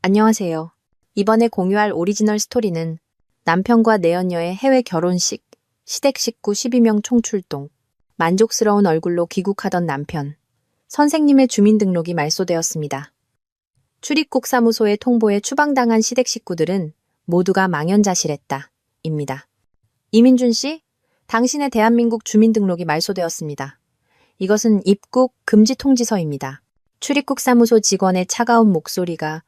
안녕하세요. 이번에 공유할 오리지널 스토리는 남편과 내연녀의 해외 결혼식, 시댁 식구 12명 총출동, 만족스러운 얼굴로 귀국하던 남편, 선생님의 주민등록이 말소되었습니다. 출입국 사무소의 통보에 추방당한 시댁 식구들은 모두가 망연자실했다. 입니다. 이민준 씨, 당신의 대한민국 주민등록이 말소되었습니다. 이것은 입국 금지 통지서입니다. 출입국 사무소 직원의 차가운 목소리가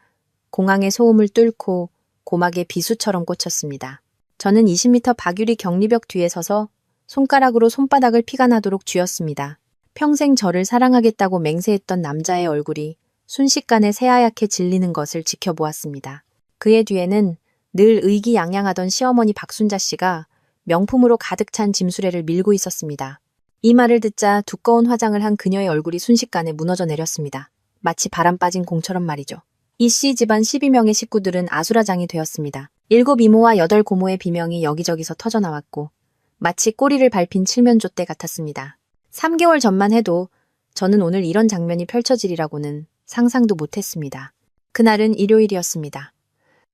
공항의 소음을 뚫고 고막에 비수처럼 꽂혔습니다. 저는 20m 박유리 격리벽 뒤에 서서 손가락으로 손바닥을 피가 나도록 쥐었습니다. 평생 저를 사랑하겠다고 맹세했던 남자의 얼굴이 순식간에 새하얗게 질리는 것을 지켜보았습니다. 그의 뒤에는 늘 의기양양하던 시어머니 박순자 씨가 명품으로 가득 찬 짐수레를 밀고 있었습니다. 이 말을 듣자 두꺼운 화장을 한 그녀의 얼굴이 순식간에 무너져 내렸습니다. 마치 바람 빠진 공처럼 말이죠. 이 씨 집안 12명의 식구들은 아수라장이 되었습니다. 7 이모와 8 고모의 비명이 여기저기서 터져나왔고 마치 꼬리를 밟힌 칠면조 때 같았습니다. 3개월 전만 해도 저는 오늘 이런 장면이 펼쳐지리라고는 상상도 못했습니다. 그날은 일요일이었습니다.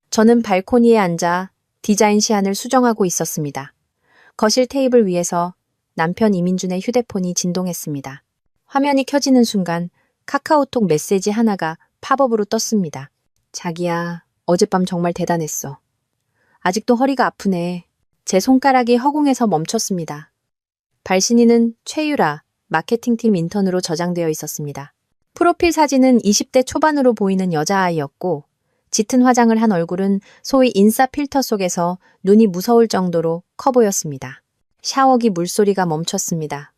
저는 발코니에 앉아 디자인 시안을 수정하고 있었습니다. 거실 테이블 위에서 남편 이민준의 휴대폰이 진동했습니다. 화면이 켜지는 순간 카카오톡 메시지 하나가 팝업으로 떴습니다. 자기야, 어젯밤 정말 대단했어. 아직도 허리가 아프네. 제 손가락이 허공에서 멈췄습니다. 발신인은 최유라, 마케팅팀 인턴으로 저장되어 있었습니다. 프로필 사진은 20대 초반으로 보이는 여자아이였고 짙은 화장을 한 얼굴은 소위 인싸 필터 속에서 눈이 무서울 정도로 커 보였습니다. 샤워기 물소리가 멈췄습니다.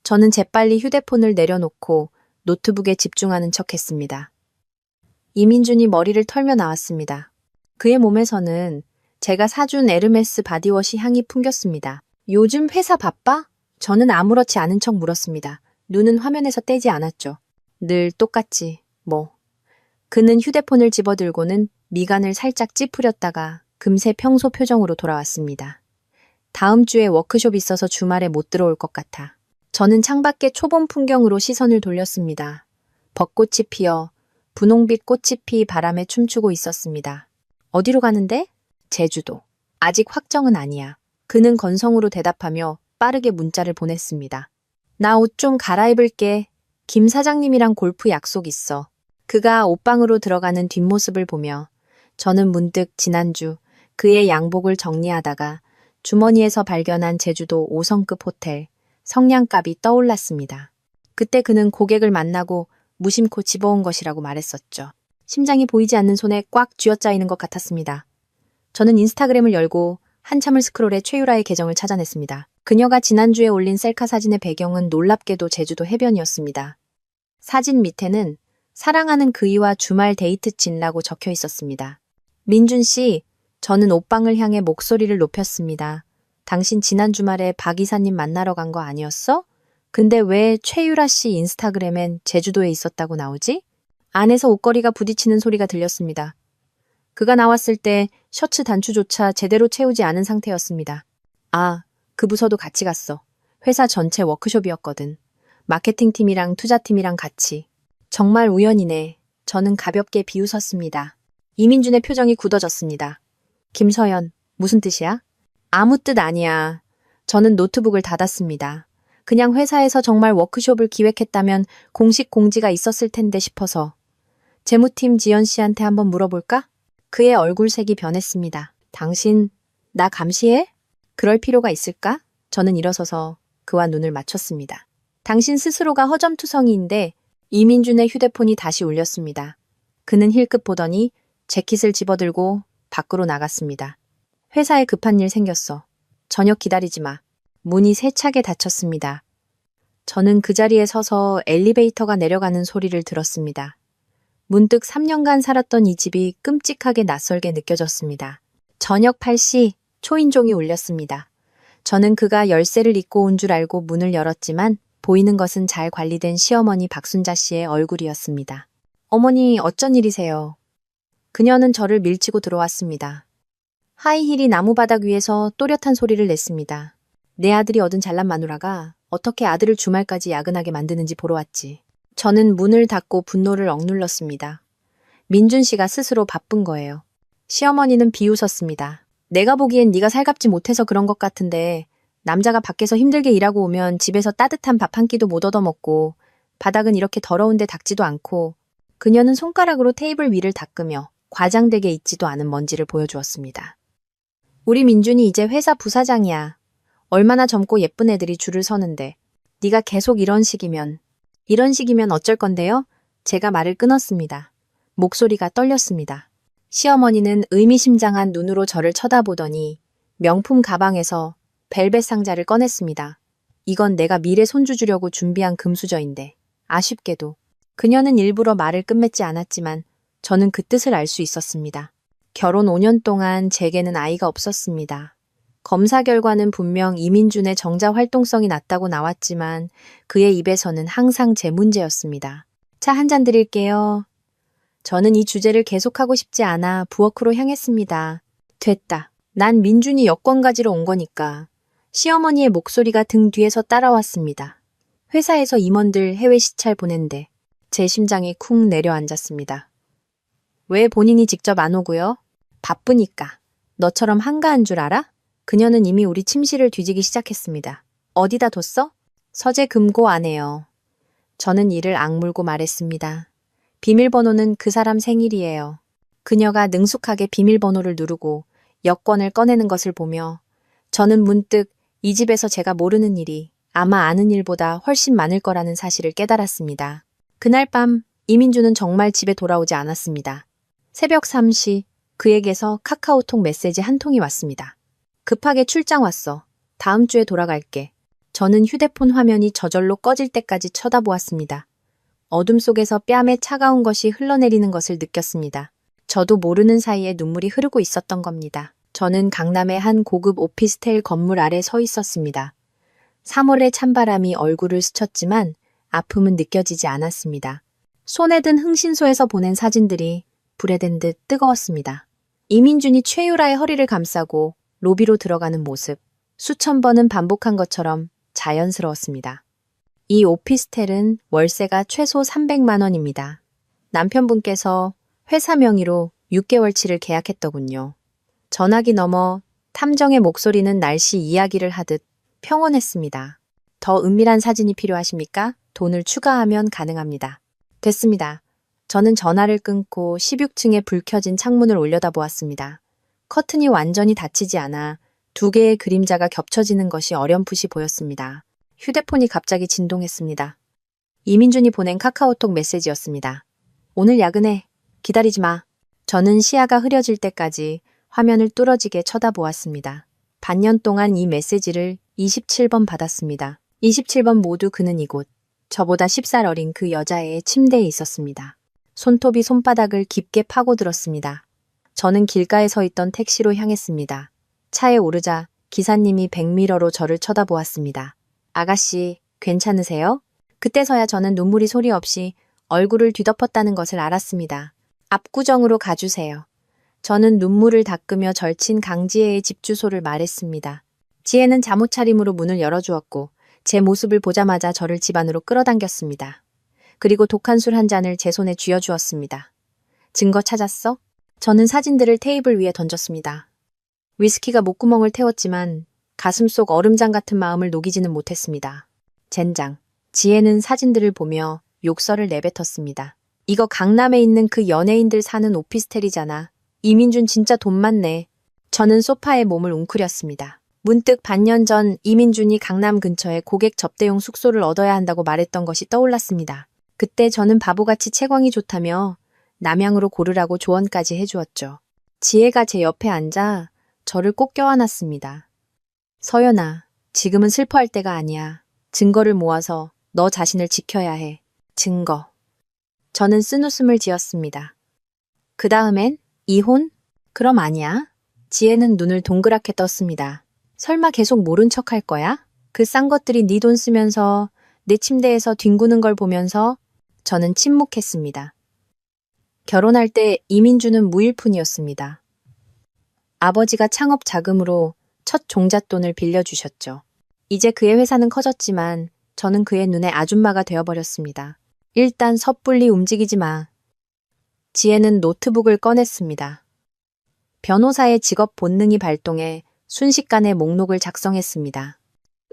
저는 재빨리 휴대폰을 내려놓고 노트북에 집중하는 척했습니다. 이민준이 머리를 털며 나왔습니다. 그의 몸에서는 제가 사준 에르메스 바디워시 향이 풍겼습니다. 요즘 회사 바빠? 저는 아무렇지 않은 척 물었습니다. 눈은 화면에서 떼지 않았죠. 늘 똑같지, 뭐. 그는 휴대폰을 집어들고는 미간을 살짝 찌푸렸다가 금세 평소 표정으로 돌아왔습니다. 다음 주에 워크숍 있어서 주말에 못 들어올 것 같아. 저는 창밖의 초봄 풍경으로 시선을 돌렸습니다. 벚꽃이 피어 분홍빛 꽃이 피 바람에 춤추고 있었습니다. 어디로 가는데? 제주도. 아직 확정은 아니야. 그는 건성으로 대답하며 빠르게 문자를 보냈습니다. 나 옷 좀 갈아입을게. 김 사장님이랑 골프 약속 있어. 그가 옷방으로 들어가는 뒷모습을 보며 저는 문득 지난주 그의 양복을 정리하다가 주머니에서 발견한 제주도 5성급 호텔 성냥갑이 떠올랐습니다. 그때 그는 고객을 만나고 무심코 집어온 것이라고 말했었죠. 심장이 보이지 않는 손에 꽉 쥐어짜이는 것 같았습니다. 저는 인스타그램을 열고 한참을 스크롤해 최유라의 계정을 찾아냈습니다. 그녀가 지난주에 올린 셀카 사진의 배경은 놀랍게도 제주도 해변이었습니다. 사진 밑에는 사랑하는 그이와 주말 데이트 찐라고 적혀 있었습니다. 민준 씨, 저는 옷방을 향해 목소리를 높였습니다. 당신 지난 주말에 박 이사님 만나러 간 거 아니었어? 근데 왜 최유라 씨 인스타그램엔 제주도에 있었다고 나오지? 안에서 옷걸이가 부딪히는 소리가 들렸습니다. 그가 나왔을 때 셔츠 단추조차 제대로 채우지 않은 상태였습니다. 아, 그 부서도 같이 갔어. 회사 전체 워크숍이었거든. 마케팅팀이랑 투자팀이랑 같이. 정말 우연이네. 저는 가볍게 비웃었습니다. 이민준의 표정이 굳어졌습니다. 김서연, 무슨 뜻이야? 아무 뜻 아니야. 저는 노트북을 닫았습니다. 그냥 회사에서 정말 워크숍을 기획했다면 공식 공지가 있었을 텐데 싶어서. 재무팀 지연 씨한테 한번 물어볼까? 그의 얼굴색이 변했습니다. 당신, 나 감시해? 그럴 필요가 있을까? 저는 일어서서 그와 눈을 맞췄습니다. 당신 스스로가 허점투성이인데 이민준의 휴대폰이 다시 울렸습니다. 그는 힐끗 보더니 재킷을 집어들고 밖으로 나갔습니다. 회사에 급한 일 생겼어. 저녁 기다리지 마. 문이 세차게 닫혔습니다. 저는 그 자리에 서서 엘리베이터가 내려가는 소리를 들었습니다. 문득 3년간 살았던 이 집이 끔찍하게 낯설게 느껴졌습니다. 저녁 8시 초인종이 울렸습니다. 저는 그가 열쇠를 잊고 온 줄 알고 문을 열었지만 보이는 것은 잘 관리된 시어머니 박순자 씨의 얼굴이었습니다. 어머니, 어쩐 일이세요? 그녀는 저를 밀치고 들어왔습니다. 하이힐이 나무바닥 위에서 또렷한 소리를 냈습니다. 내 아들이 얻은 잘난 마누라가 어떻게 아들을 주말까지 야근하게 만드는지 보러 왔지. 저는 문을 닫고 분노를 억눌렀습니다. 민준 씨가 스스로 바쁜 거예요. 시어머니는 비웃었습니다. 내가 보기엔 네가 살갑지 못해서 그런 것 같은데 남자가 밖에서 힘들게 일하고 오면 집에서 따뜻한 밥 한 끼도 못 얻어먹고 바닥은 이렇게 더러운데 닦지도 않고 그녀는 손가락으로 테이블 위를 닦으며 과장되게 있지도 않은 먼지를 보여주었습니다. 우리 민준이 이제 회사 부사장이야. 얼마나 젊고 예쁜 애들이 줄을 서는데 네가 계속 이런 식이면 어쩔 건데요? 제가 말을 끊었습니다. 목소리가 떨렸습니다. 시어머니는 의미심장한 눈으로 저를 쳐다보더니 명품 가방에서 벨벳 상자를 꺼냈습니다. 이건 내가 미래 손주 주려고 준비한 금수저인데 아쉽게도 그녀는 일부러 말을 끝맺지 않았지만 저는 그 뜻을 알 수 있었습니다. 결혼 5년 동안 제게는 아이가 없었습니다. 검사 결과는 분명 이민준의 정자 활동성이 낮다고 나왔지만 그의 입에서는 항상 제 문제였습니다. 차 한 잔 드릴게요. 저는 이 주제를 계속하고 싶지 않아 부엌으로 향했습니다. 됐다. 난 민준이 여권 가지러 온 거니까. 시어머니의 목소리가 등 뒤에서 따라왔습니다. 회사에서 임원들 해외 시찰 보낸대. 제 심장이 쿵 내려앉았습니다. 왜 본인이 직접 안 오고요? 바쁘니까. 너처럼 한가한 줄 알아? 그녀는 이미 우리 침실을 뒤지기 시작했습니다. 어디다 뒀어? 서재 금고 안에요. 저는 이를 악물고 말했습니다. 비밀번호는 그 사람 생일이에요. 그녀가 능숙하게 비밀번호를 누르고 여권을 꺼내는 것을 보며 저는 문득 이 집에서 제가 모르는 일이 아마 아는 일보다 훨씬 많을 거라는 사실을 깨달았습니다. 그날 밤 이민주는 정말 집에 돌아오지 않았습니다. 새벽 3시 그에게서 카카오톡 메시지 한 통이 왔습니다. 급하게 출장 왔어. 다음 주에 돌아갈게. 저는 휴대폰 화면이 저절로 꺼질 때까지 쳐다보았습니다. 어둠 속에서 뺨에 차가운 것이 흘러내리는 것을 느꼈습니다. 저도 모르는 사이에 눈물이 흐르고 있었던 겁니다. 저는 강남의 한 고급 오피스텔 건물 아래 서 있었습니다. 3월의 찬바람이 얼굴을 스쳤지만 아픔은 느껴지지 않았습니다. 손에 든 흥신소에서 보낸 사진들이 불에 댄 듯 뜨거웠습니다. 이민준이 최유라의 허리를 감싸고 로비로 들어가는 모습, 수천 번은 반복한 것처럼 자연스러웠습니다. 이 오피스텔은 월세가 최소 300만 원입니다. 남편분께서 회사 명의로 6개월치를 계약했더군요. 전화기 너머 탐정의 목소리는 날씨 이야기를 하듯 평온했습니다. 더 은밀한 사진이 필요하십니까? 돈을 추가하면 가능합니다. 됐습니다. 저는 전화를 끊고 16층에 불 켜진 창문을 올려다보았습니다. 커튼이 완전히 닫히지 않아 두 개의 그림자가 겹쳐지는 것이 어렴풋이 보였습니다. 휴대폰이 갑자기 진동했습니다. 이민준이 보낸 카카오톡 메시지였습니다. 오늘 야근해. 기다리지 마. 저는 시야가 흐려질 때까지 화면을 뚫어지게 쳐다보았습니다. 반년 동안 이 메시지를 27번 받았습니다. 27번 모두 그는 이곳. 저보다 10살 어린 그 여자애의 침대에 있었습니다. 손톱이 손바닥을 깊게 파고들었습니다. 저는 길가에 서 있던 택시로 향했습니다. 차에 오르자 기사님이 백미러로 저를 쳐다보았습니다. 아가씨, 괜찮으세요? 그때서야 저는 눈물이 소리 없이 얼굴을 뒤덮었다는 것을 알았습니다. 압구정으로 가주세요. 저는 눈물을 닦으며 절친 강지혜의 집 주소를 말했습니다. 지혜는 잠옷 차림으로 문을 열어주었고 제 모습을 보자마자 저를 집 안으로 끌어당겼습니다. 그리고 독한 술 한 잔을 제 손에 쥐어주었습니다. 증거 찾았어? 저는 사진들을 테이블 위에 던졌습니다. 위스키가 목구멍을 태웠지만 가슴 속 얼음장 같은 마음을 녹이지는 못했습니다. 젠장. 지혜는 사진들을 보며 욕설을 내뱉었습니다. 이거 강남에 있는 그 연예인들 사는 오피스텔이잖아. 이민준 진짜 돈 많네. 저는 소파에 몸을 웅크렸습니다. 문득 반년 전 이민준이 강남 근처에 고객 접대용 숙소를 얻어야 한다고 말했던 것이 떠올랐습니다. 그때 저는 바보같이 채광이 좋다며 남양으로 고르라고 조언까지 해주었죠. 지혜가 제 옆에 앉아 저를 꼭 껴안았습니다. 서연아, 지금은 슬퍼할 때가 아니야. 증거를 모아서 너 자신을 지켜야 해. 증거. 저는 쓴웃음을 지었습니다. 그 다음엔 이혼? 그럼 아니야. 지혜는 눈을 동그랗게 떴습니다. 설마 계속 모른 척 할 거야? 그 싼 것들이 네 돈 쓰면서 내 침대에서 뒹구는 걸 보면서 저는 침묵했습니다. 결혼할 때 이민주는 무일푼이었습니다. 아버지가 창업 자금으로 첫 종잣돈을 빌려주셨죠. 이제 그의 회사는 커졌지만 저는 그의 눈에 아줌마가 되어버렸습니다. 일단 섣불리 움직이지 마. 지혜는 노트북을 꺼냈습니다. 변호사의 직업 본능이 발동해 순식간에 목록을 작성했습니다.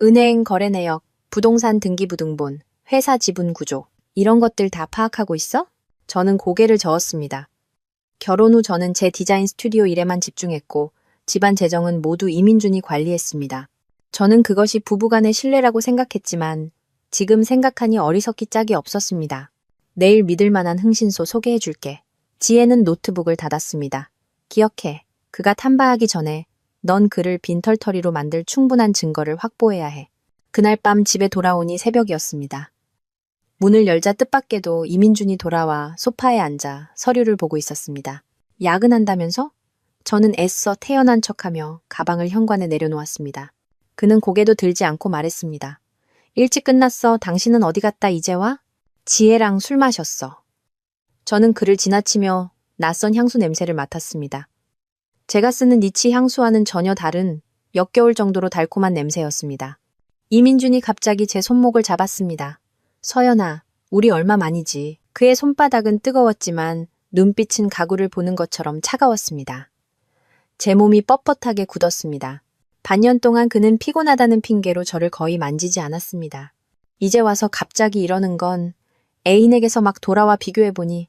은행 거래 내역, 부동산 등기부등본, 회사 지분 구조, 이런 것들 다 파악하고 있어? 저는 고개를 저었습니다. 결혼 후 저는 제 디자인 스튜디오 일에만 집중했고 집안 재정은 모두 이민준이 관리했습니다. 저는 그것이 부부간의 신뢰라고 생각했지만 지금 생각하니 어리석기 짝이 없었습니다. 내일 믿을 만한 흥신소 소개해줄게. 지혜는 노트북을 닫았습니다. 기억해. 그가 탐바하기 전에 넌 그를 빈털터리로 만들 충분한 증거를 확보해야 해. 그날 밤 집에 돌아오니 새벽이었습니다. 문을 열자 뜻밖에도 이민준이 돌아와 소파에 앉아 서류를 보고 있었습니다. 야근한다면서? 저는 애써 태연한 척하며 가방을 현관에 내려놓았습니다. 그는 고개도 들지 않고 말했습니다. 일찍 끝났어. 당신은 어디 갔다 이제 와? 지혜랑 술 마셨어. 저는 그를 지나치며 낯선 향수 냄새를 맡았습니다. 제가 쓰는 니치 향수와는 전혀 다른 역겨울 정도로 달콤한 냄새였습니다. 이민준이 갑자기 제 손목을 잡았습니다. 서연아, 우리 얼마만이지. 그의 손바닥은 뜨거웠지만 눈빛은 가구를 보는 것처럼 차가웠습니다. 제 몸이 뻣뻣하게 굳었습니다. 반년 동안 그는 피곤하다는 핑계로 저를 거의 만지지 않았습니다. 이제 와서 갑자기 이러는 건 애인에게서 막 돌아와 비교해보니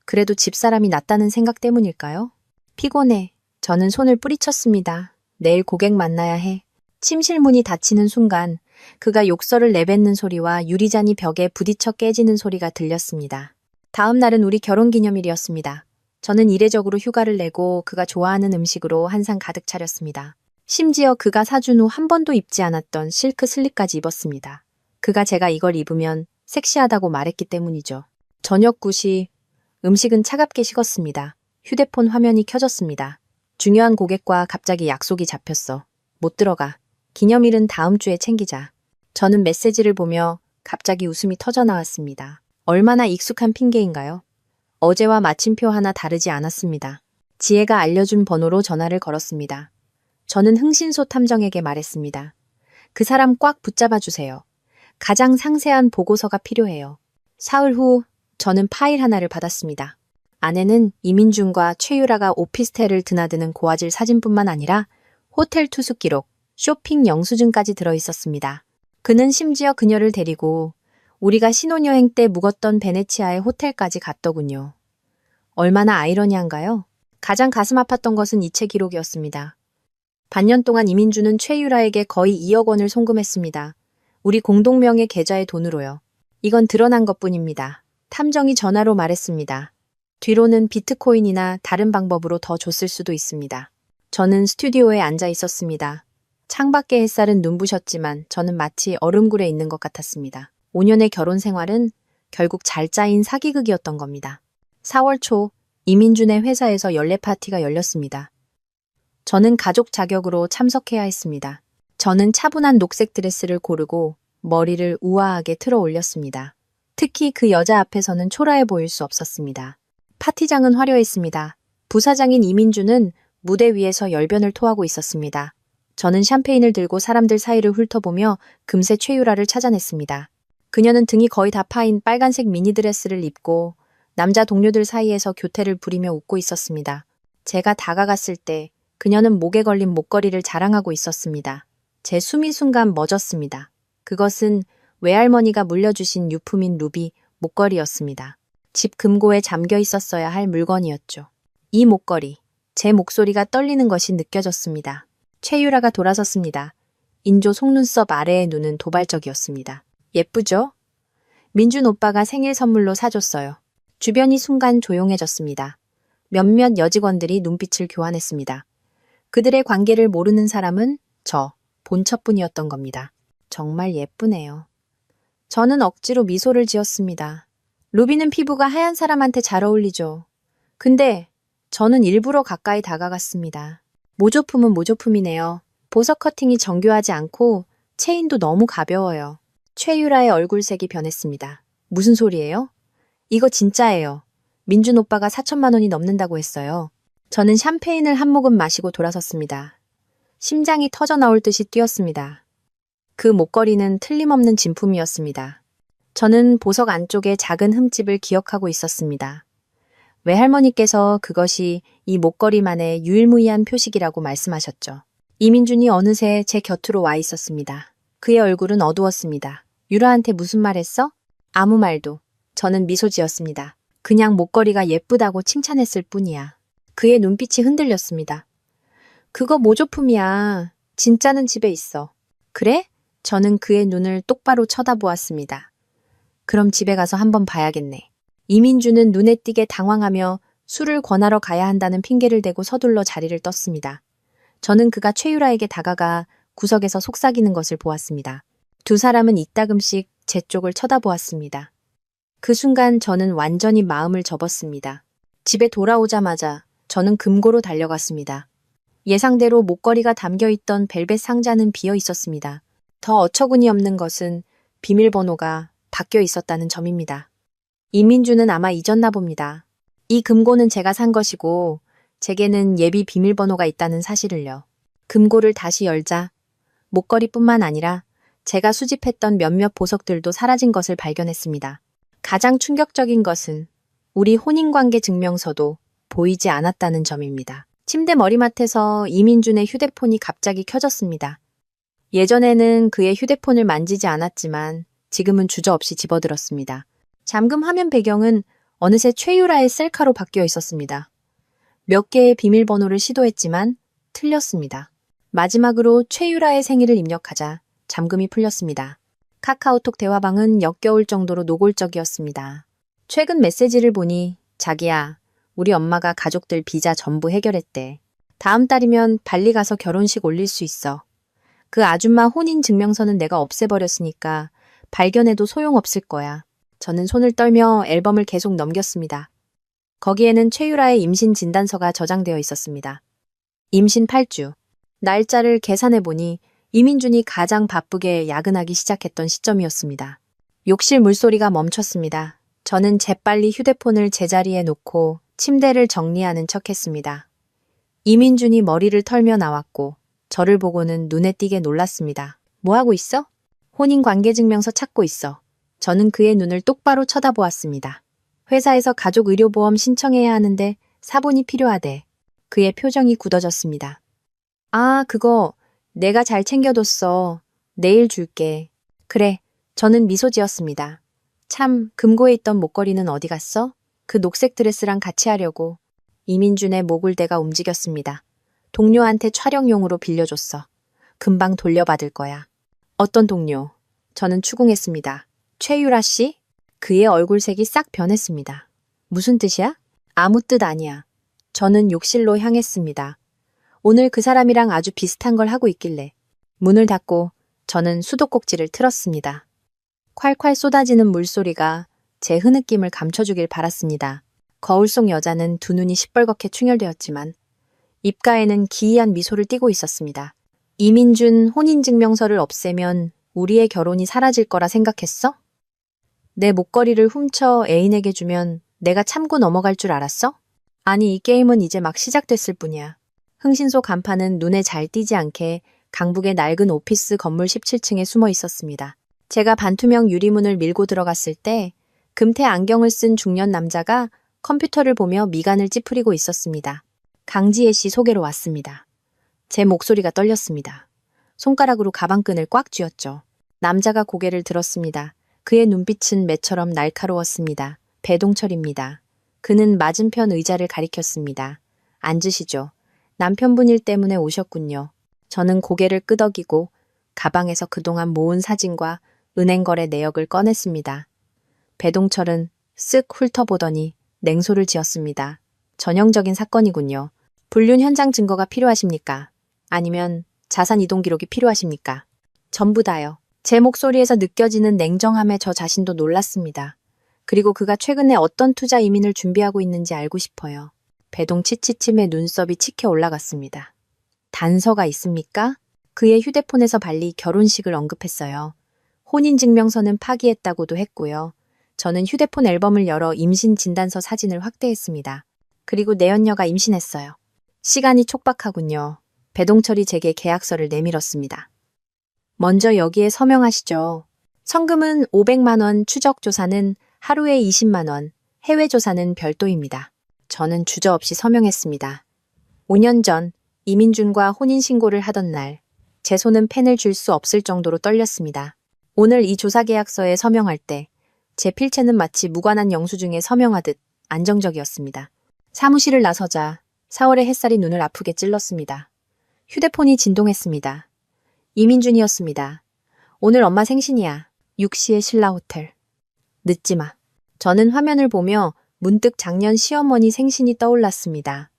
그래도 집사람이 낫다는 생각 때문일까요? 피곤해. 저는 손을 뿌리쳤습니다. 내일 고객 만나야 해. 침실 문이 닫히는 순간 그가 욕설을 내뱉는 소리와 유리잔이 벽에 부딪혀 깨지는 소리가 들렸습니다. 다음 날은 우리 결혼기념일이었습니다. 저는 이례적으로 휴가를 내고 그가 좋아하는 음식으로 한상 가득 차렸습니다. 심지어 그가 사준 후 한 번도 입지 않았던 실크 슬립까지 입었습니다. 그가 제가 이걸 입으면 섹시하다고 말했기 때문이죠. 저녁 9시 음식은 차갑게 식었습니다. 휴대폰 화면이 켜졌습니다. 중요한 고객과 갑자기 약속이 잡혔어. 못 들어가. 기념일은 다음 주에 챙기자. 저는 메시지를 보며 갑자기 웃음이 터져 나왔습니다. 얼마나 익숙한 핑계인가요? 어제와 마침표 하나 다르지 않았습니다. 지혜가 알려준 번호로 전화를 걸었습니다. 저는 흥신소 탐정에게 말했습니다. 그 사람 꽉 붙잡아 주세요. 가장 상세한 보고서가 필요해요. 사흘 후 저는 파일 하나를 받았습니다. 안에는 이민준과 최유라가 오피스텔을 드나드는 고화질 사진뿐만 아니라 호텔 투숙 기록, 쇼핑 영수증까지 들어있었습니다. 그는 심지어 그녀를 데리고 우리가 신혼여행 때 묵었던 베네치아의 호텔까지 갔더군요. 얼마나 아이러니한가요? 가장 가슴 아팠던 것은 이체 기록이었습니다. 반년 동안 이민준은 최유라에게 거의 2억 원을 송금했습니다. 우리 공동명의 계좌의 돈으로요. 이건 드러난 것뿐입니다. 탐정이 전화로 말했습니다. 뒤로는 비트코인이나 다른 방법으로 더 줬을 수도 있습니다. 저는 스튜디오에 앉아 있었습니다. 창밖의 햇살은 눈부셨지만 저는 마치 얼음굴에 있는 것 같았습니다. 5년의 결혼 생활은 결국 잘 짜인 사기극이었던 겁니다. 4월 초 이민준의 회사에서 연례 파티가 열렸습니다. 저는 가족 자격으로 참석해야 했습니다. 저는 차분한 녹색 드레스를 고르고 머리를 우아하게 틀어 올렸습니다. 특히 그 여자 앞에서는 초라해 보일 수 없었습니다. 파티장은 화려했습니다. 부사장인 이민준은 무대 위에서 열변을 토하고 있었습니다. 저는 샴페인을 들고 사람들 사이를 훑어보며 금세 최유라를 찾아냈습니다. 그녀는 등이 거의 다 파인 빨간색 미니드레스를 입고 남자 동료들 사이에서 교태를 부리며 웃고 있었습니다. 제가 다가갔을 때 그녀는 목에 걸린 목걸이를 자랑하고 있었습니다. 제 숨이 순간 멎었습니다. 그것은 외할머니가 물려주신 유품인 루비 목걸이였습니다. 집 금고에 잠겨 있었어야 할 물건이었죠. 이 목걸이, 제 목소리가 떨리는 것이 느껴졌습니다. 최유라가 돌아섰습니다. 인조 속눈썹 아래의 눈은 도발적이었습니다. 예쁘죠? 민준 오빠가 생일 선물로 사줬어요. 주변이 순간 조용해졌습니다. 몇몇 여직원들이 눈빛을 교환했습니다. 그들의 관계를 모르는 사람은 저, 본처뿐이었던 겁니다. 정말 예쁘네요. 저는 억지로 미소를 지었습니다. 루비는 피부가 하얀 사람한테 잘 어울리죠. 근데 저는 일부러 가까이 다가갔습니다. 모조품은 모조품이네요. 보석 커팅이 정교하지 않고 체인도 너무 가벼워요. 최유라의 얼굴색이 변했습니다. 무슨 소리예요? 이거 진짜예요. 민준 오빠가 4천만 원이 넘는다고 했어요. 저는 샴페인을 한 모금 마시고 돌아섰습니다. 심장이 터져 나올 듯이 뛰었습니다. 그 목걸이는 틀림없는 진품이었습니다. 저는 보석 안쪽의 작은 흠집을 기억하고 있었습니다. 외할머니께서 그것이 이 목걸이만의 유일무이한 표식이라고 말씀하셨죠. 이민준이 어느새 제 곁으로 와 있었습니다. 그의 얼굴은 어두웠습니다. 유라한테 무슨 말 했어? 아무 말도. 저는 미소 지었습니다. 그냥 목걸이가 예쁘다고 칭찬했을 뿐이야. 그의 눈빛이 흔들렸습니다. 그거 모조품이야. 진짜는 집에 있어. 그래? 저는 그의 눈을 똑바로 쳐다보았습니다. 그럼 집에 가서 한번 봐야겠네. 이민주는 눈에 띄게 당황하며 술을 권하러 가야 한다는 핑계를 대고 서둘러 자리를 떴습니다. 저는 그가 최유라에게 다가가 구석에서 속삭이는 것을 보았습니다. 두 사람은 이따금씩 제 쪽을 쳐다보았습니다. 그 순간 저는 완전히 마음을 접었습니다. 집에 돌아오자마자 저는 금고로 달려갔습니다. 예상대로 목걸이가 담겨있던 벨벳 상자는 비어 있었습니다. 더 어처구니 없는 것은 비밀번호가 바뀌어 있었다는 점입니다. 이민주는 아마 잊었나 봅니다. 이 금고는 제가 산 것이고 제게는 예비 비밀번호가 있다는 사실을요. 금고를 다시 열자 목걸이뿐만 아니라 제가 수집했던 몇몇 보석들도 사라진 것을 발견했습니다. 가장 충격적인 것은 우리 혼인관계 증명서도 보이지 않았다는 점입니다. 침대 머리맡에서 이민준의 휴대폰이 갑자기 켜졌습니다. 예전에는 그의 휴대폰을 만지지 않았지만 지금은 주저없이 집어들었습니다. 잠금 화면 배경은 어느새 최유라의 셀카로 바뀌어 있었습니다. 몇 개의 비밀번호를 시도했지만 틀렸습니다. 마지막으로 최유라의 생일을 입력하자 잠금이 풀렸습니다. 카카오톡 대화방은 역겨울 정도로 노골적이었습니다. 최근 메시지를 보니 자기야, 우리 엄마가 가족들 비자 전부 해결했대. 다음 달이면 발리 가서 결혼식 올릴 수 있어. 그 아줌마 혼인 증명서는 내가 없애버렸으니까 발견해도 소용없을 거야. 저는 손을 떨며 앨범을 계속 넘겼습니다. 거기에는 최유라의 임신 진단서가 저장되어 있었습니다. 임신 8주. 날짜를 계산해보니 이민준이 가장 바쁘게 야근하기 시작했던 시점이었습니다. 욕실 물소리가 멈췄습니다. 저는 재빨리 휴대폰을 제자리에 놓고 침대를 정리하는 척했습니다. 이민준이 머리를 털며 나왔고 저를 보고는 눈에 띄게 놀랐습니다. 뭐하고 있어? 혼인관계증명서 찾고 있어. 저는 그의 눈을 똑바로 쳐다보았습니다. 회사에서 가족의료보험 신청해야 하는데 사본이 필요하대. 그의 표정이 굳어졌습니다. 아, 그거 내가 잘 챙겨뒀어. 내일 줄게. 그래, 저는 미소 지었습니다. 참, 금고에 있던 목걸이는 어디 갔어? 그 녹색 드레스랑 같이 하려고. 이민준의 목을대가 움직였습니다. 동료한테 촬영용으로 빌려줬어. 금방 돌려받을 거야. 어떤 동료? 저는 추궁했습니다. 최유라 씨? 그의 얼굴색이 싹 변했습니다. 무슨 뜻이야? 아무 뜻 아니야. 저는 욕실로 향했습니다. 오늘 그 사람이랑 아주 비슷한 걸 하고 있길래. 문을 닫고 저는 수도꼭지를 틀었습니다. 콸콸 쏟아지는 물소리가 제 흐느낌을 감춰주길 바랐습니다. 거울 속 여자는 두 눈이 시뻘겋게 충혈되었지만 입가에는 기이한 미소를 띠고 있었습니다. 이민준 혼인증명서를 없애면 우리의 결혼이 사라질 거라 생각했어? 내 목걸이를 훔쳐 애인에게 주면 내가 참고 넘어갈 줄 알았어? 아니, 이 게임은 이제 막 시작됐을 뿐이야. 흥신소 간판은 눈에 잘 띄지 않게 강북의 낡은 오피스 건물 17층에 숨어 있었습니다. 제가 반투명 유리문을 밀고 들어갔을 때 금태 안경을 쓴 중년 남자가 컴퓨터를 보며 미간을 찌푸리고 있었습니다. 강지혜 씨 소개로 왔습니다. 제 목소리가 떨렸습니다. 손가락으로 가방끈을 꽉 쥐었죠. 남자가 고개를 들었습니다. 그의 눈빛은 매처럼 날카로웠습니다. 배동철입니다. 그는 맞은편 의자를 가리켰습니다. 앉으시죠. 남편분 일 때문에 오셨군요. 저는 고개를 끄덕이고 가방에서 그동안 모은 사진과 은행거래 내역을 꺼냈습니다. 배동철은 쓱 훑어보더니 냉소를 지었습니다. 전형적인 사건이군요. 불륜 현장 증거가 필요하십니까? 아니면 자산 이동 기록이 필요하십니까? 전부 다요. 제 목소리에서 느껴지는 냉정함에 저 자신도 놀랐습니다. 그리고 그가 최근에 어떤 투자 이민을 준비하고 있는지 알고 싶어요. 배동 치치침의 눈썹이 치켜 올라갔습니다. 단서가 있습니까? 그의 휴대폰에서 발리 결혼식을 언급했어요. 혼인증명서는 파기했다고도 했고요. 저는 휴대폰 앨범을 열어 임신 진단서 사진을 확대했습니다. 그리고 내연녀가 임신했어요. 시간이 촉박하군요. 배동철이 제게 계약서를 내밀었습니다. 먼저 여기에 서명하시죠. 성금은 500만 원, 추적 조사는 하루에 20만 원, 해외 조사는 별도입니다. 저는 주저없이 서명했습니다. 5년 전 이민준과 혼인신고를 하던 날, 제 손은 펜을 쥘 수 없을 정도로 떨렸습니다. 오늘 이 조사계약서에 서명할 때 제 필체는 마치 무관한 영수증에 서명하듯 안정적이었습니다. 사무실을 나서자 4월의 햇살이 눈을 아프게 찔렀습니다. 휴대폰이 진동했습니다. 이민준이었습니다. 오늘 엄마 생신이야. 6시에 신라호텔. 늦지 마. 저는 화면을 보며 문득 작년 시어머니 생신이 떠올랐습니다.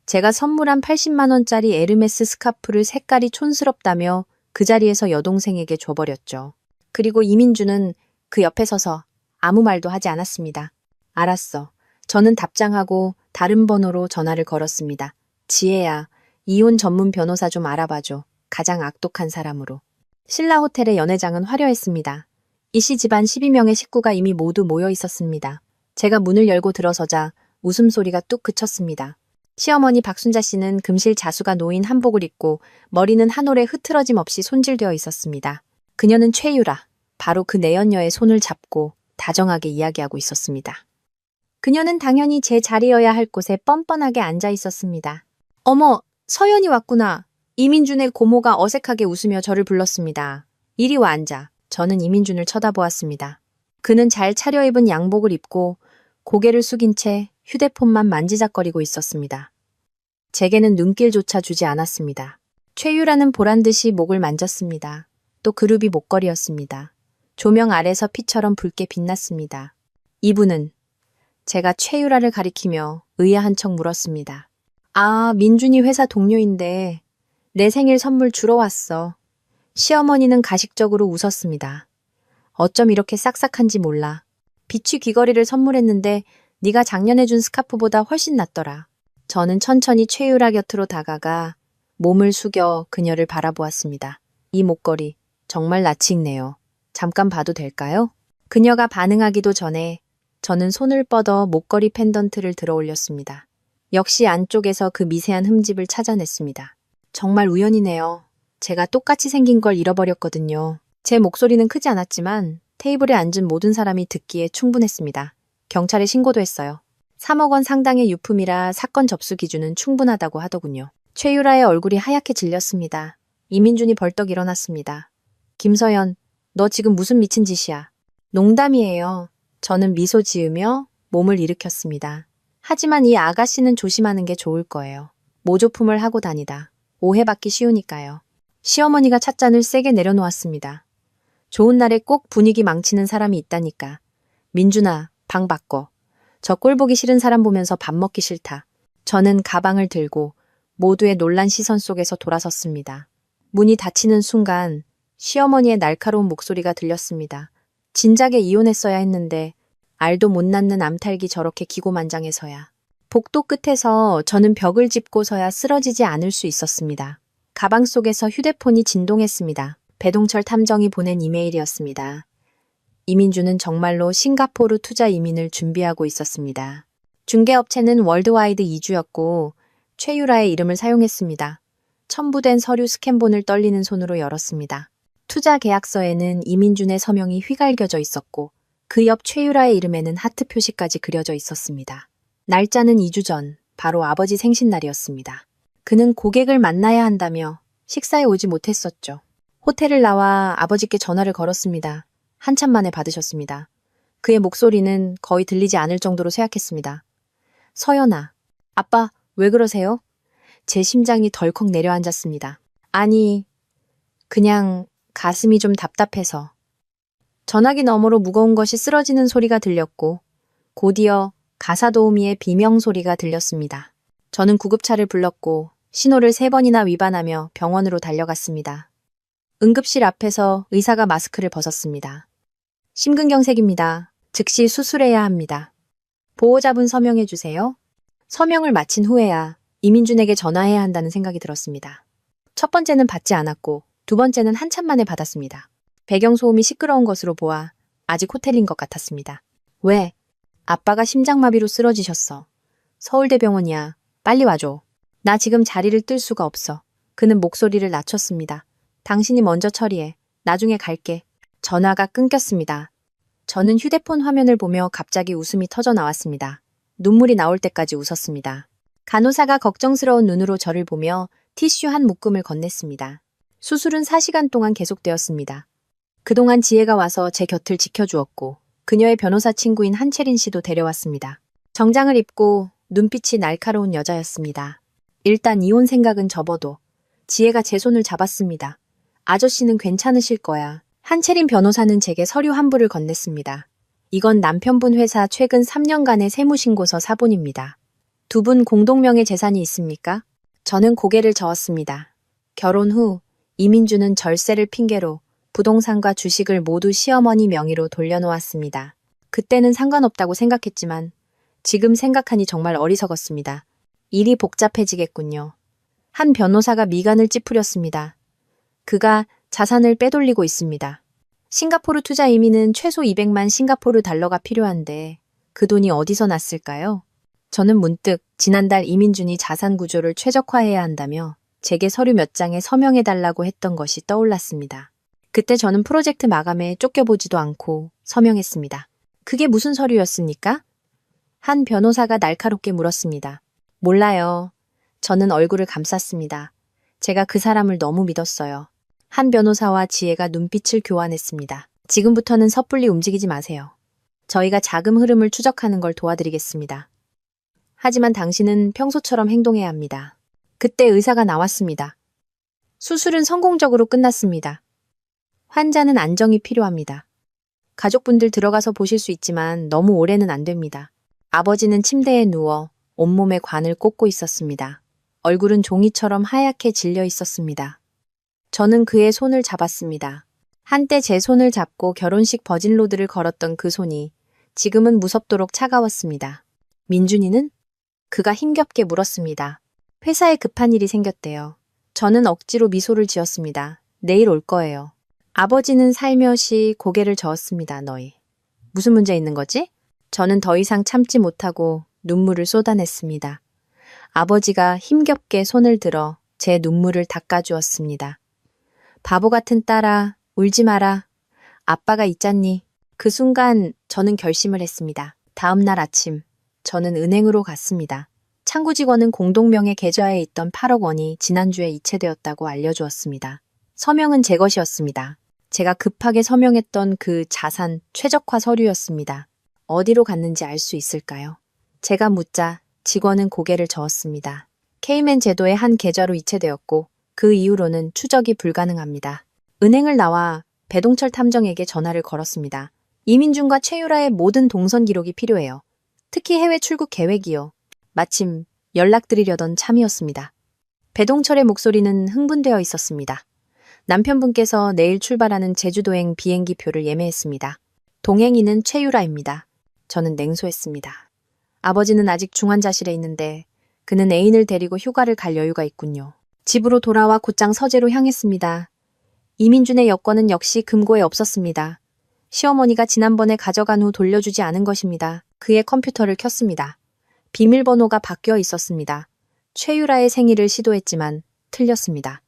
제가 선물한 80만 원짜리 에르메스 스카프를 색깔이 촌스럽다며 그 자리에서 여동생에게 줘버렸죠. 그리고 이민준은 그 옆에 서서 아무 말도 하지 않았습니다. 알았어. 저는 답장하고 다른 번호로 전화를 걸었습니다. 지혜야, 이혼 전문 변호사 좀 알아봐줘. 가장 악독한 사람으로. 신라호텔의 연회장은 화려했습니다. 이씨 집안 12명의 식구가 이미 모두 모여 있었습니다. 제가 문을 열고 들어서자 웃음소리가 뚝 그쳤습니다. 시어머니 박순자 씨는 금실 자수가 놓인 한복을 입고 머리는 한 올에 흐트러짐 없이 손질되어 있었습니다. 그녀는 최유라, 바로 그 내연녀의 손을 잡고 다정하게 이야기하고 있었습니다. 그녀는 당연히 제 자리여야 할 곳에 뻔뻔하게 앉아 있었습니다. 어머, 서연이 왔구나. 이민준의 고모가 어색하게 웃으며 저를 불렀습니다. 이리 와 앉아. 저는 이민준을 쳐다보았습니다. 그는 잘 차려입은 양복을 입고 고개를 숙인 채 휴대폰만 만지작거리고 있었습니다. 제게는 눈길조차 주지 않았습니다. 최유라는 보란듯이 목을 만졌습니다. 또 그룹이 목걸이였습니다. 조명 아래서 피처럼 붉게 빛났습니다. 이분은 제가 최유라를 가리키며 의아한 척 물었습니다. 아, 민준이 회사 동료인데 내 생일 선물 주러 왔어. 시어머니는 가식적으로 웃었습니다. 어쩜 이렇게 싹싹한지 몰라. 비취 귀걸이를 선물했는데 네가 작년에 준 스카프보다 훨씬 낫더라. 저는 천천히 최유라 곁으로 다가가 몸을 숙여 그녀를 바라보았습니다. 이 목걸이 정말 낯이 익네요. 잠깐 봐도 될까요? 그녀가 반응하기도 전에 저는 손을 뻗어 목걸이 펜던트를 들어 올렸습니다. 역시 안쪽에서 그 미세한 흠집을 찾아냈습니다. 정말 우연이네요. 제가 똑같이 생긴 걸 잃어버렸거든요. 제 목소리는 크지 않았지만 테이블에 앉은 모든 사람이 듣기에 충분했습니다. 경찰에 신고도 했어요. 3억 원 상당의 유품이라 사건 접수 기준은 충분하다고 하더군요. 최유라의 얼굴이 하얗게 질렸습니다. 이민준이 벌떡 일어났습니다. 김서연, 너 지금 무슨 미친 짓이야? 농담이에요. 저는 미소 지으며 몸을 일으켰습니다. 하지만 이 아가씨는 조심하는 게 좋을 거예요. 모조품을 하고 다니다. 오해받기 쉬우니까요. 시어머니가 찻잔을 세게 내려놓았습니다. 좋은 날에 꼭 분위기 망치는 사람이 있다니까. 민준아, 방 바꿔. 저 꼴 보기 싫은 사람 보면서 밥 먹기 싫다. 저는 가방을 들고 모두의 놀란 시선 속에서 돌아섰습니다. 문이 닫히는 순간 시어머니의 날카로운 목소리가 들렸습니다. 진작에 이혼했어야 했는데 알도 못 낳는 암탉이 저렇게 기고만장해서야. 복도 끝에서 저는 벽을 짚고서야 쓰러지지 않을 수 있었습니다. 가방 속에서 휴대폰이 진동했습니다. 배동철 탐정이 보낸 이메일이었습니다. 이민준은 정말로 싱가포르 투자 이민을 준비하고 있었습니다. 중개업체는 월드와이드 이주였고 최유라의 이름을 사용했습니다. 첨부된 서류 스캔본을 떨리는 손으로 열었습니다. 투자 계약서에는 이민준의 서명이 휘갈겨져 있었고 그 옆 최유라의 이름에는 하트 표시까지 그려져 있었습니다. 날짜는 2주 전, 바로 아버지 생신날이었습니다. 그는 고객을 만나야 한다며 식사에 오지 못했었죠. 호텔을 나와 아버지께 전화를 걸었습니다. 한참 만에 받으셨습니다. 그의 목소리는 거의 들리지 않을 정도로 쇠약했습니다. 서연아, 아빠 왜 그러세요? 제 심장이 덜컥 내려앉았습니다. 아니, 그냥 가슴이 좀 답답해서. 전화기 너머로 무거운 것이 쓰러지는 소리가 들렸고 곧이어 가사도우미의 비명소리가 들렸습니다. 저는 구급차를 불렀고 신호를 3번이나 위반하며 병원으로 달려갔습니다. 응급실 앞에서 의사가 마스크를 벗었습니다. 심근경색입니다. 즉시 수술해야 합니다. 보호자분 서명해 주세요. 서명을 마친 후에야 이민준에게 전화해야 한다는 생각이 들었습니다. 첫 번째는 받지 않았고 두 번째는 한참 만에 받았습니다. 배경소음이 시끄러운 것으로 보아 아직 호텔인 것 같았습니다. 왜? 아빠가 심장마비로 쓰러지셨어. 서울대병원이야. 빨리 와줘. 나 지금 자리를 뜰 수가 없어. 그는 목소리를 낮췄습니다. 당신이 먼저 처리해. 나중에 갈게. 전화가 끊겼습니다. 저는 휴대폰 화면을 보며 갑자기 웃음이 터져 나왔습니다. 눈물이 나올 때까지 웃었습니다. 간호사가 걱정스러운 눈으로 저를 보며 티슈 한 묶음을 건넸습니다. 수술은 4시간 동안 계속되었습니다. 그동안 지혜가 와서 제 곁을 지켜주었고 그녀의 변호사 친구인 한채린 씨도 데려왔습니다. 정장을 입고 눈빛이 날카로운 여자였습니다. 일단 이혼 생각은 접어도 지혜가 제 손을 잡았습니다. 아저씨는 괜찮으실 거야. 한채린 변호사는 제게 서류 한 부를 건넸습니다. 이건 남편분 회사 최근 3년간의 세무신고서 사본입니다. 두 분 공동명의 재산이 있습니까? 저는 고개를 저었습니다. 결혼 후 이민주는 절세를 핑계로 부동산과 주식을 모두 시어머니 명의로 돌려놓았습니다. 그때는 상관없다고 생각했지만 지금 생각하니 정말 어리석었습니다. 일이 복잡해지겠군요. 한 변호사가 미간을 찌푸렸습니다. 그가 자산을 빼돌리고 있습니다. 싱가포르 투자 이민은 최소 200만 싱가포르 달러가 필요한데 그 돈이 어디서 났을까요? 저는 문득 지난달 이민준이 자산 구조를 최적화해야 한다며 제게 서류 몇 장에 서명해달라고 했던 것이 떠올랐습니다. 그때 저는 프로젝트 마감에 쫓겨보지도 않고 서명했습니다. 그게 무슨 서류였습니까? 한 변호사가 날카롭게 물었습니다. 몰라요. 저는 얼굴을 감쌌습니다. 제가 그 사람을 너무 믿었어요. 한 변호사와 지혜가 눈빛을 교환했습니다. 지금부터는 섣불리 움직이지 마세요. 저희가 자금 흐름을 추적하는 걸 도와드리겠습니다. 하지만 당신은 평소처럼 행동해야 합니다. 그때 의사가 나왔습니다. 수술은 성공적으로 끝났습니다. 환자는 안정이 필요합니다. 가족분들 들어가서 보실 수 있지만 너무 오래는 안 됩니다. 아버지는 침대에 누워 온몸에 관을 꽂고 있었습니다. 얼굴은 종이처럼 하얗게 질려 있었습니다. 저는 그의 손을 잡았습니다. 한때 제 손을 잡고 결혼식 버진로드를 걸었던 그 손이 지금은 무섭도록 차가웠습니다. 민준이는? 그가 힘겹게 물었습니다. 회사에 급한 일이 생겼대요. 저는 억지로 미소를 지었습니다. 내일 올 거예요. 아버지는 살며시 고개를 저었습니다. 너희. 무슨 문제 있는 거지? 저는 더 이상 참지 못하고 눈물을 쏟아냈습니다. 아버지가 힘겹게 손을 들어 제 눈물을 닦아주었습니다. 바보 같은 딸아, 울지 마라. 아빠가 있잖니. 그 순간 저는 결심을 했습니다. 다음 날 아침, 저는 은행으로 갔습니다. 창구 직원은 공동명의 계좌에 있던 8억 원이 지난주에 이체되었다고 알려주었습니다. 서명은 제 것이었습니다. 제가 급하게 서명했던 그 자산 최적화 서류였습니다. 어디로 갔는지 알 수 있을까요? 제가 묻자 직원은 고개를 저었습니다. 케이맨 제도의 한 계좌로 이체되었고 그 이후로는 추적이 불가능합니다. 은행을 나와 배동철 탐정에게 전화를 걸었습니다. 이민준과 최유라의 모든 동선 기록이 필요해요. 특히 해외 출국 계획이요. 마침 연락드리려던 참이었습니다. 배동철의 목소리는 흥분되어 있었습니다. 남편분께서 내일 출발하는 제주도행 비행기 표를 예매했습니다. 동행인은 최유라입니다. 저는 냉소했습니다. 아버지는 아직 중환자실에 있는데 그는 애인을 데리고 휴가를 갈 여유가 있군요. 집으로 돌아와 곧장 서재로 향했습니다. 이민준의 여권은 역시 금고에 없었습니다. 시어머니가 지난번에 가져간 후 돌려주지 않은 것입니다. 그의 컴퓨터를 켰습니다. 비밀번호가 바뀌어 있었습니다. 최유라의 생일을 시도했지만 틀렸습니다.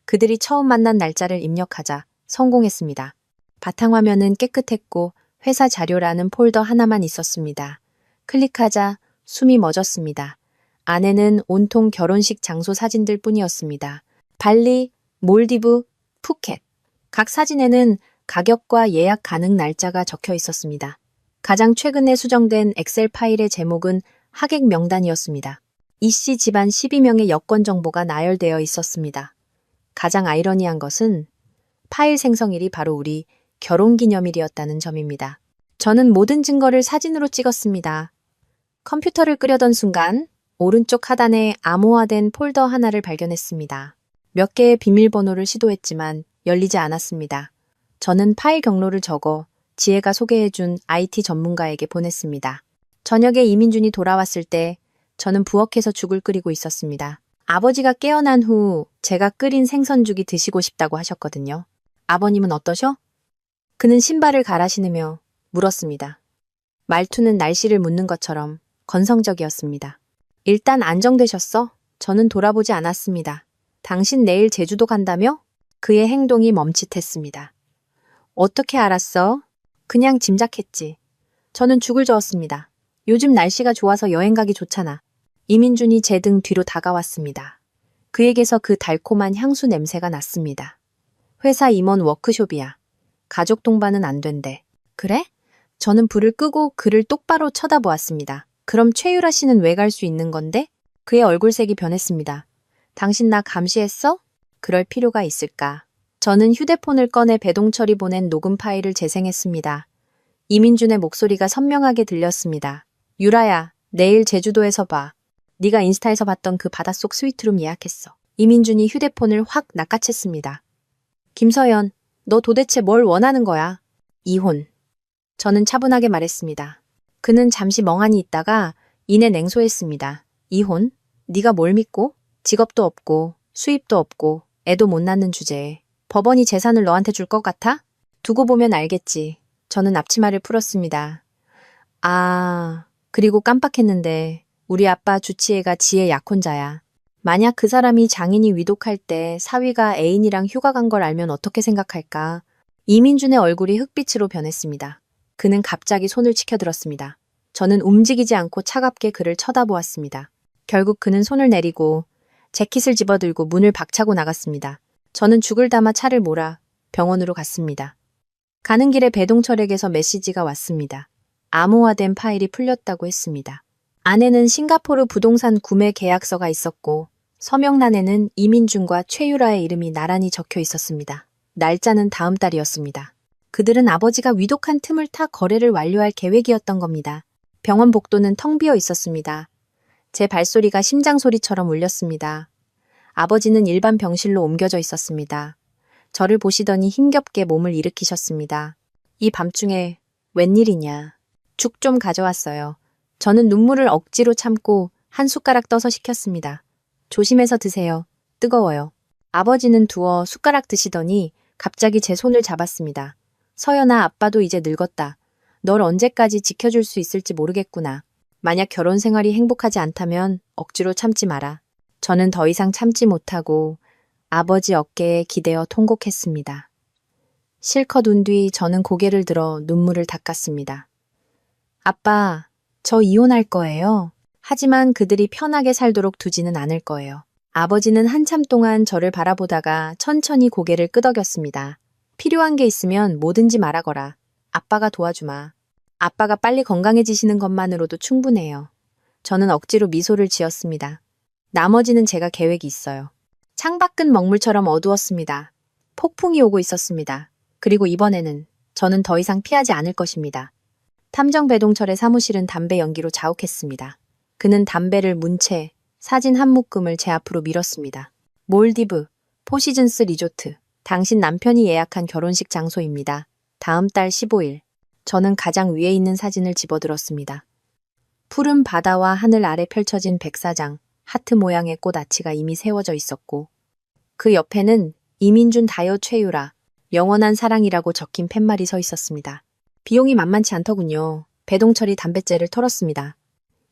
그들이 처음 만난 날짜를 입력하자 성공했습니다. 바탕화면은 깨끗했고 회사 자료라는 폴더 하나만 있었습니다. 클릭하자 숨이 멎었습니다. 안에는 온통 결혼식 장소 사진들 뿐이었습니다. 발리, 몰디브, 푸켓. 각 사진에는 가격과 예약 가능 날짜가 적혀 있었습니다. 가장 최근에 수정된 엑셀 파일의 제목은 하객 명단이었습니다. 이씨 집안 12명의 여권 정보가 나열되어 있었습니다. 가장 아이러니한 것은 파일 생성일이 바로 우리 결혼기념일이었다는 점입니다. 저는 모든 증거를 사진으로 찍었습니다. 컴퓨터를 끄려던 순간 오른쪽 하단에 암호화된 폴더 하나를 발견했습니다. 몇 개의 비밀번호를 시도했지만 열리지 않았습니다. 저는 파일 경로를 적어 지혜가 소개해준 IT 전문가에게 보냈습니다. 저녁에 이민준이 돌아왔을 때 저는 부엌에서 죽을 끓이고 있었습니다. 아버지가 깨어난 후 제가 끓인 생선죽이 드시고 싶다고 하셨거든요. 아버님은 어떠셔? 그는 신발을 갈아 신으며 물었습니다. 말투는 날씨를 묻는 것처럼 건성적이었습니다. 일단 안정되셨어? 저는 돌아보지 않았습니다. 당신 내일 제주도 간다며? 그의 행동이 멈칫했습니다. 어떻게 알았어? 그냥 짐작했지. 저는 죽을 저었습니다. 요즘 날씨가 좋아서 여행 가기 좋잖아. 이민준이 제 등 뒤로 다가왔습니다. 그에게서 그 달콤한 향수 냄새가 났습니다. 회사 임원 워크숍이야. 가족 동반은 안 된대. 그래? 저는 불을 끄고 그를 똑바로 쳐다보았습니다. 그럼 최유라 씨는 왜 갈 수 있는 건데? 그의 얼굴색이 변했습니다. 당신 나 감시했어? 그럴 필요가 있을까? 저는 휴대폰을 꺼내 배동철이 보낸 녹음 파일을 재생했습니다. 이민준의 목소리가 선명하게 들렸습니다. 유라야, 내일 제주도에서 봐. 네가 인스타에서 봤던 그 바닷속 스위트룸 예약했어. 이민준이 휴대폰을 확 낚아챘습니다. 김서연, 너 도대체 뭘 원하는 거야? 이혼. 저는 차분하게 말했습니다. 그는 잠시 멍하니 있다가 이내 냉소했습니다. 이혼? 네가 뭘 믿고? 직업도 없고 수입도 없고 애도 못 낳는 주제에 법원이 재산을 너한테 줄 것 같아? 두고 보면 알겠지. 저는 앞치마를 풀었습니다. 아, 그리고 깜빡했는데 우리 아빠 주치애가 지혜 약혼자야. 만약 그 사람이 장인이 위독할 때 사위가 애인이랑 휴가 간 걸 알면 어떻게 생각할까? 이민준의 얼굴이 흑빛으로 변했습니다. 그는 갑자기 손을 치켜들었습니다. 저는 움직이지 않고 차갑게 그를 쳐다보았습니다. 결국 그는 손을 내리고 재킷을 집어들고 문을 박차고 나갔습니다. 저는 죽을 담아 차를 몰아 병원으로 갔습니다. 가는 길에 배동철에게서 메시지가 왔습니다. 암호화된 파일이 풀렸다고 했습니다. 안에는 싱가포르 부동산 구매 계약서가 있었고 서명란에는 이민준과 최유라의 이름이 나란히 적혀 있었습니다. 날짜는 다음 달이었습니다. 그들은 아버지가 위독한 틈을 타 거래를 완료할 계획이었던 겁니다. 병원 복도는 텅 비어 있었습니다. 제 발소리가 심장소리처럼 울렸습니다. 아버지는 일반 병실로 옮겨져 있었습니다. 저를 보시더니 힘겹게 몸을 일으키셨습니다. 이 밤중에 웬일이냐. 죽 좀 가져왔어요. 저는 눈물을 억지로 참고 한 숟가락 떠서 시켰습니다. 조심해서 드세요. 뜨거워요. 아버지는 두어 숟가락 드시더니 갑자기 제 손을 잡았습니다. 서연아, 아빠도 이제 늙었다. 널 언제까지 지켜줄 수 있을지 모르겠구나. 만약 결혼 생활이 행복하지 않다면 억지로 참지 마라. 저는 더 이상 참지 못하고 아버지 어깨에 기대어 통곡했습니다. 실컷 운 뒤 저는 고개를 들어 눈물을 닦았습니다. 아빠, 저 이혼할 거예요. 하지만 그들이 편하게 살도록 두지는 않을 거예요. 아버지는 한참 동안 저를 바라보다가 천천히 고개를 끄덕였습니다. 필요한 게 있으면 뭐든지 말하거라. 아빠가 도와주마. 아빠가 빨리 건강해지시는 것만으로도 충분해요. 저는 억지로 미소를 지었습니다. 나머지는 제가 계획이 있어요. 창밖은 먹물처럼 어두웠습니다. 폭풍이 오고 있었습니다. 그리고 이번에는 저는 더 이상 피하지 않을 것입니다. 탐정 배동철의 사무실은 담배 연기로 자욱했습니다. 그는 담배를 문 채 사진 한 묶음을 제 앞으로 밀었습니다. 몰디브, 포시즌스 리조트. 당신 남편이 예약한 결혼식 장소입니다. 다음 달 15일. 저는 가장 위에 있는 사진을 집어들었습니다. 푸른 바다와 하늘 아래 펼쳐진 백사장, 하트 모양의 꽃 아치가 이미 세워져 있었고 그 옆에는 이민준 다여 최유라, 영원한 사랑이라고 적힌 팻말이 서 있었습니다. 비용이 만만치 않더군요. 배동철이 담뱃재를 털었습니다.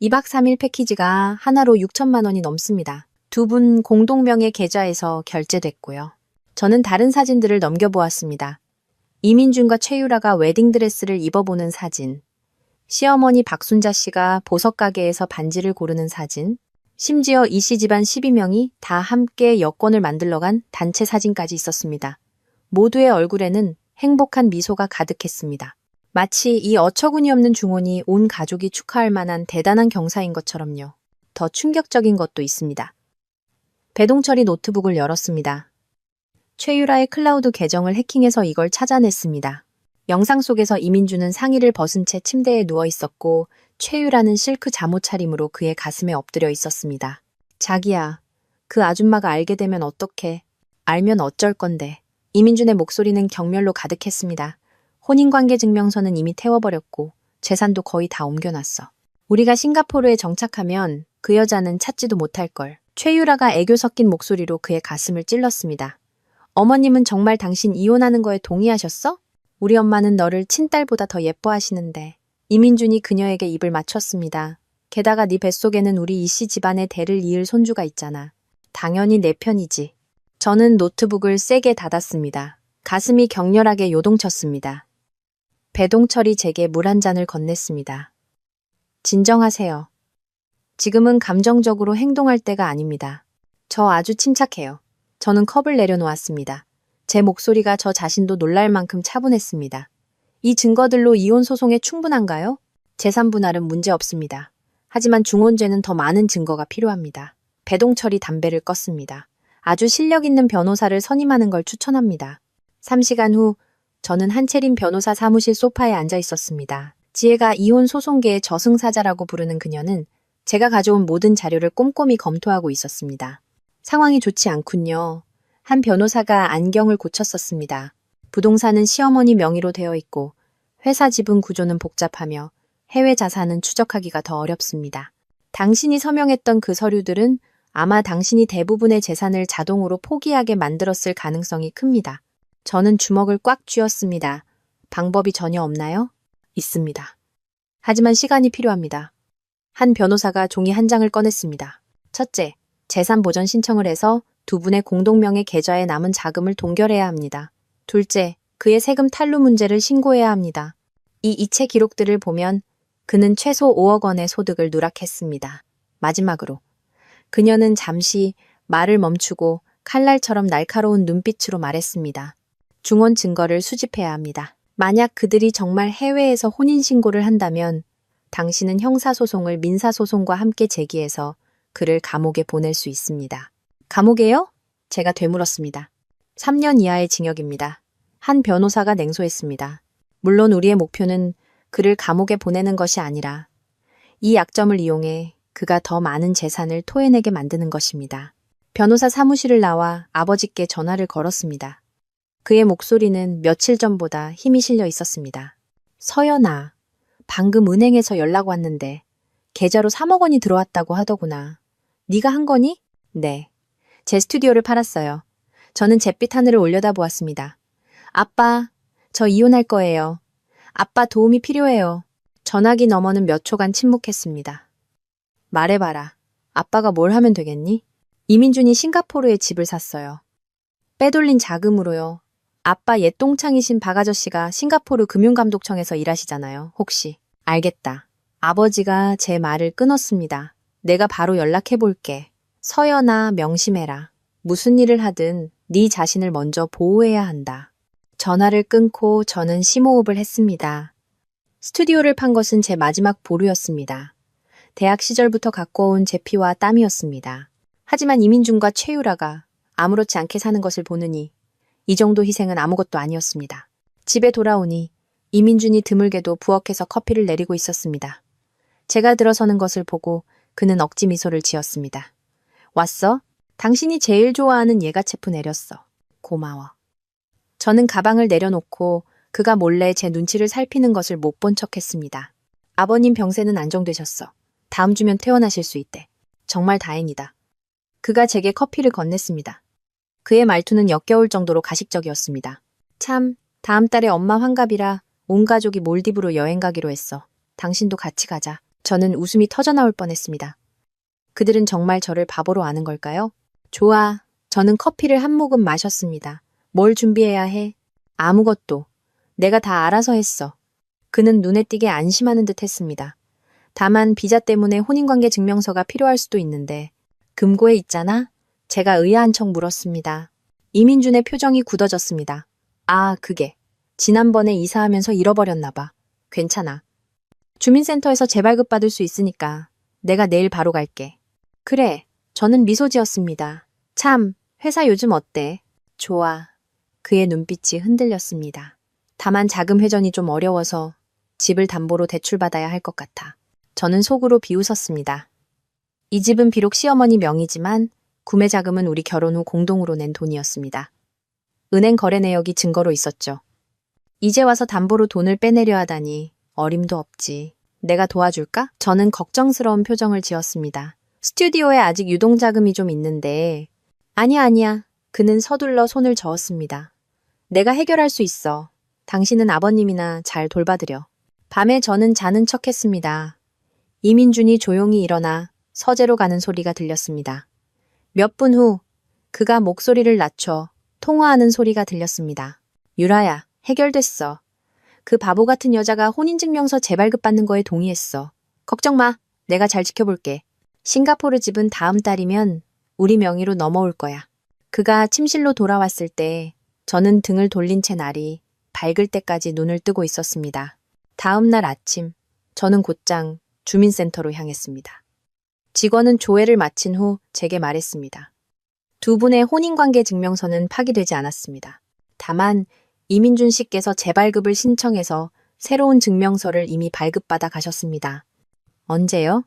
2박 3일 패키지가 하나로 6천만 원이 넘습니다. 두 분 공동명의 계좌에서 결제됐고요. 저는 다른 사진들을 넘겨보았습니다. 이민준과 최유라가 웨딩드레스를 입어보는 사진, 시어머니 박순자 씨가 보석가게에서 반지를 고르는 사진, 심지어 이 씨 집안 12명이 다 함께 여권을 만들러 간 단체 사진까지 있었습니다. 모두의 얼굴에는 행복한 미소가 가득했습니다. 마치 이 어처구니 없는 중혼이 온 가족이 축하할 만한 대단한 경사인 것처럼요. 더 충격적인 것도 있습니다. 배동철이 노트북을 열었습니다. 최유라의 클라우드 계정을 해킹해서 이걸 찾아냈습니다. 영상 속에서 이민주는 상의를 벗은 채 침대에 누워 있었고 최유라는 실크 잠옷 차림으로 그의 가슴에 엎드려 있었습니다. 자기야, 그 아줌마가 알게 되면 어떡해? 알면 어쩔 건데. 이민준의 목소리는 경멸로 가득했습니다. 혼인관계 증명서는 이미 태워버렸고 재산도 거의 다 옮겨놨어. 우리가 싱가포르에 정착하면 그 여자는 찾지도 못할걸. 최유라가 애교 섞인 목소리로 그의 가슴을 찔렀습니다. 어머님은 정말 당신 이혼하는 거에 동의하셨어? 우리 엄마는 너를 친딸보다 더 예뻐하시는데. 이민준이 그녀에게 입을 맞췄습니다. 게다가 네 뱃속에는 우리 이씨 집안의 대를 이을 손주가 있잖아. 당연히 내 편이지. 저는 노트북을 세게 닫았습니다. 가슴이 격렬하게 요동쳤습니다. 배동철이 제게 물 한 잔을 건넸습니다. 진정하세요. 지금은 감정적으로 행동할 때가 아닙니다. 저 아주 침착해요. 저는 컵을 내려놓았습니다. 제 목소리가 저 자신도 놀랄 만큼 차분했습니다. 이 증거들로 이혼 소송에 충분한가요? 재산 분할은 문제 없습니다. 하지만 중혼죄는 더 많은 증거가 필요합니다. 배동철이 담배를 껐습니다. 아주 실력 있는 변호사를 선임하는 걸 추천합니다. 3시간 후 저는 한채린 변호사 사무실 소파에 앉아 있었습니다. 지혜가 이혼 소송계의 저승사자라고 부르는 그녀는 제가 가져온 모든 자료를 꼼꼼히 검토하고 있었습니다. 상황이 좋지 않군요. 한 변호사가 안경을 고쳤었습니다. 부동산은 시어머니 명의로 되어 있고 회사 지분 구조는 복잡하며 해외 자산은 추적하기가 더 어렵습니다. 당신이 서명했던 그 서류들은 아마 당신이 대부분의 재산을 자동으로 포기하게 만들었을 가능성이 큽니다. 저는 주먹을 꽉 쥐었습니다. 방법이 전혀 없나요? 있습니다. 하지만 시간이 필요합니다. 한 변호사가 종이 한 장을 꺼냈습니다. 첫째, 재산 보전 신청을 해서 두 분의 공동명의 계좌에 남은 자금을 동결해야 합니다. 둘째, 그의 세금 탈루 문제를 신고해야 합니다. 이 이체 기록들을 보면 그는 최소 5억 원의 소득을 누락했습니다. 마지막으로 그녀는 잠시 말을 멈추고 칼날처럼 날카로운 눈빛으로 말했습니다. 중원 증거를 수집해야 합니다. 만약 그들이 정말 해외에서 혼인신고를 한다면 당신은 형사소송을 민사소송과 함께 제기해서 그를 감옥에 보낼 수 있습니다. 감옥에요? 제가 되물었습니다. 3년 이하의 징역입니다. 한 변호사가 냉소했습니다. 물론 우리의 목표는 그를 감옥에 보내는 것이 아니라 이 약점을 이용해 그가 더 많은 재산을 토해내게 만드는 것입니다. 변호사 사무실을 나와 아버지께 전화를 걸었습니다. 그의 목소리는 며칠 전보다 힘이 실려 있었습니다. 서연아, 방금 은행에서 연락 왔는데 계좌로 3억 원이 들어왔다고 하더구나. 네가 한 거니? 네. 제 스튜디오를 팔았어요. 저는 잿빛 하늘을 올려다보았습니다. 아빠, 저 이혼할 거예요. 아빠 도움이 필요해요. 전화기 너머는 몇 초간 침묵했습니다. 말해봐라. 아빠가 뭘 하면 되겠니? 이민준이 싱가포르에 집을 샀어요. 빼돌린 자금으로요. 아빠 옛 똥창이신 박 아저씨가 싱가포르 금융감독청에서 일하시잖아요. 혹시. 알겠다. 아버지가 제 말을 끊었습니다. 내가 바로 연락해볼게. 서연아, 명심해라. 무슨 일을 하든 네 자신을 먼저 보호해야 한다. 전화를 끊고 저는 심호흡을 했습니다. 스튜디오를 판 것은 제 마지막 보루였습니다. 대학 시절부터 갖고 온 제 피와 땀이었습니다. 하지만 이민준과 최유라가 아무렇지 않게 사는 것을 보느니 이 정도 희생은 아무것도 아니었습니다. 집에 돌아오니 이민준이 드물게도 부엌에서 커피를 내리고 있었습니다. 제가 들어서는 것을 보고 그는 억지 미소를 지었습니다. 왔어? 당신이 제일 좋아하는 예가체프 내렸어. 고마워. 저는 가방을 내려놓고 그가 몰래 제 눈치를 살피는 것을 못 본 척했습니다. 아버님 병세는 안정되셨어. 다음 주면 퇴원하실 수 있대. 정말 다행이다. 그가 제게 커피를 건넸습니다. 그의 말투는 역겨울 정도로 가식적이었습니다. 참, 다음 달에 엄마 환갑이라 온 가족이 몰디브로 여행 가기로 했어. 당신도 같이 가자. 저는 웃음이 터져나올 뻔했습니다. 그들은 정말 저를 바보로 아는 걸까요? 좋아. 저는 커피를 한 모금 마셨습니다. 뭘 준비해야 해? 아무것도. 내가 다 알아서 했어. 그는 눈에 띄게 안심하는 듯 했습니다. 다만 비자 때문에 혼인관계 증명서가 필요할 수도 있는데 금고에 있잖아? 제가 의아한 척 물었습니다. 이민준의 표정이 굳어졌습니다. 아, 그게. 지난번에 이사하면서 잃어버렸나 봐. 괜찮아. 주민센터에서 재발급받을 수 있으니까 내가 내일 바로 갈게. 그래. 저는 미소 지었습니다. 참, 회사 요즘 어때? 좋아. 그의 눈빛이 흔들렸습니다. 다만 자금 회전이 좀 어려워서 집을 담보로 대출받아야 할 것 같아. 저는 속으로 비웃었습니다. 이 집은 비록 시어머니 명의지만 구매 자금은 우리 결혼 후 공동으로 낸 돈이었습니다. 은행 거래 내역이 증거로 있었죠. 이제 와서 담보로 돈을 빼내려 하다니 어림도 없지. 내가 도와줄까? 저는 걱정스러운 표정을 지었습니다. 스튜디오에 아직 유동자금이 좀 있는데. 아니야. 그는 서둘러 손을 저었습니다. 내가 해결할 수 있어. 당신은 아버님이나 잘 돌봐드려. 밤에 저는 자는 척했습니다. 이민준이 조용히 일어나 서재로 가는 소리가 들렸습니다. 몇 분 후 그가 목소리를 낮춰 통화하는 소리가 들렸습니다. 유라야, 해결됐어. 그 바보 같은 여자가 혼인증명서 재발급받는 거에 동의했어. 걱정 마. 내가 잘 지켜볼게. 싱가포르 집은 다음 달이면 우리 명의로 넘어올 거야. 그가 침실로 돌아왔을 때 저는 등을 돌린 채 날이 밝을 때까지 눈을 뜨고 있었습니다. 다음 날 아침, 저는 곧장 주민센터로 향했습니다. 직원은 조회를 마친 후 제게 말했습니다. 두 분의 혼인관계 증명서는 파기되지 않았습니다. 다만 이민준 씨께서 재발급을 신청해서 새로운 증명서를 이미 발급받아 가셨습니다. 언제요?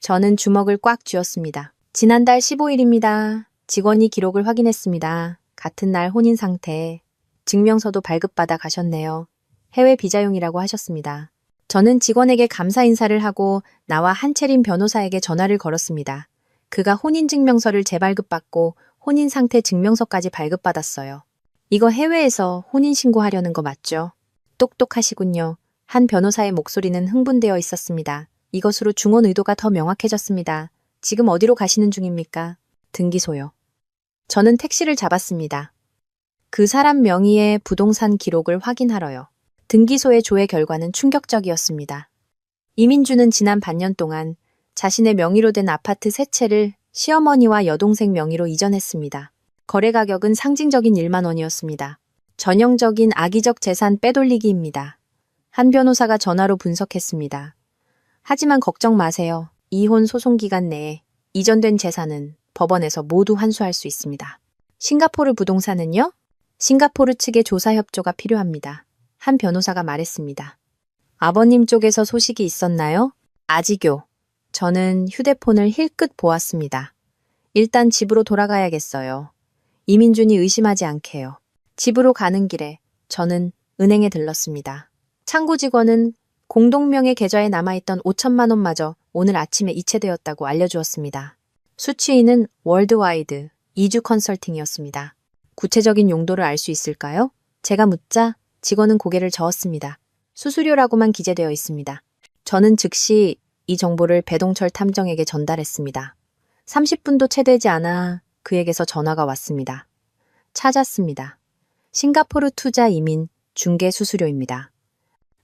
저는 주먹을 꽉 쥐었습니다. 지난달 15일입니다. 직원이 기록을 확인했습니다. 같은 날 혼인 상태, 증명서도 발급받아 가셨네요. 해외 비자용이라고 하셨습니다. 저는 직원에게 감사 인사를 하고 나와 한채린 변호사에게 전화를 걸었습니다. 그가 혼인증명서를 재발급받고 혼인상태 증명서까지 발급받았어요. 이거 해외에서 혼인신고하려는 거 맞죠? 똑똑하시군요. 한 변호사의 목소리는 흥분되어 있었습니다. 이것으로 중원 의도가 더 명확해졌습니다. 지금 어디로 가시는 중입니까? 등기소요. 저는 택시를 잡았습니다. 그 사람 명의의 부동산 기록을 확인하러요. 등기소의 조회 결과는 충격적이었습니다. 이민주는 지난 반년 동안 자신의 명의로 된 아파트 세 채를 시어머니와 여동생 명의로 이전했습니다. 거래 가격은 상징적인 1만 원이었습니다. 전형적인 악의적 재산 빼돌리기입니다. 한 변호사가 전화로 분석했습니다. 하지만 걱정 마세요. 이혼 소송 기간 내에 이전된 재산은 법원에서 모두 환수할 수 있습니다. 싱가포르 부동산은요? 싱가포르 측의 조사 협조가 필요합니다. 한 변호사가 말했습니다. 아버님 쪽에서 소식이 있었나요? 아직요. 저는 휴대폰을 힐끗 보았습니다. 일단 집으로 돌아가야겠어요. 이민준이 의심하지 않게요. 집으로 가는 길에 저는 은행에 들렀습니다. 창구 직원은 공동명의 계좌에 남아있던 5천만 원마저 오늘 아침에 이체되었다고 알려주었습니다. 수취인은 월드와이드 이주 컨설팅이었습니다. 구체적인 용도를 알 수 있을까요? 제가 묻자 직원은 고개를 저었습니다. 수수료라고만 기재되어 있습니다. 저는 즉시 이 정보를 배동철 탐정에게 전달했습니다. 30분도 채 되지 않아 그에게서 전화가 왔습니다. 찾았습니다. 싱가포르 투자 이민 중개 수수료입니다.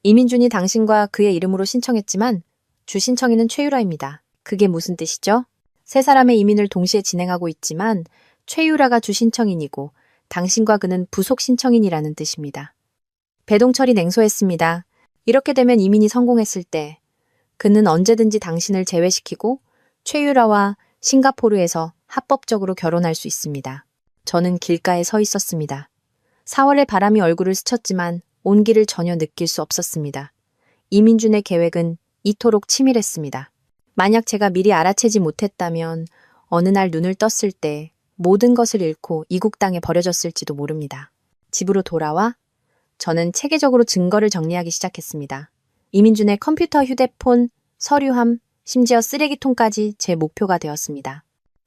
이민준이 당신과 그의 이름으로 신청했지만 주 신청인은 최유라입니다. 그게 무슨 뜻이죠? 세 사람의 이민을 동시에 진행하고 있지만 최유라가 주 신청인이고 당신과 그는 부속 신청인이라는 뜻입니다. 배동철이 냉소했습니다. 이렇게 되면 이민이 성공했을 때 그는 언제든지 당신을 제외시키고 최유라와 싱가포르에서 합법적으로 결혼할 수 있습니다. 저는 길가에 서 있었습니다. 4월의 바람이 얼굴을 스쳤지만 온기를 전혀 느낄 수 없었습니다. 이민준의 계획은 이토록 치밀했습니다. 만약 제가 미리 알아채지 못했다면 어느 날 눈을 떴을 때 모든 것을 잃고 이국 땅에 버려졌을지도 모릅니다. 집으로 돌아와 저는 체계적으로 증거를 정리하기 시작했습니다. 이민준의 컴퓨터, 휴대폰, 서류함, 심지어 쓰레기통까지 제 목표가 되었습니다.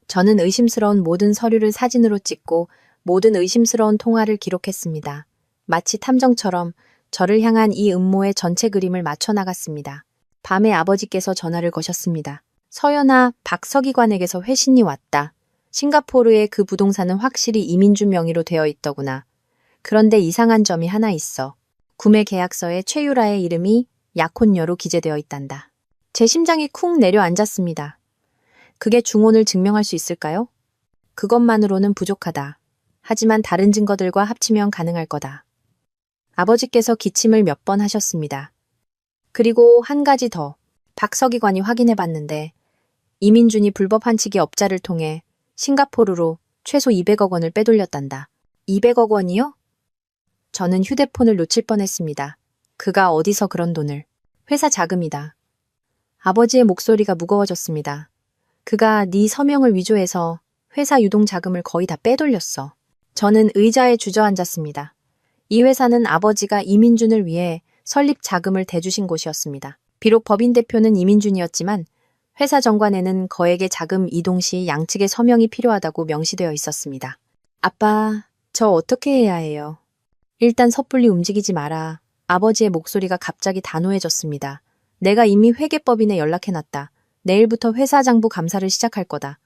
저는 의심스러운 모든 서류를 사진으로 찍고 모든 의심스러운 통화를 기록했습니다. 마치 탐정처럼 저를 향한 이 음모의 전체 그림을 맞춰 나갔습니다. 밤에 아버지께서 전화를 거셨습니다. 서연아, 박서기관에게서 회신이 왔다. 싱가포르의 그 부동산은 확실히 이민준 명의로 되어 있더구나. 그런데 이상한 점이 하나 있어. 구매 계약서에 최유라의 이름이 약혼녀로 기재되어 있단다. 제 심장이 쿵 내려앉았습니다. 그게 중혼을 증명할 수 있을까요? 그것만으로는 부족하다. 하지만 다른 증거들과 합치면 가능할 거다. 아버지께서 기침을 몇 번 하셨습니다. 그리고 한 가지 더. 박서기관이 확인해 봤는데 이민준이 불법 한치기 업자를 통해 싱가포르로 최소 200억 원을 빼돌렸단다. 200억 원이요? 저는 휴대폰을 놓칠 뻔했습니다. 그가 어디서 그런 돈을? 회사 자금이다. 아버지의 목소리가 무거워졌습니다. 그가 네 서명을 위조해서 회사 유동 자금을 거의 다 빼돌렸어. 저는 의자에 주저앉았습니다. 이 회사는 아버지가 이민준을 위해 설립 자금을 대주신 곳이었습니다. 비록 법인 대표는 이민준이었지만 회사 정관에는 거액의 자금 이동 시 양측의 서명이 필요하다고 명시되어 있었습니다. 아빠, 저 어떻게 해야 해요? 일단 섣불리 움직이지 마라. 아버지의 목소리가 갑자기 단호해졌습니다. 내가 이미 회계법인에 연락해놨다. 내일부터 회사 장부 감사를 시작할 거다.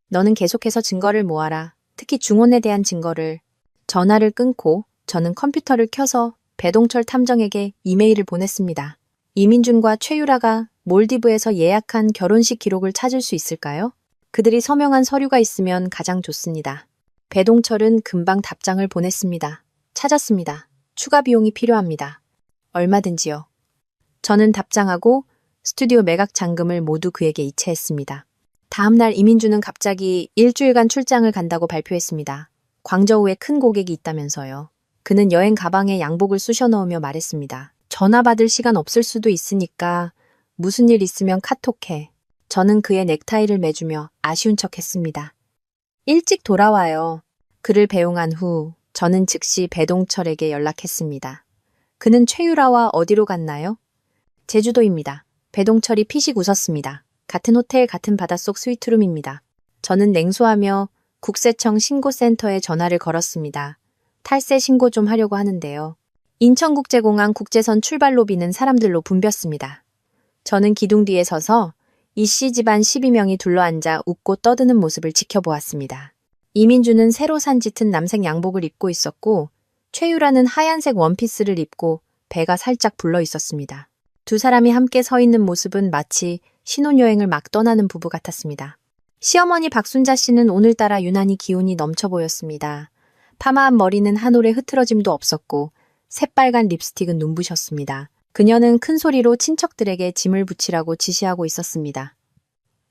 너는 계속해서 증거를 모아라. 특히 중혼에 대한 증거를. 전화를 끊고 저는 컴퓨터를 켜서 배동철 탐정에게 이메일을 보냈습니다. 이민준과 최유라가 몰디브에서 예약한 결혼식 기록을 찾을 수 있을까요? 그들이 서명한 서류가 있으면 가장 좋습니다. 배동철은 금방 답장을 보냈습니다. 찾았습니다. 추가 비용이 필요합니다. 얼마든지요. 저는 답장하고 스튜디오 매각 잔금을 모두 그에게 이체했습니다. 다음 날 이민주는 갑자기 일주일간 출장을 간다고 발표했습니다. 광저우에 큰 고객이 있다면서요. 그는 여행 가방에 양복을 쑤셔 넣으며 말했습니다. 전화 받을 시간 없을 수도 있으니까 무슨 일 있으면 카톡해. 저는 그의 넥타이를 매주며 아쉬운 척 했습니다. 일찍 돌아와요. 그를 배웅한 후 저는 즉시 배동철에게 연락했습니다. 그는 최유라와 어디로 갔나요? 제주도입니다. 배동철이 피식 웃었습니다. 같은 호텔, 같은 바닷속 스위트룸입니다. 저는 냉소하며 국세청 신고센터에 전화를 걸었습니다. 탈세 신고 좀 하려고 하는데요. 인천국제공항 국제선 출발 로비는 사람들로 붐볐습니다. 저는 기둥 뒤에 서서 이씨 집안 12명이 둘러앉아 웃고 떠드는 모습을 지켜보았습니다. 이민주는 새로 산 짙은 남색 양복을 입고 있었고 최유라는 하얀색 원피스를 입고 배가 살짝 불러 있었습니다. 두 사람이 함께 서 있는 모습은 마치 신혼여행을 막 떠나는 부부 같았습니다. 시어머니 박순자 씨는 오늘따라 유난히 기운이 넘쳐 보였습니다. 파마한 머리는 한 올의 흐트러짐도 없었고 새빨간 립스틱은 눈부셨습니다. 그녀는 큰 소리로 친척들에게 짐을 붙이라고 지시하고 있었습니다.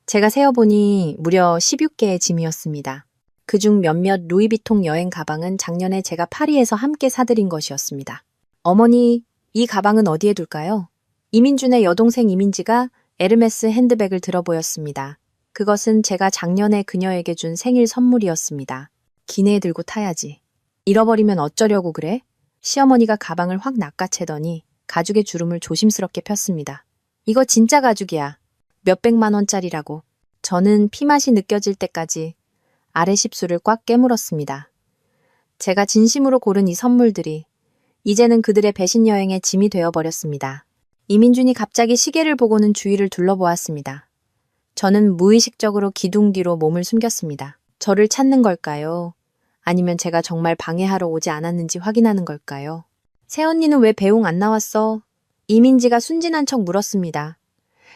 제가 세어보니 무려 16개의 짐이었습니다. 그중 몇몇 루이비통 여행 가방은 작년에 제가 파리에서 함께 사들인 것이었습니다. 어머니, 이 가방은 어디에 둘까요? 이민준의 여동생 이민지가 에르메스 핸드백을 들어 보였습니다. 그것은 제가 작년에 그녀에게 준 생일 선물이었습니다. 기내에 들고 타야지. 잃어버리면 어쩌려고 그래? 시어머니가 가방을 확 낚아채더니 가죽의 주름을 조심스럽게 폈습니다. 이거 진짜 가죽이야. 몇백만 원짜리라고. 저는 피맛이 느껴질 때까지 아래 십수를 꽉 깨물었습니다. 제가 진심으로 고른 이 선물들이 이제는 그들의 배신 여행의 짐이 되어버렸습니다. 이민준이 갑자기 시계를 보고는 주위를 둘러보았습니다. 저는 무의식적으로 기둥 뒤로 몸을 숨겼습니다. 저를 찾는 걸까요? 아니면 제가 정말 방해하러 오지 않았는지 확인하는 걸까요? 새언니는 왜 배웅 안 나왔어? 이민지가 순진한 척 물었습니다.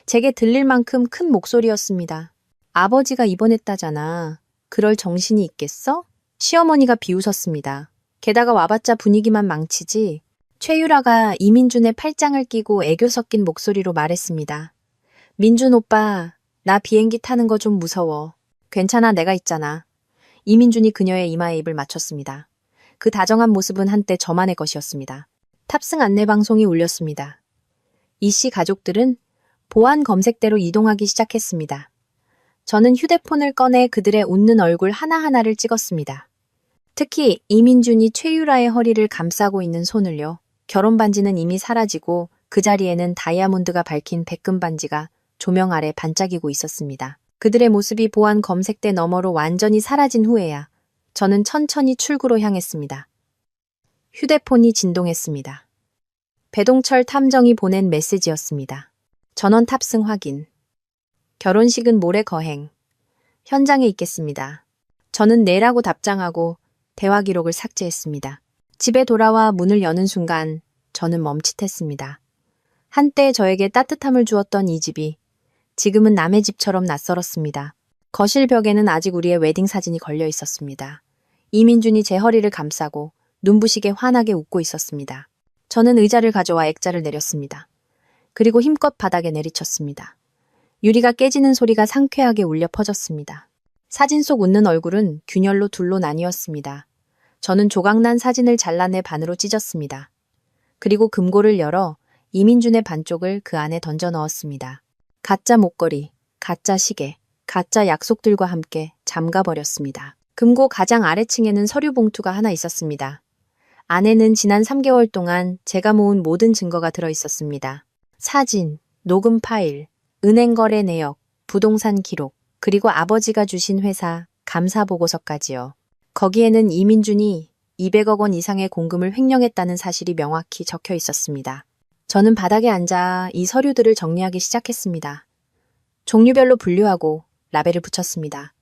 제게 들릴 만큼 큰 목소리였습니다. 아버지가 입원했다잖아. 그럴 정신이 있겠어? 시어머니가 비웃었습니다. 게다가 와봤자 분위기만 망치지. 최유라가 이민준의 팔짱을 끼고 애교 섞인 목소리로 말했습니다. 민준 오빠, 나 비행기 타는 거 좀 무서워. 괜찮아, 내가 있잖아. 이민준이 그녀의 이마에 입을 맞췄습니다. 그 다정한 모습은 한때 저만의 것이었습니다. 탑승 안내 방송이 울렸습니다. 이씨 가족들은 보안 검색대로 이동하기 시작했습니다. 저는 휴대폰을 꺼내 그들의 웃는 얼굴 하나하나를 찍었습니다. 특히 이민준이 최유라의 허리를 감싸고 있는 손을요. 결혼 반지는 이미 사라지고 그 자리에는 다이아몬드가 밝힌 백금 반지가 조명 아래 반짝이고 있었습니다. 그들의 모습이 보안 검색대 너머로 완전히 사라진 후에야 저는 천천히 출구로 향했습니다. 휴대폰이 진동했습니다. 배동철 탐정이 보낸 메시지였습니다. 전원 탑승 확인. 결혼식은 모레 거행. 현장에 있겠습니다. 저는 네라고 답장하고 대화 기록을 삭제했습니다. 집에 돌아와 문을 여는 순간 저는 멈칫했습니다. 한때 저에게 따뜻함을 주었던 이 집이 지금은 남의 집처럼 낯설었습니다. 거실 벽에는 아직 우리의 웨딩 사진이 걸려 있었습니다. 이민준이 제 허리를 감싸고 눈부시게 환하게 웃고 있었습니다. 저는 의자를 가져와 액자를 내렸습니다. 그리고 힘껏 바닥에 내리쳤습니다. 유리가 깨지는 소리가 상쾌하게 울려 퍼졌습니다. 사진 속 웃는 얼굴은 균열로 둘로 나뉘었습니다. 저는 조각난 사진을 잘라내 반으로 찢었습니다. 그리고 금고를 열어 이민준의 반쪽을 그 안에 던져 넣었습니다. 가짜 목걸이, 가짜 시계, 가짜 약속들과 함께 잠가버렸습니다. 금고 가장 아래층에는 서류 봉투가 하나 있었습니다. 안에는 지난 3개월 동안 제가 모은 모든 증거가 들어 있었습니다. 사진, 녹음 파일, 은행 거래 내역, 부동산 기록, 그리고 아버지가 주신 회사 감사 보고서까지요. 거기에는 이민준이 200억 원 이상의 공금을 횡령했다는 사실이 명확히 적혀 있었습니다. 저는 바닥에 앉아 이 서류들을 정리하기 시작했습니다. 종류별로 분류하고 라벨을 붙였습니다.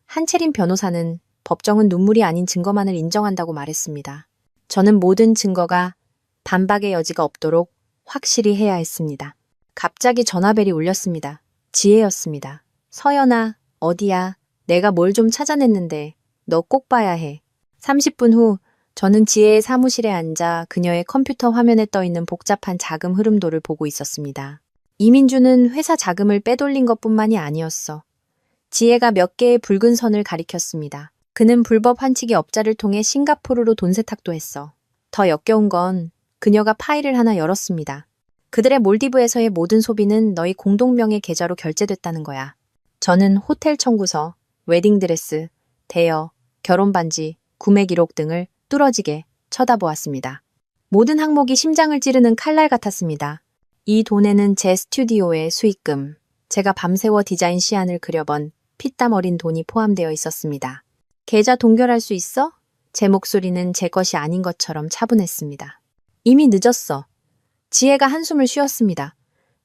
한채린 변호사는 법정은 눈물이 아닌 증거만을 인정한다고 말했습니다. 저는 모든 증거가 반박의 여지가 없도록 확실히 해야 했습니다. 갑자기 전화벨이 울렸습니다. 지혜였습니다. 서연아, 어디야? 내가 뭘 좀 찾아냈는데 너 꼭 봐야 해. 30분 후 저는 지혜의 사무실에 앉아 그녀의 컴퓨터 화면에 떠 있는 복잡한 자금 흐름도를 보고 있었습니다. 이민주는 회사 자금을 빼돌린 것뿐만이 아니었어. 지혜가 몇 개의 붉은 선을 가리켰습니다. 그는 불법 환치기 업자를 통해 싱가포르로 돈 세탁도 했어. 더 역겨운 건 그녀가 파일을 하나 열었습니다. 그들의 몰디브에서의 모든 소비는 너희 공동명의 계좌로 결제됐다는 거야. 저는 호텔 청구서, 웨딩드레스, 대여, 결혼반지, 구매 기록 등을 뚫어지게 쳐다보았습니다. 모든 항목이 심장을 찌르는 칼날 같았습니다. 이 돈에는 제 스튜디오의 수익금, 제가 밤새워 디자인 시안을 그려본 피땀 어린 돈이 포함되어 있었습니다. 계좌 동결할 수 있어? 제 목소리는 제 것이 아닌 것처럼 차분했습니다. 이미 늦었어. 지혜가 한숨을 쉬었습니다.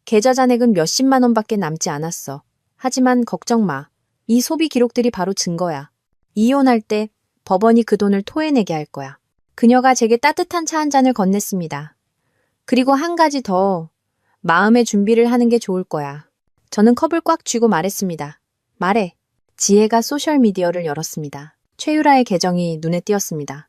계좌 잔액은 몇십만 원밖에 남지 않았어. 하지만 걱정 마. 이 소비 기록들이 바로 증거야. 이혼할 때 법원이 그 돈을 토해내게 할 거야. 그녀가 제게 따뜻한 차 한 잔을 건넸습니다. 그리고 한 가지 더. 마음의 준비를 하는 게 좋을 거야. 저는 컵을 꽉 쥐고 말했습니다. 말해. 지혜가 소셜미디어를 열었습니다. 최유라의 계정이 눈에 띄었습니다.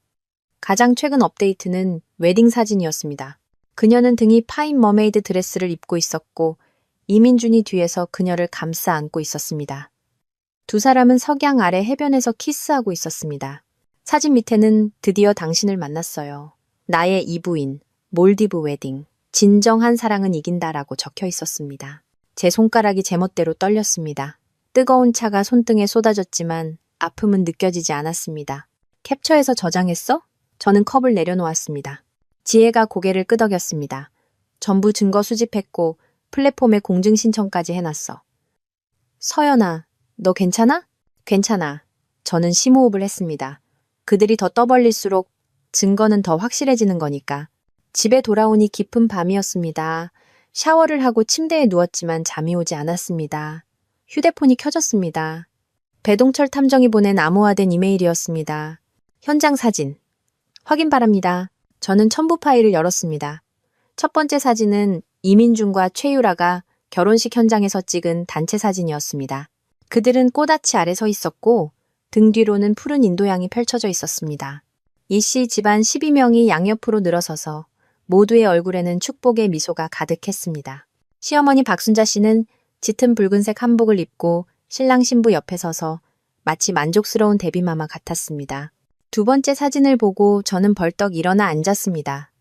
가장 최근 업데이트는 웨딩 사진이었습니다. 그녀는 등이 파인 머메이드 드레스를 입고 있었고 이민준이 뒤에서 그녀를 감싸 안고 있었습니다. 두 사람은 석양 아래 해변에서 키스하고 있었습니다. 사진 밑에는 드디어 당신을 만났어요. 나의 이부인, 몰디브 웨딩, 진정한 사랑은 이긴다라고 적혀 있었습니다. 제 손가락이 제멋대로 떨렸습니다. 뜨거운 차가 손등에 쏟아졌지만 아픔은 느껴지지 않았습니다. 캡처해서 저장했어? 저는 컵을 내려놓았습니다. 지혜가 고개를 끄덕였습니다. 전부 증거 수집했고 플랫폼에 공증 신청까지 해놨어. 서연아, 너 괜찮아? 괜찮아. 저는 심호흡을 했습니다. 그들이 더 떠벌릴수록 증거는 더 확실해지는 거니까. 집에 돌아오니 깊은 밤이었습니다. 샤워를 하고 침대에 누웠지만 잠이 오지 않았습니다. 휴대폰이 켜졌습니다. 배동철 탐정이 보낸 암호화된 이메일이었습니다. 현장 사진. 확인 바랍니다. 저는 첨부 파일을 열었습니다. 첫 번째 사진은 이민준과 최유라가 결혼식 현장에서 찍은 단체 사진이었습니다. 그들은 꽃아치 아래 서 있었고 등 뒤로는 푸른 인도양이 펼쳐져 있었습니다. 이 씨 집안 12명이 양옆으로 늘어서서 모두의 얼굴에는 축복의 미소가 가득했습니다. 시어머니 박순자 씨는 짙은 붉은색 한복을 입고 신랑 신부 옆에 서서 마치 만족스러운 데뷔마마 같았습니다. 두 번째 사진을 보고 저는 벌떡 일어나 앉았습니다.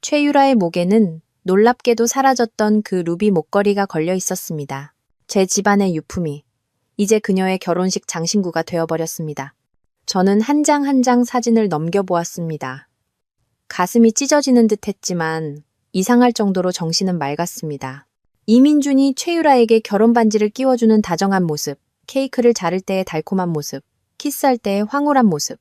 최유라의 목에는 놀랍게도 사라졌던 그 루비 목걸이가 걸려 있었습니다. 제 집안의 유품이 이제 그녀의 결혼식 장신구가 되어버렸습니다. 저는 한 장 한 장 사진을 넘겨보았습니다. 가슴이 찢어지는 듯 했지만 이상할 정도로 정신은 맑았습니다. 이민준이 최유라에게 결혼 반지를 끼워주는 다정한 모습, 케이크를 자를 때의 달콤한 모습, 키스할 때의 황홀한 모습.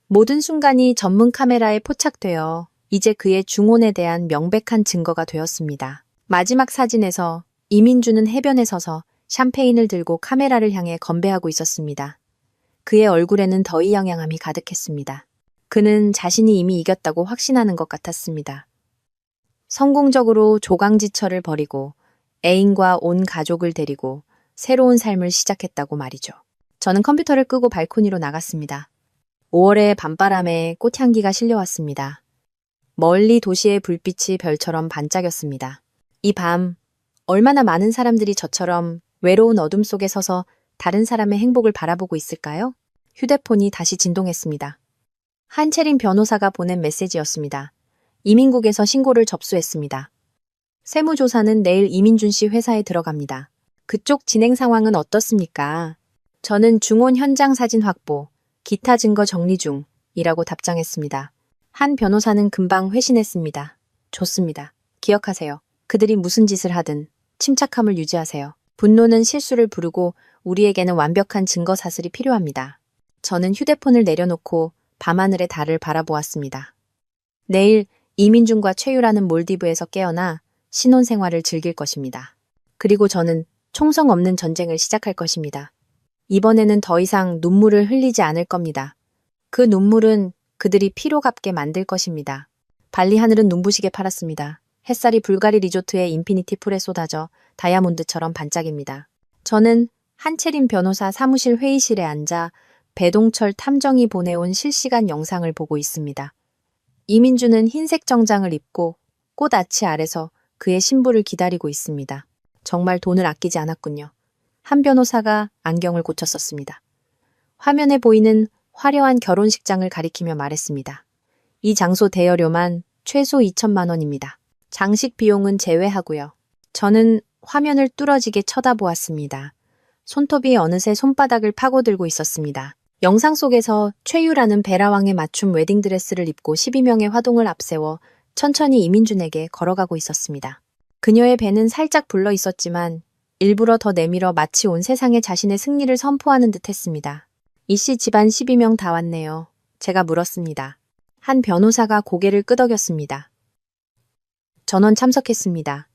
모든 순간이 전문 카메라에 포착되어 이제 그의 중혼에 대한 명백한 증거가 되었습니다. 마지막 사진에서 이민준은 해변에 서서 샴페인을 들고 카메라를 향해 건배하고 있었습니다. 그의 얼굴에는 더위 영양함이 가득했습니다. 그는 자신이 이미 이겼다고 확신하는 것 같았습니다. 성공적으로 조강지처를 버리고 애인과 온 가족을 데리고 새로운 삶을 시작했다고 말이죠. 저는 컴퓨터를 끄고 발코니로 나갔습니다. 5월의 밤바람에 꽃향기가 실려왔습니다. 멀리 도시의 불빛이 별처럼 반짝였습니다. 이 밤, 얼마나 많은 사람들이 저처럼 외로운 어둠 속에 서서 다른 사람의 행복을 바라보고 있을까요? 휴대폰이 다시 진동했습니다. 한채린 변호사가 보낸 메시지였습니다. 이민국에서 신고를 접수했습니다. 세무조사는 내일 이민준 씨 회사에 들어갑니다. 그쪽 진행 상황은 어떻습니까? 저는 중혼 현장 사진 확보, 기타 증거 정리 중이라고 답장했습니다. 한 변호사는 금방 회신했습니다. 좋습니다. 기억하세요. 그들이 무슨 짓을 하든 침착함을 유지하세요. 분노는 실수를 부르고 우리에게는 완벽한 증거 사슬이 필요합니다. 저는 휴대폰을 내려놓고 밤하늘의 달을 바라보았습니다. 내일 이민준과 최유라는 몰디브에서 깨어나 신혼생활을 즐길 것입니다. 그리고 저는 총성 없는 전쟁을 시작할 것입니다. 이번에는 더 이상 눈물을 흘리지 않을 겁니다. 그 눈물은 그들이 피로 갚게 만들 것입니다. 발리 하늘은 눈부시게 파랗습니다. 햇살이 불가리 리조트의 인피니티 풀에 쏟아져 다이아몬드처럼 반짝입니다. 저는 한채린 변호사 사무실 회의실에 앉아 배동철 탐정이 보내온 실시간 영상을 보고 있습니다. 이민주는 흰색 정장을 입고 꽃아치 아래서 그의 신부를 기다리고 있습니다. 정말 돈을 아끼지 않았군요. 한 변호사가 안경을 고쳤었습니다. 화면에 보이는 화려한 결혼식장을 가리키며 말했습니다. 이 장소 대여료만 최소 2천만 원입니다. 장식 비용은 제외하고요. 저는 화면을 뚫어지게 쳐다보았습니다. 손톱이 어느새 손바닥을 파고들고 있었습니다. 영상 속에서 최유라는 베라왕에 맞춤 웨딩드레스를 입고 12명의 화동을 앞세워 천천히 이민준에게 걸어가고 있었습니다. 그녀의 배는 살짝 불러 있었지만 일부러 더 내밀어 마치 온 세상에 자신의 승리를 선포하는 듯 했습니다. 이씨 집안 12명 다 왔네요. 제가 물었습니다. 한 변호사가 고개를 끄덕였습니다. 전원 참석했습니다.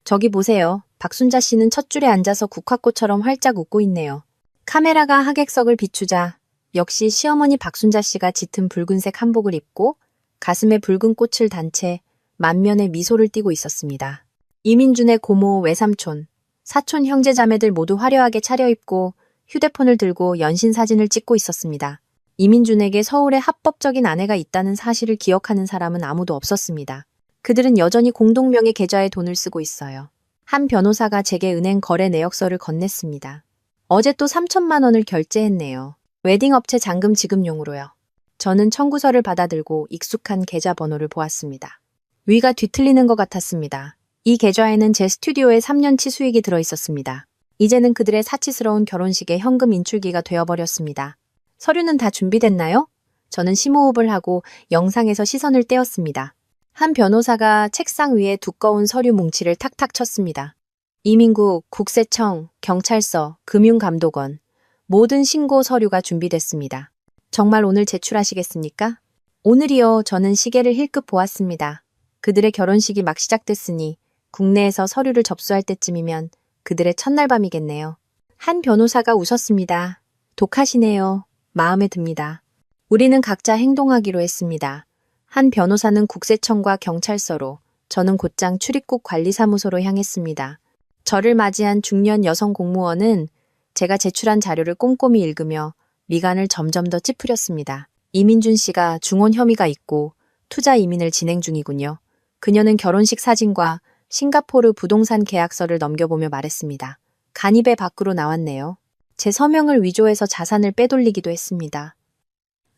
저기 보세요. 박순자 씨는 첫 줄에 앉아서 국화꽃처럼 활짝 웃고 있네요. 카메라가 하객석을 비추자 역시 시어머니 박순자 씨가 짙은 붉은색 한복을 입고 가슴에 붉은 꽃을 단 채 만면에 미소를 띠고 있었습니다. 이민준의 고모, 외삼촌, 사촌 형제자매들 모두 화려하게 차려입고 휴대폰을 들고 연신 사진을 찍고 있었습니다. 이민준에게 서울에 합법적인 아내가 있다는 사실을 기억하는 사람은 아무도 없었습니다. 그들은 여전히 공동명의 계좌에 돈을 쓰고 있어요. 한 변호사가 제게 은행 거래 내역서를 건넸습니다. 어제 또 3천만 원을 결제했네요. 웨딩업체 잔금 지급용으로요. 저는 청구서를 받아들고 익숙한 계좌번호를 보았습니다. 위가 뒤틀리는 것 같았습니다. 이 계좌에는 제 스튜디오의 3년치 수익이 들어있었습니다. 이제는 그들의 사치스러운 결혼식의 현금 인출기가 되어버렸습니다. 서류는 다 준비됐나요? 저는 심호흡을 하고 영상에서 시선을 떼었습니다. 한 변호사가 책상 위에 두꺼운 서류 뭉치를 탁탁 쳤습니다. 이민국, 국세청, 경찰서, 금융감독원, 모든 신고 서류가 준비됐습니다. 정말 오늘 제출하시겠습니까? 오늘이요. 저는 시계를 힐끗 보았습니다. 그들의 결혼식이 막 시작됐으니 국내에서 서류를 접수할 때쯤이면 그들의 첫날 밤이겠네요. 한 변호사가 웃었습니다. 독하시네요. 마음에 듭니다. 우리는 각자 행동하기로 했습니다. 한 변호사는 국세청과 경찰서로, 저는 곧장 출입국 관리사무소로 향했습니다. 저를 맞이한 중년 여성 공무원은 제가 제출한 자료를 꼼꼼히 읽으며 미간을 점점 더 찌푸렸습니다. 이민준 씨가 중혼 혐의가 있고 투자 이민을 진행 중이군요. 그녀는 결혼식 사진과 싱가포르 부동산 계약서를 넘겨보며 말했습니다. 간입의 밖으로 나왔네요. 제 서명을 위조해서 자산을 빼돌리기도 했습니다.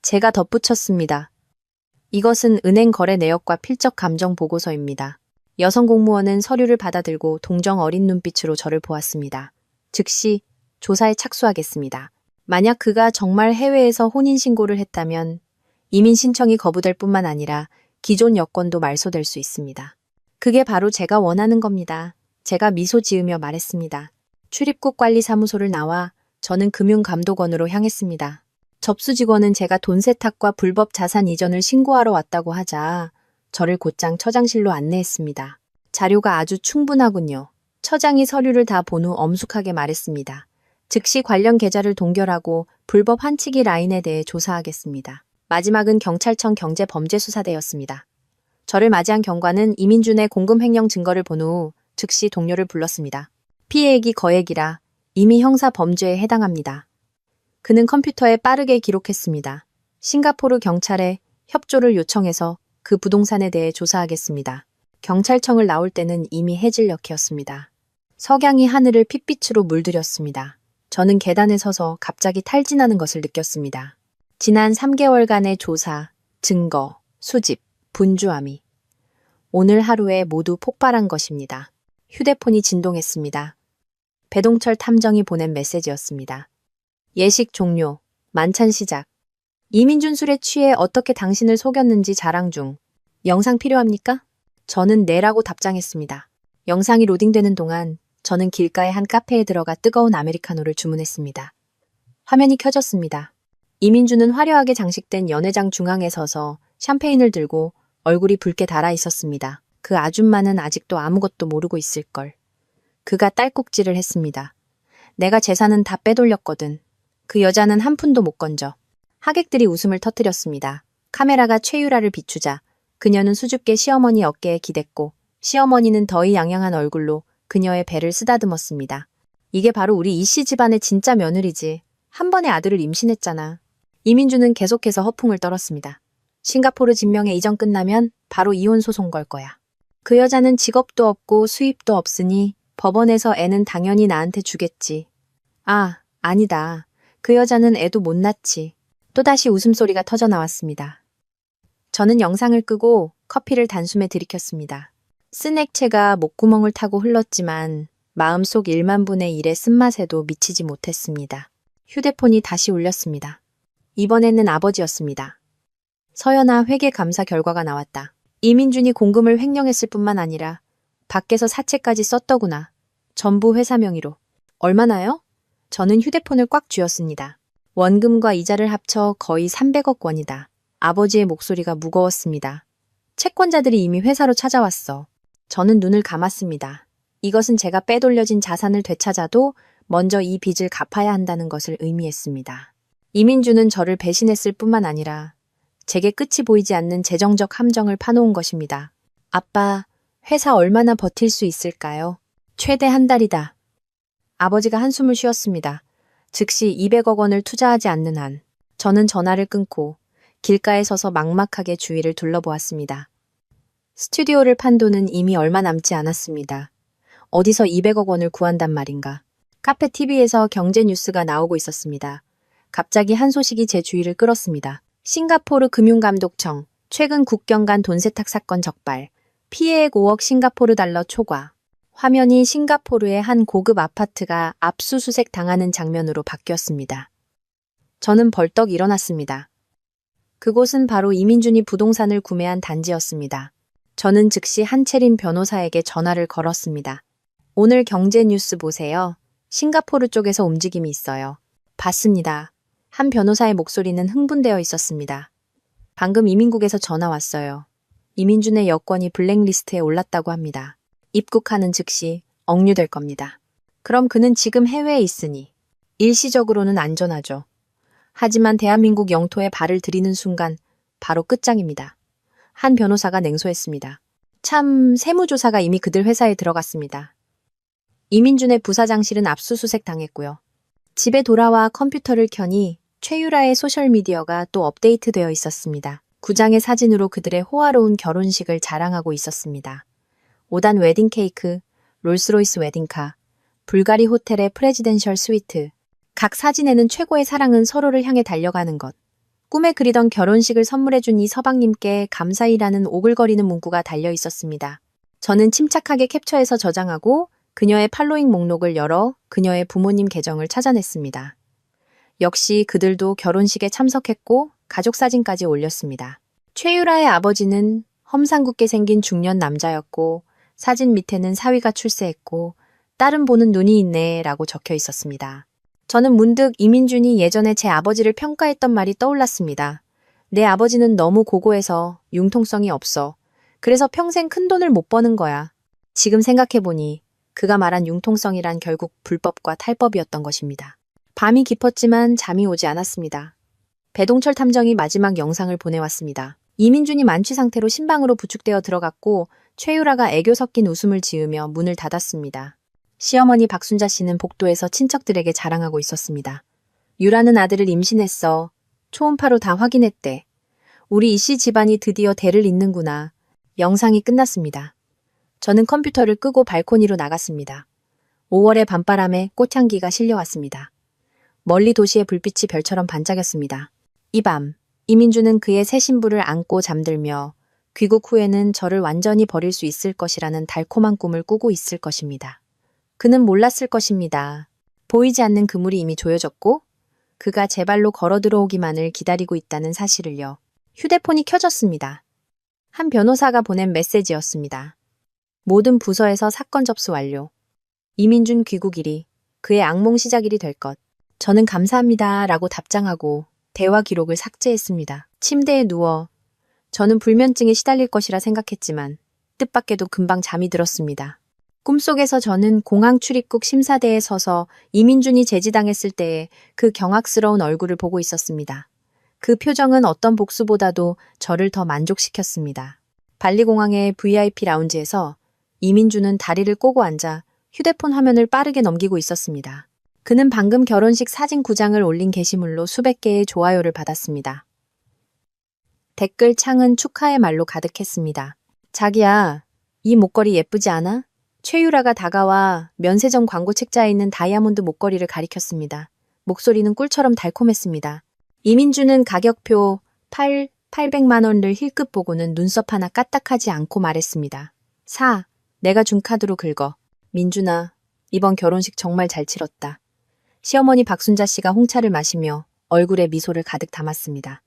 제가 덧붙였습니다. 이것은 은행 거래 내역과 필적 감정 보고서입니다. 여성 공무원은 서류를 받아들고 동정 어린 눈빛으로 저를 보았습니다. 즉시 조사에 착수하겠습니다. 만약 그가 정말 해외에서 혼인신고를 했다면 이민 신청이 거부될 뿐만 아니라 기존 여권도 말소될 수 있습니다. 그게 바로 제가 원하는 겁니다. 제가 미소 지으며 말했습니다. 출입국 관리사무소를 나와 저는 금융감독원으로 향했습니다. 접수 직원은 제가 돈 세탁과 불법 자산 이전을 신고하러 왔다고 하자 저를 곧장 처장실로 안내했습니다. 자료가 아주 충분하군요. 처장이 서류를 다 본 후 엄숙하게 말했습니다. 즉시 관련 계좌를 동결하고 불법 환치기 라인에 대해 조사하겠습니다. 마지막은 경찰청 경제범죄수사대였습니다. 저를 맞이한 경관은 이민준의 공금 횡령 증거를 본 후 즉시 동료를 불렀습니다. 피해액이 거액이라 이미 형사 범죄에 해당합니다. 그는 컴퓨터에 빠르게 기록했습니다. 싱가포르 경찰에 협조를 요청해서 그 부동산에 대해 조사하겠습니다. 경찰청을 나올 때는 이미 해질녘이었습니다. 석양이 하늘을 핏빛으로 물들였습니다. 저는 계단에 서서 갑자기 탈진하는 것을 느꼈습니다. 지난 3개월간의 조사, 증거, 수집, 분주함이 오늘 하루에 모두 폭발한 것입니다. 휴대폰이 진동했습니다. 배동철 탐정이 보낸 메시지였습니다. 예식 종료, 만찬 시작. 이민준 술에 취해 어떻게 당신을 속였는지 자랑 중. 영상 필요합니까? 저는 네라고 답장했습니다. 영상이 로딩되는 동안 저는 길가의 한 카페에 들어가 뜨거운 아메리카노를 주문했습니다. 화면이 켜졌습니다. 이민준은 화려하게 장식된 연회장 중앙에 서서 샴페인을 들고 얼굴이 붉게 달아 있었습니다. 그 아줌마는 아직도 아무것도 모르고 있을걸. 그가 딸꾹질을 했습니다. 내가 재산은 다 빼돌렸거든. 그 여자는 한 푼도 못 건져. 하객들이 웃음을 터뜨렸습니다. 카메라가 최유라를 비추자 그녀는 수줍게 시어머니 어깨에 기댔고 시어머니는 더위 양양한 얼굴로 그녀의 배를 쓰다듬었습니다. 이게 바로 우리 이씨 집안의 진짜 며느리지. 한 번에 아들을 임신했잖아. 이민주는 계속해서 허풍을 떨었습니다. 싱가포르 진명의 이전 끝나면 바로 이혼 소송 걸 거야. 그 여자는 직업도 없고 수입도 없으니 법원에서 애는 당연히 나한테 주겠지. 아, 아니다. 그 여자는 애도 못 낳지. 또다시 웃음소리가 터져 나왔습니다. 저는 영상을 끄고 커피를 단숨에 들이켰습니다. 쓴 액체가 목구멍을 타고 흘렀지만 마음속 1만 분의 1의 쓴맛에도 미치지 못했습니다. 휴대폰이 다시 울렸습니다. 이번에는 아버지였습니다. 서연아, 회계 감사 결과가 나왔다. 이민준이 공금을 횡령했을 뿐만 아니라 밖에서 사채까지 썼더구나. 전부 회사 명의로. 얼마나요? 저는 휴대폰을 꽉 쥐었습니다. 원금과 이자를 합쳐 거의 300억 원이다. 아버지의 목소리가 무거웠습니다. 채권자들이 이미 회사로 찾아왔어. 저는 눈을 감았습니다. 이것은 제가 빼돌려진 자산을 되찾아도 먼저 이 빚을 갚아야 한다는 것을 의미했습니다. 이민주는 저를 배신했을 뿐만 아니라 제게 끝이 보이지 않는 재정적 함정을 파놓은 것입니다. 아빠, 회사 얼마나 버틸 수 있을까요? 최대 한 달이다. 아버지가 한숨을 쉬었습니다. 즉시 200억 원을 투자하지 않는 한 저는 전화를 끊고 길가에 서서 막막하게 주위를 둘러보았습니다. 스튜디오를 판 돈은 이미 얼마 남지 않았습니다. 어디서 200억 원을 구한단 말인가. 카페 TV에서 경제 뉴스가 나오고 있었습니다. 갑자기 한 소식이 제 주의를 끌었습니다. 싱가포르 금융감독청, 최근 국경 간 돈 세탁 사건 적발, 피해액 5억 싱가포르 달러 초과. 화면이 싱가포르의 한 고급 아파트가 압수수색 당하는 장면으로 바뀌었습니다. 저는 벌떡 일어났습니다. 그곳은 바로 이민준이 부동산을 구매한 단지였습니다. 저는 즉시 한채린 변호사에게 전화를 걸었습니다. 오늘 경제 뉴스 보세요. 싱가포르 쪽에서 움직임이 있어요. 봤습니다. 한 변호사의 목소리는 흥분되어 있었습니다. 방금 이민국에서 전화 왔어요. 이민준의 여권이 블랙리스트에 올랐다고 합니다. 입국하는 즉시 억류될 겁니다. 그럼 그는 지금 해외에 있으니 일시적으로는 안전하죠. 하지만 대한민국 영토에 발을 들이는 순간 바로 끝장입니다. 한 변호사가 냉소했습니다. 참, 세무조사가 이미 그들 회사에 들어갔습니다. 이민준의 부사장실은 압수수색 당했고요. 집에 돌아와 컴퓨터를 켜니 최유라의 소셜미디어가 또 업데이트되어 있었습니다. 9장의 사진으로 그들의 호화로운 결혼식을 자랑하고 있었습니다. 5단 웨딩 케이크, 롤스로이스 웨딩카, 불가리 호텔의 프레지덴셜 스위트. 각 사진에는 최고의 사랑은 서로를 향해 달려가는 것. 꿈에 그리던 결혼식을 선물해준 이 서방님께 감사히라는 오글거리는 문구가 달려 있었습니다. 저는 침착하게 캡처해서 저장하고 그녀의 팔로잉 목록을 열어 그녀의 부모님 계정을 찾아냈습니다. 역시 그들도 결혼식에 참석했고 가족 사진까지 올렸습니다. 최유라의 아버지는 험상궂게 생긴 중년 남자였고 사진 밑에는 사위가 출세했고 딸은 보는 눈이 있네 라고 적혀 있었습니다. 저는 문득 이민준이 예전에 제 아버지를 평가했던 말이 떠올랐습니다. 내 아버지는 너무 고고해서 융통성이 없어. 그래서 평생 큰 돈을 못 버는 거야. 지금 생각해보니 그가 말한 융통성이란 결국 불법과 탈법이었던 것입니다. 밤이 깊었지만 잠이 오지 않았습니다. 배동철 탐정이 마지막 영상을 보내왔습니다. 이민준이 만취 상태로 신방으로 부축되어 들어갔고 최유라가 애교 섞인 웃음을 지으며 문을 닫았습니다. 시어머니 박순자 씨는 복도에서 친척들에게 자랑하고 있었습니다. 유라는 아들을 임신했어. 초음파로 다 확인했대. 우리 이씨 집안이 드디어 대를 잇는구나. 영상이 끝났습니다. 저는 컴퓨터를 끄고 발코니로 나갔습니다. 5월의 밤바람에 꽃향기가 실려왔습니다. 멀리 도시의 불빛이 별처럼 반짝였습니다. 이 밤, 이민주는 그의 새 신부를 안고 잠들며 귀국 후에는 저를 완전히 버릴 수 있을 것이라는 달콤한 꿈을 꾸고 있을 것입니다. 그는 몰랐을 것입니다. 보이지 않는 그물이 이미 조여졌고 그가 제 발로 걸어 들어오기만을 기다리고 있다는 사실을요. 휴대폰이 켜졌습니다. 한 변호사가 보낸 메시지였습니다. 모든 부서에서 사건 접수 완료. 이민준 귀국일이 그의 악몽 시작일이 될 것. 저는 감사합니다 라고 답장하고 대화 기록을 삭제했습니다. 침대에 누워 저는 불면증에 시달릴 것이라 생각했지만 뜻밖에도 금방 잠이 들었습니다. 꿈속에서 저는 공항 출입국 심사대에 서서 이민준이 제지당했을 때의 그 경악스러운 얼굴을 보고 있었습니다. 그 표정은 어떤 복수보다도 저를 더 만족시켰습니다. 발리공항의 VIP 라운지에서 이민주는 다리를 꼬고 앉아 휴대폰 화면을 빠르게 넘기고 있었습니다. 그는 방금 결혼식 사진 9장을 올린 게시물로 수백 개의 좋아요를 받았습니다. 댓글 창은 축하의 말로 가득했습니다. 자기야, 이 목걸이 예쁘지 않아? 최유라가 다가와 면세점 광고 책자에 있는 다이아몬드 목걸이를 가리켰습니다. 목소리는 꿀처럼 달콤했습니다. 이민주는 가격표 800만 원을 힐끗 보고는 눈썹 하나 까딱하지 않고 말했습니다. 내가 준 카드로 긁어. 민준아, 이번 결혼식 정말 잘 치렀다. 시어머니 박순자 씨가 홍차를 마시며 얼굴에 미소를 가득 담았습니다.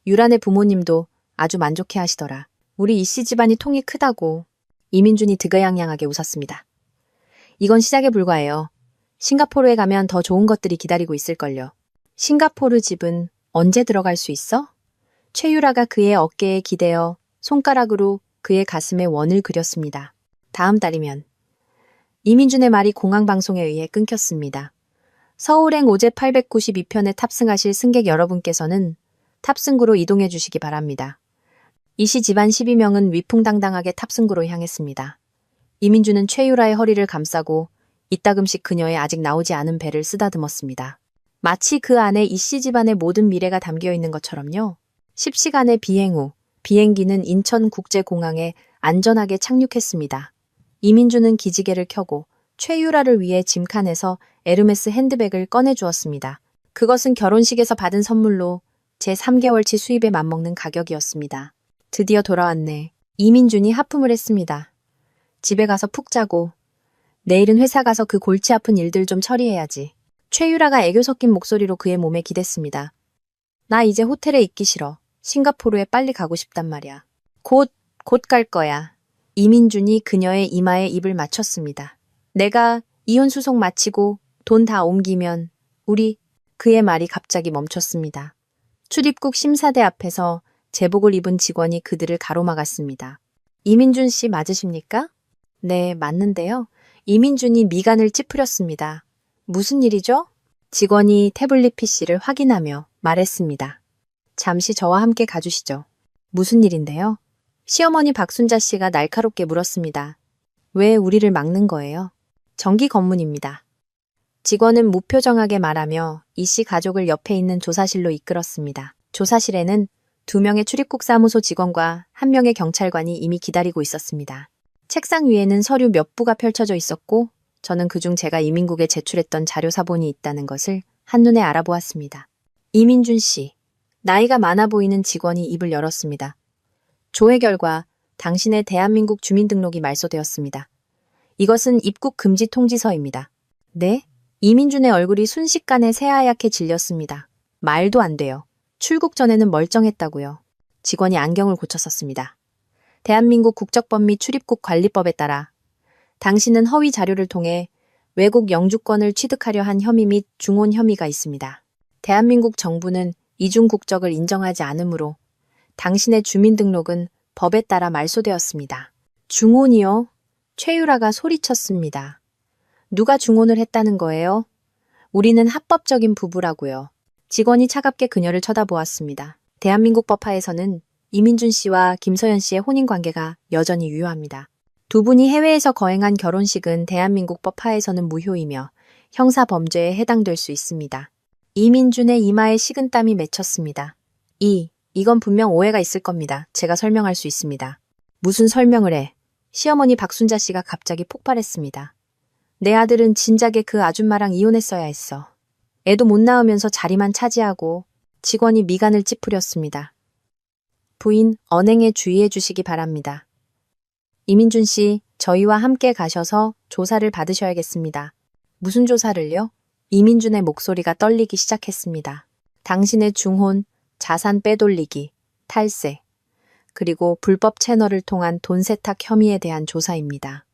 유란의 부모님도 아주 만족해 하시더라. 우리 이씨 집안이 통이 크다고. 이민준이 득의양양하게 웃었습니다. 이건 시작에 불과해요. 싱가포르에 가면 더 좋은 것들이 기다리고 있을걸요. 싱가포르 집은 언제 들어갈 수 있어? 최유라가 그의 어깨에 기대어 손가락으로 그의 가슴에 원을 그렸습니다. 다음 달이면. 이민준의 말이 공항방송에 의해 끊겼습니다. 서울행 오제 892편에 탑승하실 승객 여러분께서는 탑승구로 이동해 주시기 바랍니다. 이씨 집안 12명은 위풍당당하게 탑승구로 향했습니다. 이민주는 최유라의 허리를 감싸고 이따금씩 그녀의 아직 나오지 않은 배를 쓰다듬었습니다. 마치 그 안에 이씨 집안의 모든 미래가 담겨 있는 것처럼요. 10시간의 비행 후 비행기는 인천국제공항에 안전하게 착륙했습니다. 이민주는 기지개를 켜고 최유라를 위해 짐칸에서 에르메스 핸드백을 꺼내주었습니다. 그것은 결혼식에서 받은 선물로 제 3개월치 수입에 맞먹는 가격이었습니다. 드디어 돌아왔네. 이민준이 하품을 했습니다. 집에 가서 푹 자고 내일은 회사 가서 그 골치 아픈 일들 좀 처리해야지. 최유라가 애교 섞인 목소리로 그의 몸에 기댔습니다. 나 이제 호텔에 있기 싫어. 싱가포르에 빨리 가고 싶단 말이야. 곧 갈 거야. 이민준이 그녀의 이마에 입을 맞췄습니다. 내가 이혼 수속 마치고 돈 다 옮기면 우리. 그의 말이 갑자기 멈췄습니다. 출입국 심사대 앞에서 제복을 입은 직원이 그들을 가로막았습니다. 이민준 씨 맞으십니까? 네, 맞는데요. 이민준이 미간을 찌푸렸습니다. 무슨 일이죠? 직원이 태블릿 PC를 확인하며 말했습니다. 잠시 저와 함께 가주시죠. 무슨 일인데요? 시어머니 박순자 씨가 날카롭게 물었습니다. 왜 우리를 막는 거예요? 정기 검문입니다. 직원은 무표정하게 말하며 이 씨 가족을 옆에 있는 조사실로 이끌었습니다. 조사실에는 2명의 출입국 사무소 직원과 1명의 경찰관이 이미 기다리고 있었습니다. 책상 위에는 서류 몇 부가 펼쳐져 있었고 저는 그중 제가 이민국에 제출했던 자료 사본이 있다는 것을 한눈에 알아보았습니다. 이민준 씨, 나이가 많아 보이는 직원이 입을 열었습니다. 조회 결과 당신의 대한민국 주민등록이 말소되었습니다. 이것은 입국 금지 통지서입니다. 네? 이민준의 얼굴이 순식간에 새하얗게 질렸습니다. 말도 안 돼요. 출국 전에는 멀쩡했다고요. 직원이 안경을 고쳐 썼습니다. 대한민국 국적법 및 출입국 관리법에 따라 당신은 허위 자료를 통해 외국 영주권을 취득하려 한 혐의 및 중혼 혐의가 있습니다. 대한민국 정부는 이중 국적을 인정하지 않으므로 당신의 주민등록은 법에 따라 말소되었습니다. 중혼이요? 최유라가 소리쳤습니다. 누가 중혼을 했다는 거예요? 우리는 합법적인 부부라고요. 직원이 차갑게 그녀를 쳐다보았습니다. 대한민국 법하에서는 이민준 씨와 김서연 씨의 혼인관계가 여전히 유효합니다. 두 분이 해외에서 거행한 결혼식은 대한민국 법하에서는 무효이며 형사범죄에 해당될 수 있습니다. 이민준의 이마에 식은땀이 맺혔습니다. 이건 분명 오해가 있을 겁니다. 제가 설명할 수 있습니다. 무슨 설명을 해? 시어머니 박순자 씨가 갑자기 폭발했습니다. 내 아들은 진작에 그 아줌마랑 이혼했어야 했어. 애도 못 낳으면서 자리만 차지하고. 직원이 미간을 찌푸렸습니다. 부인, 언행에 주의해 주시기 바랍니다. 이민준 씨, 저희와 함께 가셔서 조사를 받으셔야겠습니다. 무슨 조사를요? 이민준의 목소리가 떨리기 시작했습니다. 당신의 중혼, 자산 빼돌리기, 탈세, 그리고 불법 채널을 통한 돈 세탁 혐의에 대한 조사입니다.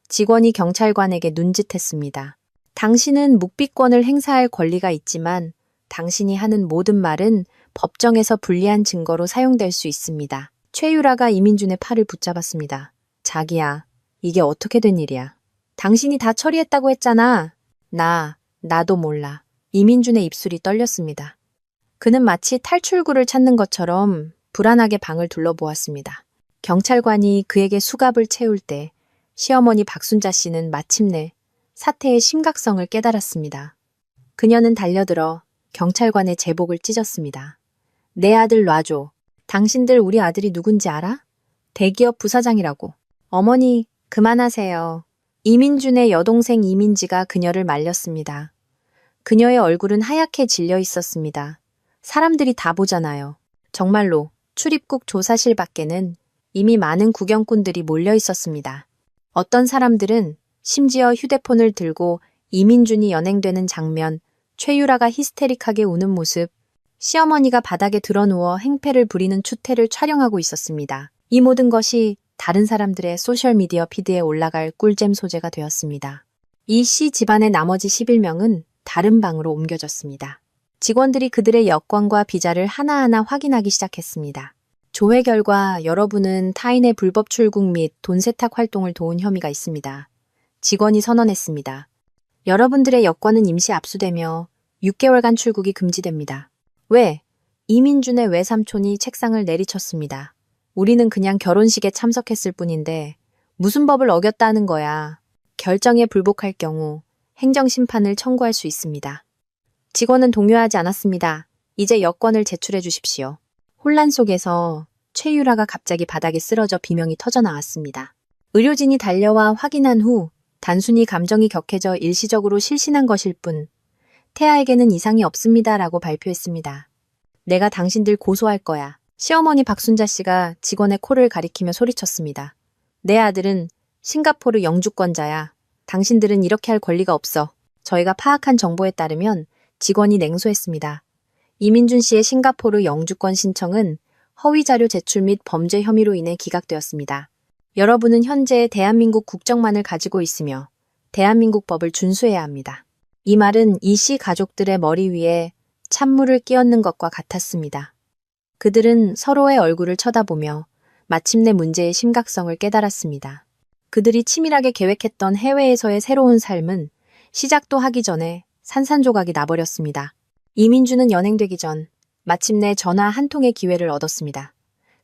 직원이 경찰관에게 눈짓했습니다. 당신은 묵비권을 행사할 권리가 있지만 당신이 하는 모든 말은 법정에서 불리한 증거로 사용될 수 있습니다. 최유라가 이민준의 팔을 붙잡았습니다. 자기야, 이게 어떻게 된 일이야? 당신이 다 처리했다고 했잖아. 나도 몰라. 이민준의 입술이 떨렸습니다. 그는 마치 탈출구를 찾는 것처럼 불안하게 방을 둘러보았습니다. 경찰관이 그에게 수갑을 채울 때 시어머니 박순자 씨는 마침내 사태의 심각성을 깨달았습니다. 그녀는 달려들어 경찰관의 제복을 찢었습니다. 내 아들 놔줘. 당신들 우리 아들이 누군지 알아? 대기업 부사장이라고. 어머니, 그만하세요. 이민준의 여동생 이민지가 그녀를 말렸습니다. 그녀의 얼굴은 하얗게 질려 있었습니다. 사람들이 다 보잖아요. 정말로 출입국 조사실 밖에는 이미 많은 구경꾼들이 몰려 있었습니다. 어떤 사람들은 심지어 휴대폰을 들고 이민준이 연행되는 장면, 최유라가 히스테릭하게 우는 모습, 시어머니가 바닥에 드러누워 행패를 부리는 추태를 촬영하고 있었습니다. 이 모든 것이 다른 사람들의 소셜미디어 피드에 올라갈 꿀잼 소재가 되었습니다. 이 씨 집안의 나머지 11명은 다른 방으로 옮겨졌습니다. 직원들이 그들의 여권과 비자를 하나하나 확인하기 시작했습니다. 조회 결과 여러분은 타인의 불법 출국 및 돈 세탁 활동을 도운 혐의가 있습니다. 직원이 선언했습니다. 여러분들의 여권은 임시 압수되며 6개월간 출국이 금지됩니다. 왜? 이민준의 외삼촌이 책상을 내리쳤습니다. 우리는 그냥 결혼식에 참석했을 뿐인데 무슨 법을 어겼다는 거야. 결정에 불복할 경우 행정심판을 청구할 수 있습니다. 직원은 동요하지 않았습니다. 이제 여권을 제출해 주십시오. 혼란 속에서 최유라가 갑자기 바닥에 쓰러져 비명이 터져나왔습니다. 의료진이 달려와 확인한 후 단순히 감정이 격해져 일시적으로 실신한 것일 뿐 태아에게는 이상이 없습니다라고 발표했습니다. 내가 당신들 고소할 거야. 시어머니 박순자 씨가 직원의 코를 가리키며 소리쳤습니다. 내 아들은 싱가포르 영주권자야. 당신들은 이렇게 할 권리가 없어. 저희가 파악한 정보에 따르면 직원이 냉소했습니다. 이민준 씨의 싱가포르 영주권 신청은 허위 자료 제출 및 범죄 혐의로 인해 기각되었습니다. 여러분은 현재 대한민국 국적만을 가지고 있으며 대한민국 법을 준수해야 합니다. 이 말은 이 씨 가족들의 머리 위에 찬물을 끼얹는 것과 같았습니다. 그들은 서로의 얼굴을 쳐다보며 마침내 문제의 심각성을 깨달았습니다. 그들이 치밀하게 계획했던 해외에서의 새로운 삶은 시작도 하기 전에 산산조각이 나버렸습니다. 이민준은 연행되기 전 마침내 전화 한 통의 기회를 얻었습니다.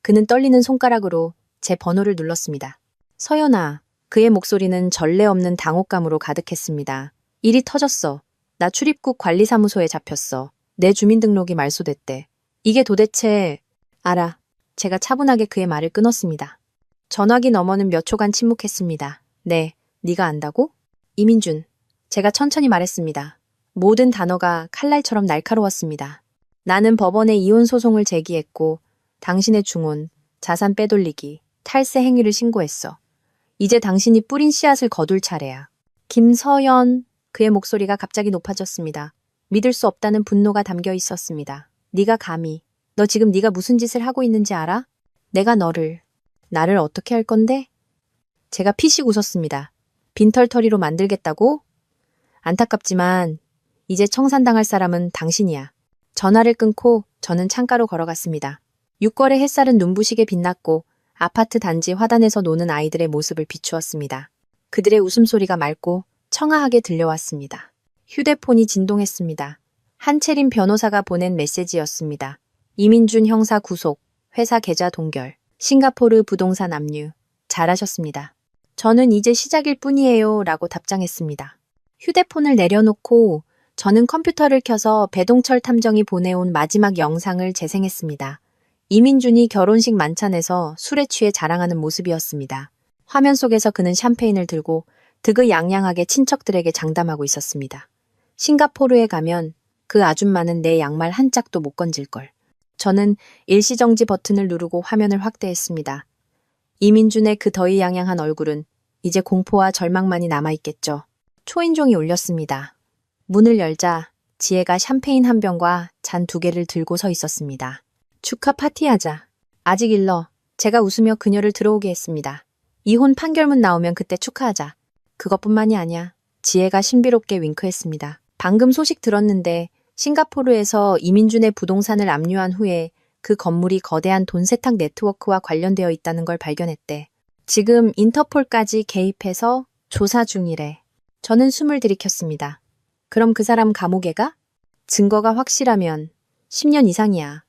그는 떨리는 손가락으로 제 번호를 눌렀습니다. 서연아, 그의 목소리는 전례 없는 당혹감으로 가득했습니다. 일이 터졌어. 나 출입국 관리사무소에 잡혔어. 내 주민등록이 말소됐대. 이게 도대체... 알아. 제가 차분하게 그의 말을 끊었습니다. 전화기 너머는 몇 초간 침묵했습니다. 네, 네가 안다고? 이민준. 제가 천천히 말했습니다. 모든 단어가 칼날처럼 날카로웠습니다. 나는 법원에 이혼 소송을 제기했고 당신의 중혼, 자산 빼돌리기, 탈세 행위를 신고했어. 이제 당신이 뿌린 씨앗을 거둘 차례야. 김서연. 그의 목소리가 갑자기 높아졌습니다. 믿을 수 없다는 분노가 담겨 있었습니다. 네가 감히. 너 지금 네가 무슨 짓을 하고 있는지 알아? 내가 나를 어떻게 할 건데? 제가 피식 웃었습니다. 빈털터리로 만들겠다고? 안타깝지만 이제 청산당할 사람은 당신이야. 전화를 끊고 저는 창가로 걸어갔습니다. 6월의 햇살은 눈부시게 빛났고 아파트 단지 화단에서 노는 아이들의 모습을 비추었습니다. 그들의 웃음소리가 맑고 청아하게 들려왔습니다. 휴대폰이 진동했습니다. 한채림 변호사가 보낸 메시지였습니다. 이민준 형사 구속, 회사 계좌 동결, 싱가포르 부동산 압류, 잘하셨습니다. 저는 이제 시작일 뿐이에요 라고 답장했습니다. 휴대폰을 내려놓고 저는 컴퓨터를 켜서 배동철 탐정이 보내온 마지막 영상을 재생했습니다. 이민준이 결혼식 만찬에서 술에 취해 자랑하는 모습이었습니다. 화면 속에서 그는 샴페인을 들고 득의양양하게 친척들에게 장담하고 있었습니다. 싱가포르에 가면 그 아줌마는 내 양말 한 짝도 못 건질걸. 저는 일시정지 버튼을 누르고 화면을 확대했습니다. 이민준의 그 더의양양한 얼굴은 이제 공포와 절망만이 남아있겠죠. 초인종이 울렸습니다. 문을 열자 지혜가 샴페인 한 병과 잔 2개를 들고 서 있었습니다. 축하 파티하자. 아직 일러. 제가 웃으며 그녀를 들어오게 했습니다. 이혼 판결문 나오면 그때 축하하자. 그것뿐만이 아니야. 지혜가 신비롭게 윙크했습니다. 방금 소식 들었는데 싱가포르에서 이민준의 부동산을 압류한 후에 그 건물이 거대한 돈 세탁 네트워크와 관련되어 있다는 걸 발견했대. 지금 인터폴까지 개입해서 조사 중이래. 저는 숨을 들이켰습니다. 그럼 그 사람 감옥에 가? 증거가 확실하면 10년 이상이야.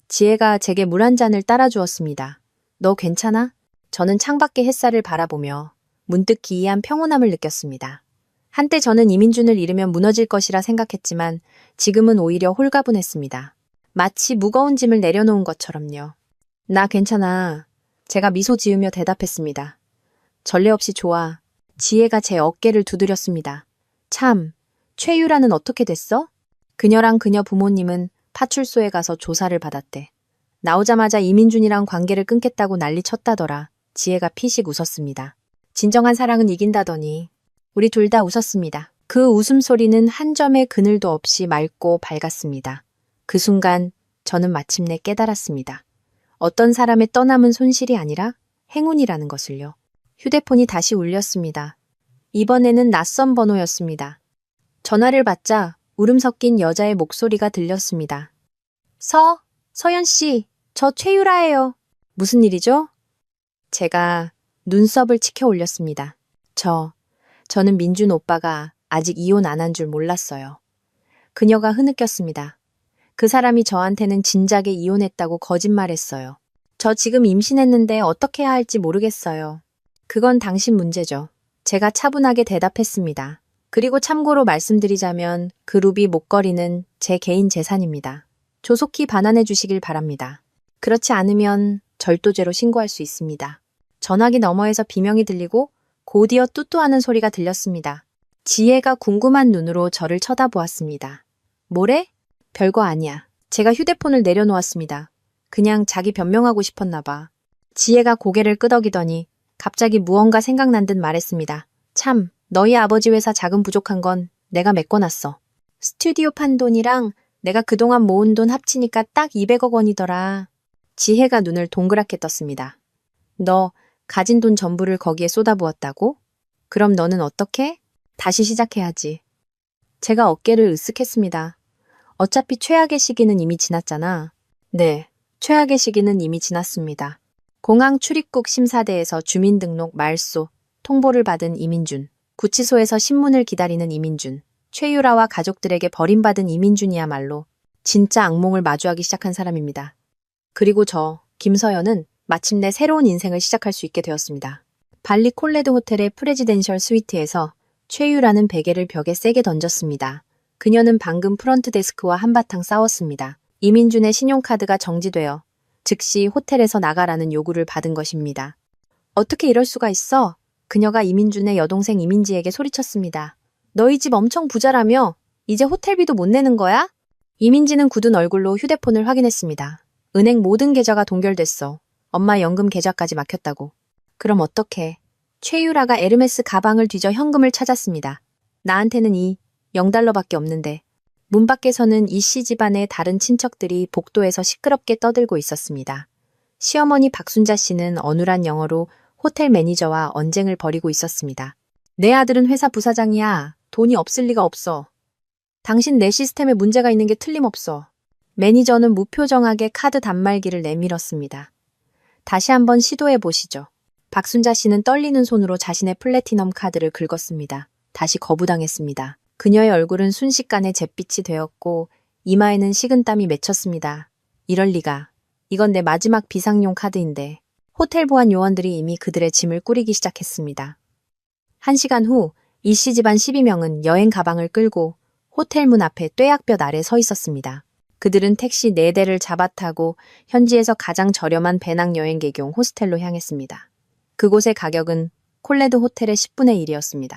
지혜가 제게 물 한 잔을 따라 주었습니다. 너 괜찮아? 저는 창밖의 햇살을 바라보며 문득 기이한 평온함을 느꼈습니다. 한때 저는 이민준을 잃으면 무너질 것이라 생각했지만 지금은 오히려 홀가분했습니다. 마치 무거운 짐을 내려놓은 것처럼요. 나 괜찮아. 제가 미소 지으며 대답했습니다. 전례 없이 좋아. 지혜가 제 어깨를 두드렸습니다. 참, 최유라는 어떻게 됐어? 그녀랑 그녀 부모님은 파출소에 가서 조사를 받았대. 나오자마자 이민준이랑 관계를 끊겠다고 난리 쳤다더라. 지혜가 피식 웃었습니다. 진정한 사랑은 이긴다더니. 우리 둘 다 웃었습니다. 그 웃음소리는 한 점의 그늘도 없이 맑고 밝았습니다. 그 순간 저는 마침내 깨달았습니다. 어떤 사람의 떠남은 손실이 아니라 행운이라는 것을요. 휴대폰이 다시 울렸습니다. 이번에는 낯선 번호였습니다. 전화를 받자 울음 섞인 여자의 목소리가 들렸습니다. 서연 씨, 저 최유라예요. 무슨 일이죠? 제가 눈썹을 치켜 올렸습니다. 저는 민준 오빠가 아직 이혼 안 한 줄 몰랐어요. 그녀가 흐느꼈습니다. 그 사람이 저한테는 진작에 이혼했다고 거짓말했어요. 저 지금 임신했는데 어떻게 해야 할지 모르겠어요. 그건 당신 문제죠. 제가 차분하게 대답했습니다. 그리고 참고로 말씀드리자면 그 루비 목걸이는 제 개인 재산입니다. 조속히 반환해 주시길 바랍니다. 그렇지 않으면 절도죄로 신고할 수 있습니다. 전화기 너머에서 비명이 들리고 곧이어 뚜뚜하는 소리가 들렸습니다. 지혜가 궁금한 눈으로 저를 쳐다보았습니다. 뭐래? 별거 아니야. 제가 휴대폰을 내려놓았습니다. 그냥 자기 변명하고 싶었나 봐. 지혜가 고개를 끄덕이더니 갑자기 무언가 생각난 듯 말했습니다. 참, 너희 아버지 회사 자금 부족한 건 내가 메꿔놨어. 스튜디오 판 돈이랑 내가 그동안 모은 돈 합치니까 딱 200억 원이더라. 지혜가 눈을 동그랗게 떴습니다. 너 가진 돈 전부를 거기에 쏟아부었다고? 그럼 너는 어떻게? 다시 시작해야지. 제가 어깨를 으쓱했습니다. 어차피 최악의 시기는 이미 지났잖아. 네, 최악의 시기는 이미 지났습니다. 공항 출입국 심사대에서 주민등록 말소, 통보를 받은 이민준. 구치소에서 신문을 기다리는 이민준. 최유라와 가족들에게 버림받은 이민준이야말로 진짜 악몽을 마주하기 시작한 사람입니다. 그리고 김서연은 마침내 새로운 인생을 시작할 수 있게 되었습니다. 발리 콜레드 호텔의 프레지덴셜 스위트에서 최유라는 베개를 벽에 세게 던졌습니다. 그녀는 방금 프런트 데스크와 한바탕 싸웠습니다. 이민준의 신용카드가 정지되어 즉시 호텔에서 나가라는 요구를 받은 것입니다. 어떻게 이럴 수가 있어? 그녀가 이민준의 여동생 이민지에게 소리쳤습니다. 너희 집 엄청 부자라며? 이제 호텔비도 못 내는 거야? 이민지는 굳은 얼굴로 휴대폰을 확인했습니다. 은행 모든 계좌가 동결됐어. 엄마 연금 계좌까지 막혔다고. 그럼 어떡해? 최유라가 에르메스 가방을 뒤져 현금을 찾았습니다. 나한테는 이 0달러밖에 없는데. 문 밖에서는 이씨 집안의 다른 친척들이 복도에서 시끄럽게 떠들고 있었습니다. 시어머니 박순자 씨는 어눌한 영어로 호텔 매니저와 언쟁을 벌이고 있었습니다. 내 아들은 회사 부사장이야. 돈이 없을 리가 없어. 당신 내 시스템에 문제가 있는 게 틀림없어. 매니저는 무표정하게 카드 단말기를 내밀었습니다. 다시 한번 시도해 보시죠. 박순자 씨는 떨리는 손으로 자신의 플래티넘 카드를 긁었습니다. 다시 거부당했습니다. 그녀의 얼굴은 순식간에 잿빛이 되었고 이마에는 식은땀이 맺혔습니다. 이럴 리가. 이건 내 마지막 비상용 카드인데. 호텔 보안 요원들이 이미 그들의 짐을 꾸리기 시작했습니다. 1시간 후 이씨 집안 12명은 여행 가방을 끌고 호텔 문 앞에 뙤약볕 아래 서 있었습니다. 그들은 택시 4대를 잡아 타고 현지에서 가장 저렴한 배낭여행 개용 호스텔로 향했습니다. 그곳의 가격은 콜레드 호텔의 10분의 1이었습니다.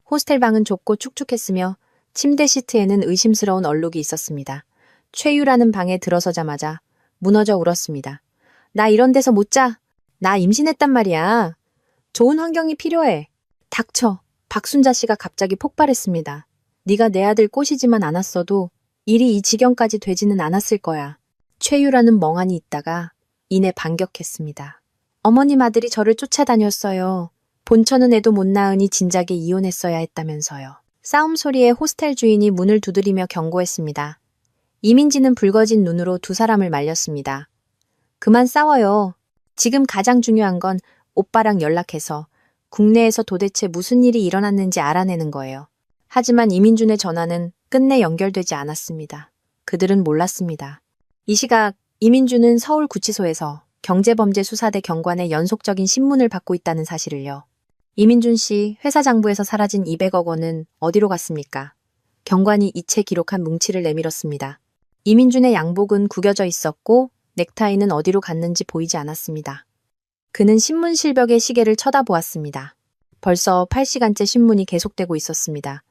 호스텔 방은 좁고 축축했으며 침대 시트에는 의심스러운 얼룩이 있었습니다. 최유라는 방에 들어서자마자 무너져 울었습니다. 나 이런 데서 못 자. 나 임신했단 말이야. 좋은 환경이 필요해. 닥쳐. 박순자 씨가 갑자기 폭발했습니다. 네가 내 아들 꼬시지만 않았어도 일이 이 지경까지 되지는 않았을 거야. 최유라는 멍하니 있다가 이내 반격했습니다. 어머님 아들이 저를 쫓아다녔어요. 본처는 애도 못 낳으니 진작에 이혼했어야 했다면서요. 싸움 소리에 호스텔 주인이 문을 두드리며 경고했습니다. 이민지는 붉어진 눈으로 두 사람을 말렸습니다. 그만 싸워요. 지금 가장 중요한 건 오빠랑 연락해서 국내에서 도대체 무슨 일이 일어났는지 알아내는 거예요. 하지만 이민준의 전화는 끝내 연결되지 않았습니다. 그들은 몰랐습니다. 이 시각 이민준은 서울구치소에서 경제범죄수사대 경관의 연속적인 신문을 받고 있다는 사실을요. 이민준 씨, 회사 장부에서 사라진 200억 원은 어디로 갔습니까? 경관이 이체 기록한 뭉치를 내밀었습니다. 이민준의 양복은 구겨져 있었고 넥타이는 어디로 갔는지 보이지 않았습니다. 그는 신문 실벽의 시계를 쳐다보았습니다. 벌써 8시간째 신문이 계속되고 있었습니다.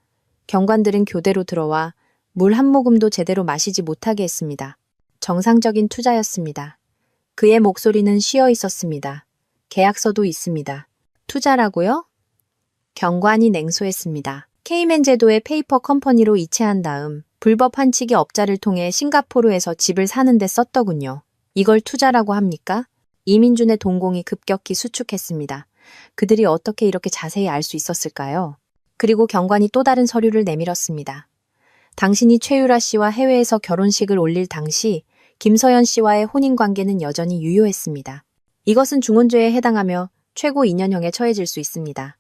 경관들은 교대로 들어와 물 한 모금도 제대로 마시지 못하게 했습니다. 정상적인 투자였습니다. 그의 목소리는 쉬어 있었습니다. 계약서도 있습니다. 투자라고요? 경관이 냉소했습니다. 케이맨 제도의 페이퍼 컴퍼니로 이체한 다음 불법 환치기 업자를 통해 싱가포르에서 집을 사는데 썼더군요. 이걸 투자라고 합니까? 이민준의 동공이 급격히 수축했습니다. 그들이 어떻게 이렇게 자세히 알 수 있었을까요? 그리고 경관이 또 다른 서류를 내밀었습니다. 당신이 최유라 씨와 해외에서 결혼식을 올릴 당시 김서연 씨와의 혼인관계는 여전히 유효했습니다. 이것은 중혼죄에 해당하며 최고 2년형에 처해질 수 있습니다.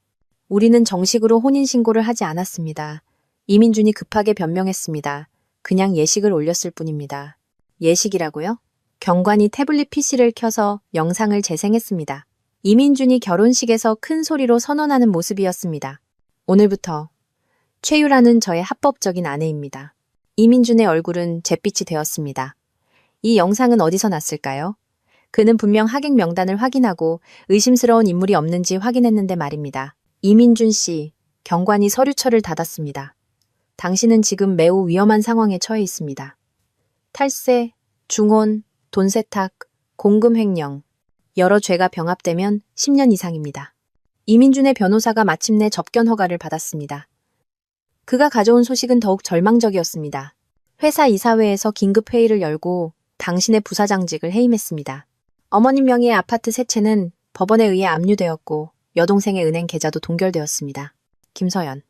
우리는 정식으로 혼인신고를 하지 않았습니다. 이민준이 급하게 변명했습니다. 그냥 예식을 올렸을 뿐입니다. 예식이라고요? 경관이 태블릿 PC를 켜서 영상을 재생했습니다. 이민준이 결혼식에서 큰 소리로 선언하는 모습이었습니다. 오늘부터 최유라는 저의 합법적인 아내입니다. 이민준의 얼굴은 잿빛이 되었습니다. 이 영상은 어디서 났을까요? 그는 분명 하객 명단을 확인하고 의심스러운 인물이 없는지 확인했는데 말입니다. 이민준 씨, 경관이 서류철을 닫았습니다. 당신은 지금 매우 위험한 상황에 처해 있습니다. 탈세, 중혼, 돈 세탁, 공금 횡령, 여러 죄가 병합되면 10년 이상입니다. 이민준의 변호사가 마침내 접견 허가를 받았습니다. 그가 가져온 소식은 더욱 절망적이었습니다. 회사 이사회에서 긴급 회의를 열고 당신의 부사장직을 해임했습니다. 어머님 명의의 아파트 세 채는 법원에 의해 압류되었고 여동생의 은행 계좌도 동결되었습니다. 김서연.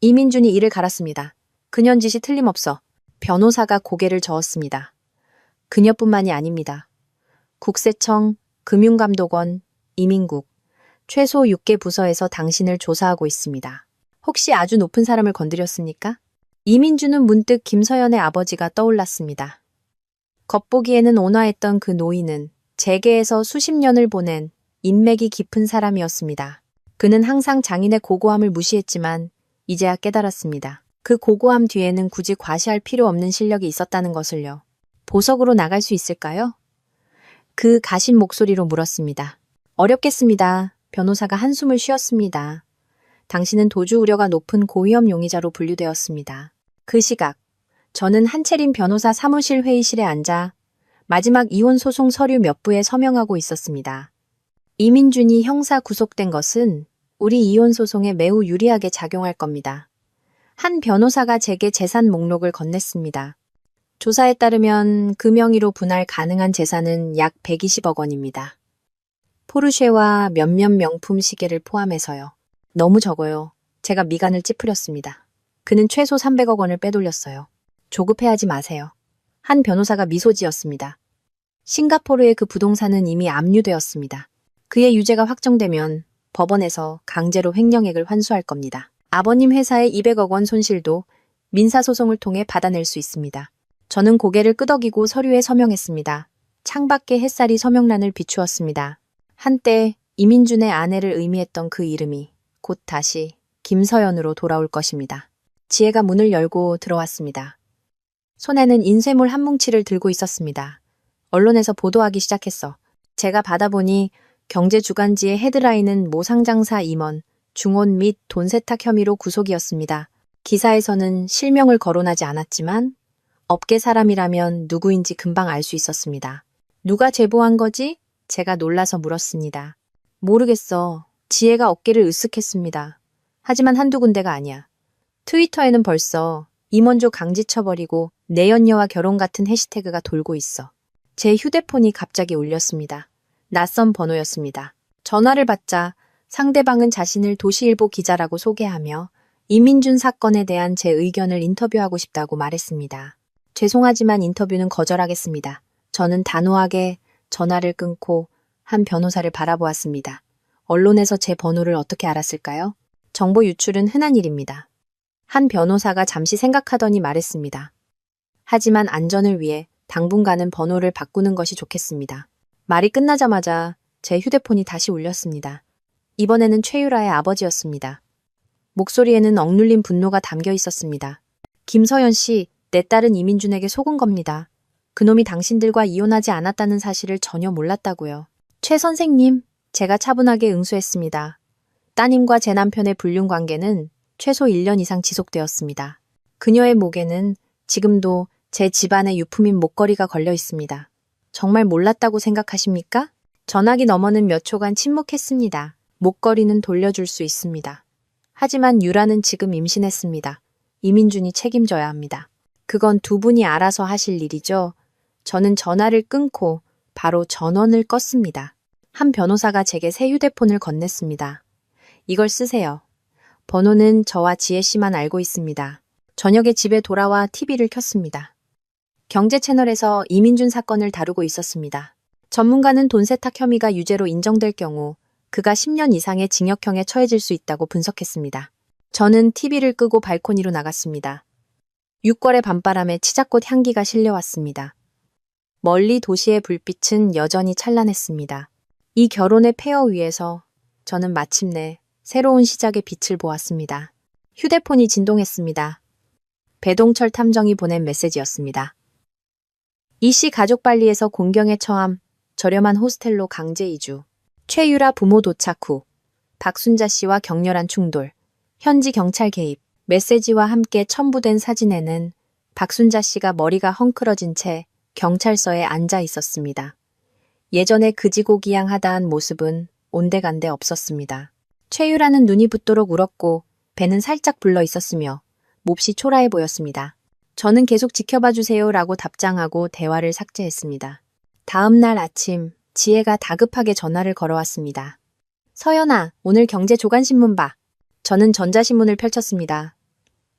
이민준이 이를 갈았습니다. 그년 짓이 틀림없어. 변호사가 고개를 저었습니다. 그녀뿐만이 아닙니다. 국세청, 금융감독원, 이민국, 최소 6개 부서에서 당신을 조사하고 있습니다. 혹시 아주 높은 사람을 건드렸습니까? 이민준은 문득 김서연의 아버지가 떠올랐습니다. 겉보기에는 온화했던 그 노인은 재계에서 수십 년을 보낸 인맥이 깊은 사람이었습니다. 그는 항상 장인의 고고함을 무시했지만 이제야 깨달았습니다. 그 고고함 뒤에는 굳이 과시할 필요 없는 실력이 있었다는 것을요. 보석으로 나갈 수 있을까요? 그 가신 목소리로 물었습니다. 어렵겠습니다. 변호사가 한숨을 쉬었습니다. 당신은 도주 우려가 높은 고위험 용의자로 분류되었습니다. 그 시각, 저는 한채린 변호사 사무실 회의실에 앉아 마지막 이혼 소송 서류 몇 부에 서명하고 있었습니다. 이민준이 형사 구속된 것은 우리 이혼 소송에 매우 유리하게 작용할 겁니다. 한 변호사가 제게 재산 목록을 건넸습니다. 조사에 따르면 그 명의로 분할 가능한 재산은 약 120억 원입니다. 포르쉐와 몇몇 명품 시계를 포함해서요. 너무 적어요. 제가 미간을 찌푸렸습니다. 그는 최소 300억 원을 빼돌렸어요. 조급해하지 마세요. 한 변호사가 미소 지었습니다. 싱가포르의 그 부동산은 이미 압류되었습니다. 그의 유죄가 확정되면 법원에서 강제로 횡령액을 환수할 겁니다. 아버님 회사의 200억 원 손실도 민사소송을 통해 받아낼 수 있습니다. 저는 고개를 끄덕이고 서류에 서명했습니다. 창밖에 햇살이 서명란을 비추었습니다. 한때 이민준의 아내를 의미했던 그 이름이 곧 다시 김서연으로 돌아올 것입니다. 지혜가 문을 열고 들어왔습니다. 손에는 인쇄물 한 뭉치를 들고 있었습니다. 언론에서 보도하기 시작했어. 제가 받아보니 경제주간지의 헤드라인은 모상장사 임원, 중혼 및 돈 세탁 혐의로 구속이었습니다. 기사에서는 실명을 거론하지 않았지만 업계 사람이라면 누구인지 금방 알 수 있었습니다. 누가 제보한 거지? 제가 놀라서 물었습니다. 모르겠어. 지혜가 어깨를 으쓱했습니다. 하지만 한두 군데가 아니야. 트위터에는 벌써 임원조 강지쳐버리고 내연녀와 결혼 같은 해시태그가 돌고 있어. 제 휴대폰이 갑자기 울렸습니다. 낯선 번호였습니다. 전화를 받자 상대방은 자신을 도시일보 기자라고 소개하며 이민준 사건에 대한 제 의견을 인터뷰하고 싶다고 말했습니다. 죄송하지만 인터뷰는 거절하겠습니다. 저는 단호하게 전화를 끊고 한 변호사를 바라보았습니다. 언론에서 제 번호를 어떻게 알았을까요? 정보 유출은 흔한 일입니다. 한 변호사가 잠시 생각하더니 말했습니다. 하지만 안전을 위해 당분간은 번호를 바꾸는 것이 좋겠습니다. 말이 끝나자마자 제 휴대폰이 다시 울렸습니다. 이번에는 최유라의 아버지였습니다. 목소리에는 억눌린 분노가 담겨 있었습니다. 김서연 씨, 내 딸은 이민준에게 속은 겁니다. 그놈이 당신들과 이혼하지 않았다는 사실을 전혀 몰랐다고요. 최 선생님, 제가 차분하게 응수했습니다. 따님과 제 남편의 불륜 관계는 최소 1년 이상 지속되었습니다. 그녀의 목에는 지금도 제 집안의 유품인 목걸이가 걸려 있습니다. 정말 몰랐다고 생각하십니까? 전화기 너머는 몇 초간 침묵했습니다. 목걸이는 돌려줄 수 있습니다. 하지만 유라는 지금 임신했습니다. 이민준이 책임져야 합니다. 그건 두 분이 알아서 하실 일이죠. 저는 전화를 끊고 바로 전원을 껐습니다. 한 변호사가 제게 새 휴대폰을 건넸습니다. 이걸 쓰세요. 번호는 저와 지혜 씨만 알고 있습니다. 저녁에 집에 돌아와 TV를 켰습니다. 경제 채널에서 이민준 사건을 다루고 있었습니다. 전문가는 돈 세탁 혐의가 유죄로 인정될 경우 그가 10년 이상의 징역형에 처해질 수 있다고 분석했습니다. 저는 TV를 끄고 발코니로 나갔습니다. 6월의 밤바람에 치자꽃 향기가 실려왔습니다. 멀리 도시의 불빛은 여전히 찬란했습니다. 이 결혼의 폐허 위에서 저는 마침내 새로운 시작의 빛을 보았습니다. 휴대폰이 진동했습니다. 배동철 탐정이 보낸 메시지였습니다. 이씨 가족 관리에서 공경에 처함, 저렴한 호스텔로 강제 이주. 최유라 부모 도착 후 박순자 씨와 격렬한 충돌. 현지 경찰 개입. 메시지와 함께 첨부된 사진에는 박순자 씨가 머리가 헝클어진 채 경찰서에 앉아 있었습니다. 예전에 그지고기양하다한 모습은 온데간데 없었습니다. 최유라는 눈이 붓도록 울었고 배는 살짝 불러 있었으며 몹시 초라해 보였습니다. 저는 계속 지켜봐 주세요라고 답장하고 대화를 삭제했습니다. 다음 날 아침 지혜가 다급하게 전화를 걸어왔습니다. 서연아, 오늘 경제 조간신문 봐. 저는 전자신문을 펼쳤습니다.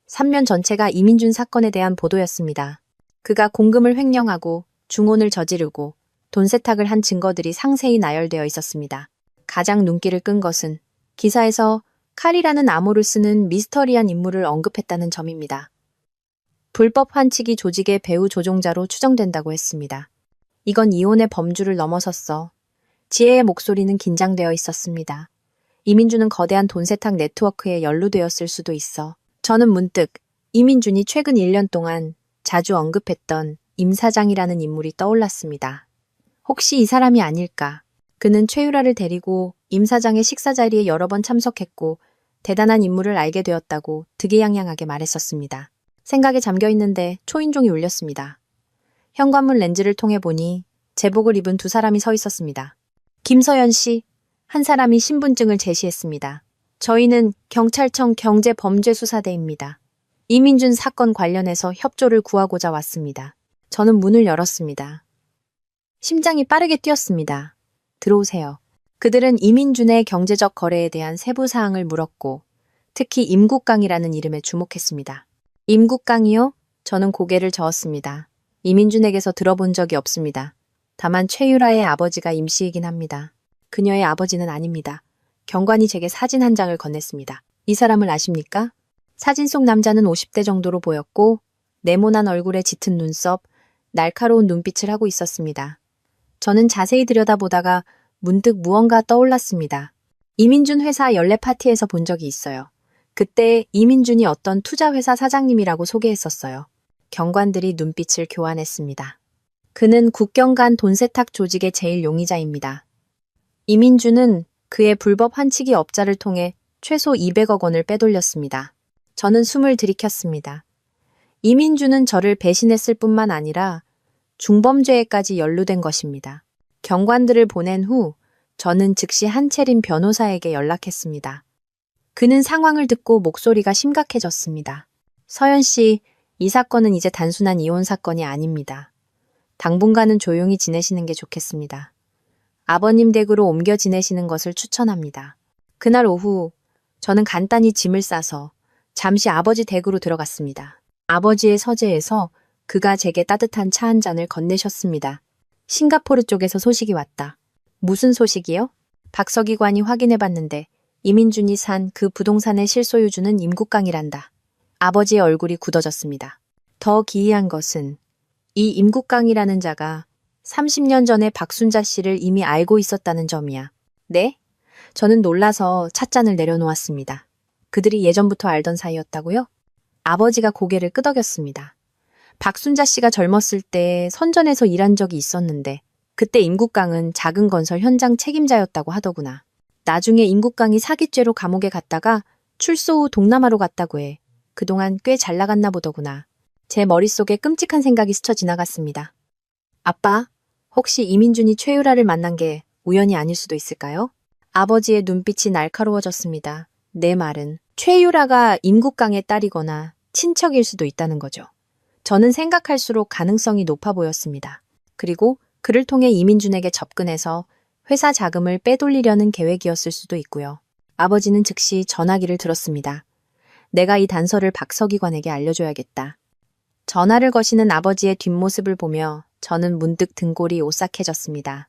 3면 전체가 이민준 사건에 대한 보도였습니다. 그가 공금을 횡령하고 중혼을 저지르고 돈 세탁을 한 증거들이 상세히 나열되어 있었습니다. 가장 눈길을 끈 것은 기사에서 칼이라는 암호를 쓰는 미스터리한 인물을 언급했다는 점입니다. 불법 환치기 조직의 배후 조종자로 추정된다고 했습니다. 이건 이혼의 범주를 넘어섰어. 지혜의 목소리는 긴장되어 있었습니다. 이민준은 거대한 돈 세탁 네트워크에 연루되었을 수도 있어. 저는 문득 이민준이 최근 1년 동안 자주 언급했던 임 사장이라는 인물이 떠올랐습니다. 혹시 이 사람이 아닐까? 그는 최유라를 데리고 임 사장의 식사 자리에 여러 번 참석했고 대단한 인물을 알게 되었다고 득이양양하게 말했었습니다. 생각에 잠겨 있는데 초인종이 울렸습니다. 현관문 렌즈를 통해 보니 제복을 입은 두 사람이 서 있었습니다. 김서연 씨, 한 사람이 신분증을 제시했습니다. 저희는 경찰청 경제범죄수사대입니다. 이민준 사건 관련해서 협조를 구하고자 왔습니다. 저는 문을 열었습니다. 심장이 빠르게 뛰었습니다. 들어오세요. 그들은 이민준의 경제적 거래에 대한 세부 사항을 물었고 특히 임국강이라는 이름에 주목했습니다. 임국강이요? 저는 고개를 저었습니다. 이민준에게서 들어본 적이 없습니다. 다만 최유라의 아버지가 임씨이긴 합니다. 그녀의 아버지는 아닙니다. 경관이 제게 사진 한 장을 건넸습니다. 이 사람을 아십니까? 사진 속 남자는 50대 정도로 보였고 네모난 얼굴에 짙은 눈썹, 날카로운 눈빛을 하고 있었습니다. 저는 자세히 들여다보다가 문득 무언가 떠올랐습니다. 이민준 회사 연례 파티에서 본 적이 있어요. 그때 이민준이 어떤 투자회사 사장님이라고 소개했었어요. 경관들이 눈빛을 교환했습니다. 그는 국경 간 돈 세탁 조직의 제일 용의자입니다. 이민준은 그의 불법 환치기 업자를 통해 최소 200억 원을 빼돌렸습니다. 저는 숨을 들이켰습니다. 이민준은 저를 배신했을 뿐만 아니라 중범죄에까지 연루된 것입니다. 경관들을 보낸 후 저는 즉시 한채린 변호사에게 연락했습니다. 그는 상황을 듣고 목소리가 심각해졌습니다. 서연 씨, 이 사건은 이제 단순한 이혼 사건이 아닙니다. 당분간은 조용히 지내시는 게 좋겠습니다. 아버님 댁으로 옮겨 지내시는 것을 추천합니다. 그날 오후 저는 간단히 짐을 싸서 잠시 아버지 댁으로 들어갔습니다. 아버지의 서재에서 그가 제게 따뜻한 차 한 잔을 건네셨습니다. 싱가포르 쪽에서 소식이 왔다. 무슨 소식이요? 박서기관이 확인해봤는데 이민준이 산 그 부동산의 실소유주는 임국강이란다. 아버지의 얼굴이 굳어졌습니다. 더 기이한 것은 이 임국강이라는 자가 30년 전에 박순자 씨를 이미 알고 있었다는 점이야. 네? 저는 놀라서 찻잔을 내려놓았습니다. 그들이 예전부터 알던 사이였다고요? 아버지가 고개를 끄덕였습니다. 박순자 씨가 젊었을 때 선전에서 일한 적이 있었는데 그때 임국강은 작은 건설 현장 책임자였다고 하더구나. 나중에 임국강이 사기죄로 감옥에 갔다가 출소 후 동남아로 갔다고 해. 그동안 꽤 잘 나갔나 보더구나. 제 머릿속에 끔찍한 생각이 스쳐 지나갔습니다. 아빠, 혹시 이민준이 최유라를 만난 게 우연이 아닐 수도 있을까요? 아버지의 눈빛이 날카로워졌습니다. 내 말은 최유라가 임국강의 딸이거나 친척일 수도 있다는 거죠. 저는 생각할수록 가능성이 높아 보였습니다. 그리고 그를 통해 이민준에게 접근해서 회사 자금을 빼돌리려는 계획이었을 수도 있고요. 아버지는 즉시 전화기를 들었습니다. 내가 이 단서를 박서기관에게 알려줘야겠다. 전화를 거시는 아버지의 뒷모습을 보며 저는 문득 등골이 오싹해졌습니다.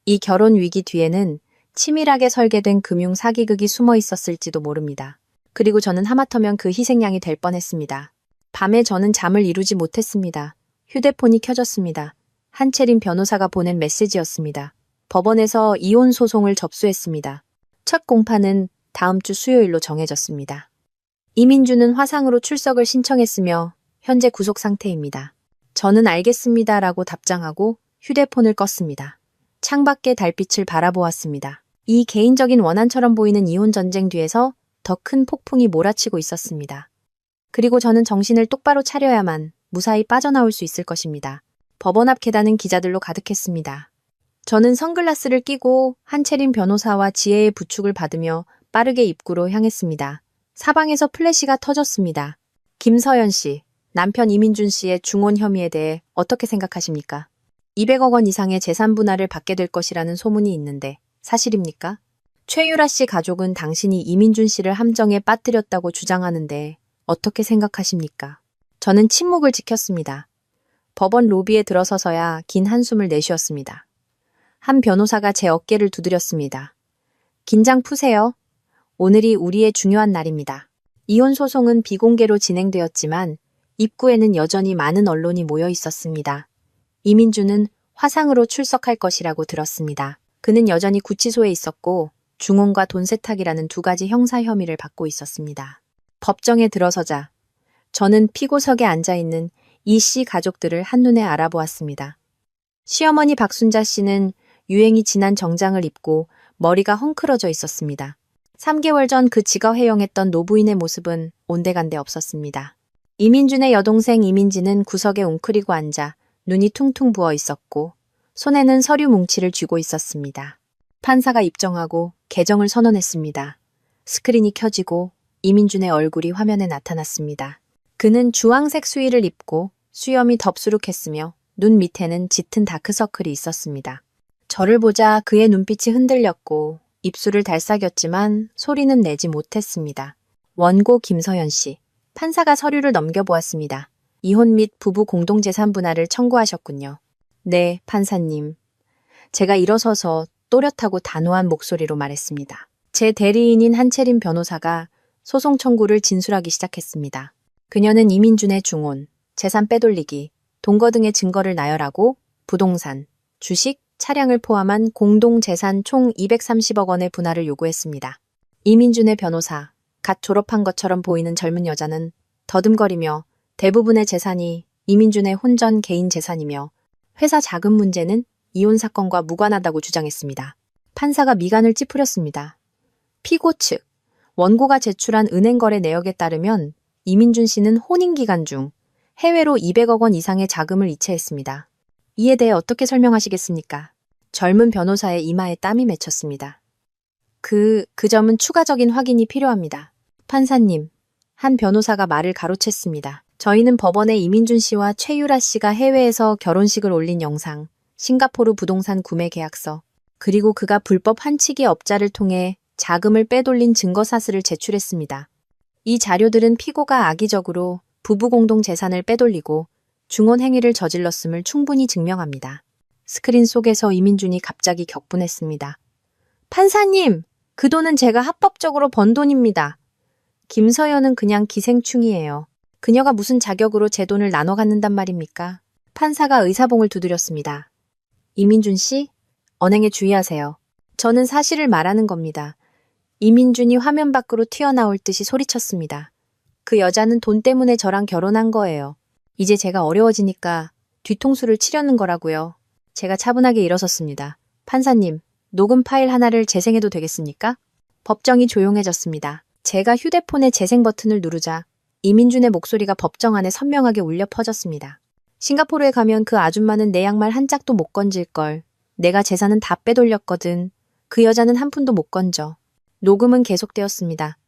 이 결혼 위기 뒤에는 치밀하게 설계된 금융 사기극이 숨어 있었을지도 모릅니다. 그리고 저는 하마터면 그 희생양이 될 뻔했습니다. 밤에 저는 잠을 이루지 못했습니다. 휴대폰이 켜졌습니다. 한채린 변호사가 보낸 메시지였습니다. 법원에서 이혼 소송을 접수했습니다. 첫 공판은 다음 주 수요일로 정해졌습니다. 이민준은 화상으로 출석을 신청했으며 현재 구속 상태입니다. 저는 알겠습니다라고 답장하고 휴대폰을 껐습니다. 창밖의 달빛을 바라보았습니다. 이 개인적인 원한처럼 보이는 이혼 전쟁 뒤에서 더 큰 폭풍이 몰아치고 있었습니다. 그리고 저는 정신을 똑바로 차려야만 무사히 빠져나올 수 있을 것입니다. 법원 앞 계단은 기자들로 가득했습니다. 저는 선글라스를 끼고 한채린 변호사와 지혜의 부축을 받으며 빠르게 입구로 향했습니다. 사방에서 플래시가 터졌습니다. 김서연 씨, 남편 이민준 씨의 중혼 혐의에 대해 어떻게 생각하십니까? 200억 원 이상의 재산 분할을 받게 될 것이라는 소문이 있는데 사실입니까? 최유라 씨 가족은 당신이 이민준 씨를 함정에 빠뜨렸다고 주장하는데 어떻게 생각하십니까? 저는 침묵을 지켰습니다. 법원 로비에 들어서서야 긴 한숨을 내쉬었습니다. 한 변호사가 제 어깨를 두드렸습니다. 긴장 푸세요. 오늘이 우리의 중요한 날입니다. 이혼 소송은 비공개로 진행되었지만 입구에는 여전히 많은 언론이 모여 있었습니다. 이민준은 화상으로 출석할 것이라고 들었습니다. 그는 여전히 구치소에 있었고 중혼과 돈 세탁이라는 두 가지 형사 혐의를 받고 있었습니다. 법정에 들어서자 저는 피고석에 앉아있는 이 씨 가족들을 한눈에 알아보았습니다. 시어머니 박순자 씨는 유행이 지난 정장을 입고 머리가 헝클어져 있었습니다. 3개월 전 그 지가 회영했던 노부인의 모습은 온데간데 없었습니다. 이민준의 여동생 이민지는 구석에 웅크리고 앉아 눈이 퉁퉁 부어 있었고 손에는 서류 뭉치를 쥐고 있었습니다. 판사가 입정하고 개정을 선언했습니다. 스크린이 켜지고 이민준의 얼굴이 화면에 나타났습니다. 그는 주황색 수의를 입고 수염이 덥수룩했으며 눈 밑에는 짙은 다크서클이 있었습니다. 저를 보자 그의 눈빛이 흔들렸고 입술을 달싹였지만 소리는 내지 못했습니다. 원고 김서연 씨. 판사가 서류를 넘겨보았습니다. 이혼 및 부부 공동재산 분할을 청구하셨군요. 네, 판사님. 제가 일어서서 또렷하고 단호한 목소리로 말했습니다. 제 대리인인 한채린 변호사가 소송 청구를 진술하기 시작했습니다. 그녀는 이민준의 중혼, 재산 빼돌리기, 동거 등의 증거를 나열하고 부동산, 주식, 차량을 포함한 공동재산 총 230억 원의 분할을 요구했습니다. 이민준의 변호사, 갓 졸업한 것처럼 보이는 젊은 여자는 더듬거리며 대부분의 재산이 이민준의 혼전 개인 재산이며 회사 자금 문제는 이혼 사건과 무관하다고 주장했습니다. 판사가 미간을 찌푸렸습니다. 피고 측, 원고가 제출한 은행거래 내역에 따르면 이민준 씨는 혼인기간 중 해외로 200억 원 이상의 자금을 이체했습니다. 이에 대해 어떻게 설명하시겠습니까? 젊은 변호사의 이마에 땀이 맺혔습니다. 그 점은 추가적인 확인이 필요합니다. 판사님, 한 변호사가 말을 가로챘습니다. 저희는 법원에 이민준 씨와 최유라 씨가 해외에서 결혼식을 올린 영상, 싱가포르 부동산 구매 계약서, 그리고 그가 불법 환치기 업자를 통해 자금을 빼돌린 증거사실을 제출했습니다. 이 자료들은 피고가 악의적으로 부부 공동 재산을 빼돌리고 중혼 행위를 저질렀음을 충분히 증명합니다. 스크린 속에서 이민준이 갑자기 격분했습니다. 판사님! 그 돈은 제가 합법적으로 번 돈입니다. 김서연은 그냥 기생충이에요. 그녀가 무슨 자격으로 제 돈을 나눠 갖는단 말입니까? 판사가 의사봉을 두드렸습니다. 이민준 씨, 언행에 주의하세요. 저는 사실을 말하는 겁니다. 이민준이 화면 밖으로 튀어나올 듯이 소리쳤습니다. 그 여자는 돈 때문에 저랑 결혼한 거예요. 이제 제가 어려워지니까 뒤통수를 치려는 거라고요. 제가 차분하게 일어섰습니다. 판사님, 녹음 파일 하나를 재생해도 되겠습니까? 법정이 조용해졌습니다. 제가 휴대폰의 재생 버튼을 누르자 이민준의 목소리가 법정 안에 선명하게 울려 퍼졌습니다. 싱가포르에 가면 그 아줌마는 내 양말 한 짝도 못 건질걸. 내가 재산은 다 빼돌렸거든. 그 여자는 한 푼도 못 건져. 녹음은 계속되었습니다.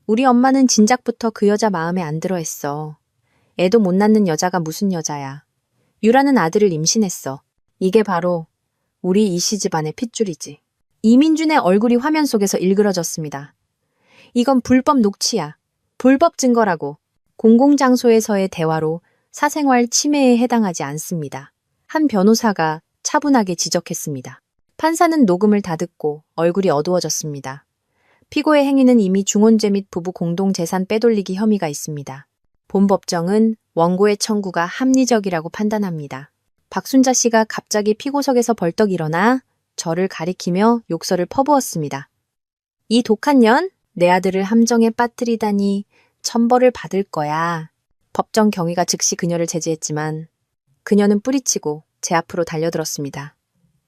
우리 엄마는 진작부터 그 여자 마음에 안 들어 했어. 애도 못 낳는 여자가 무슨 여자야. 유라는 아들을 임신했어. 이게 바로 우리 이씨 집안의 핏줄이지. 이민준의 얼굴이 화면 속에서 일그러졌습니다. 이건 불법 녹취야. 불법 증거라고. 공공장소에서의 대화로 사생활 침해에 해당하지 않습니다. 한 변호사가 차분하게 지적했습니다. 판사는 녹음을 다듣고 얼굴이 어두워졌습니다. 피고의 행위는 이미 중혼죄 및 부부 공동재산 빼돌리기 혐의가 있습니다. 본 법정은 원고의 청구가 합리적이라고 판단합니다. 박순자 씨가 갑자기 피고석에서 벌떡 일어나 저를 가리키며 욕설을 퍼부었습니다. 이 독한 년, 내 아들을 함정에 빠뜨리다니 천벌을 받을 거야. 법정 경위가 즉시 그녀를 제지했지만 그녀는 뿌리치고 제 앞으로 달려들었습니다.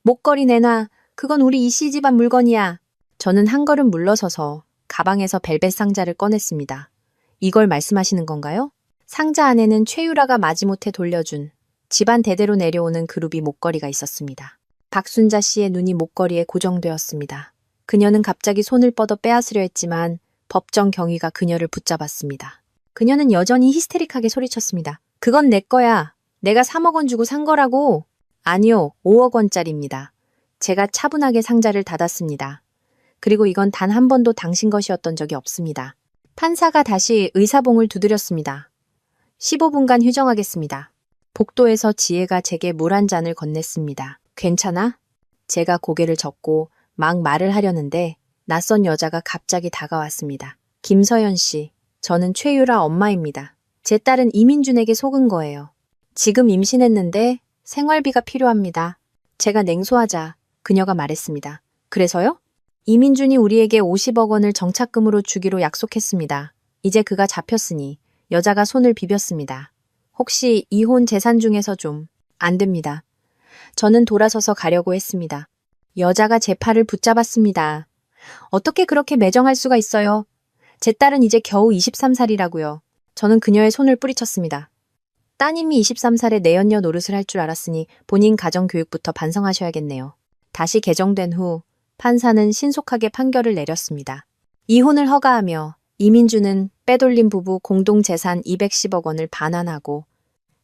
목걸이 내놔. 그건 우리 이씨 집안 물건이야. 저는 한 걸음 물러서서 가방에서 벨벳 상자를 꺼냈습니다. 이걸 말씀하시는 건가요? 상자 안에는 최유라가 마지못해 돌려준 집안 대대로 내려오는 그루비 목걸이가 있었습니다. 박순자 씨의 눈이 목걸이에 고정되었습니다. 그녀는 갑자기 손을 뻗어 빼앗으려 했지만 법정 경위가 그녀를 붙잡았습니다. 그녀는 여전히 히스테릭하게 소리쳤습니다. 그건 내 거야. 내가 3억 원 주고 산 거라고. 아니요, 5억 원짜리입니다. 제가 차분하게 상자를 닫았습니다. 그리고 이건 단 한 번도 당신 것이었던 적이 없습니다. 판사가 다시 의사봉을 두드렸습니다. 15분간 휴정하겠습니다. 복도에서 지혜가 제게 물 한 잔을 건넸습니다. 괜찮아? 제가 고개를 젓고 막 말을 하려는데 낯선 여자가 갑자기 다가왔습니다. 김서연 씨, 저는 최유라 엄마입니다. 제 딸은 이민준에게 속은 거예요. 지금 임신했는데 생활비가 필요합니다. 제가 냉소하자 그녀가 말했습니다. 그래서요? 이민준이 우리에게 50억 원을 정착금으로 주기로 약속했습니다. 이제 그가 잡혔으니 여자가 손을 비볐습니다. 혹시 이혼 재산 중에서 좀 안 됩니다. 저는 돌아서서 가려고 했습니다. 여자가 제 팔을 붙잡았습니다. 어떻게 그렇게 매정할 수가 있어요? 제 딸은 이제 겨우 23살이라고요. 저는 그녀의 손을 뿌리쳤습니다. 따님이 23살에 내연녀 노릇을 할 줄 알았으니 본인 가정교육부터 반성하셔야겠네요. 다시 개정된 후 판사는 신속하게 판결을 내렸습니다. 이혼을 허가하며 이민준은 빼돌린 부부 공동재산 210억 원을 반환하고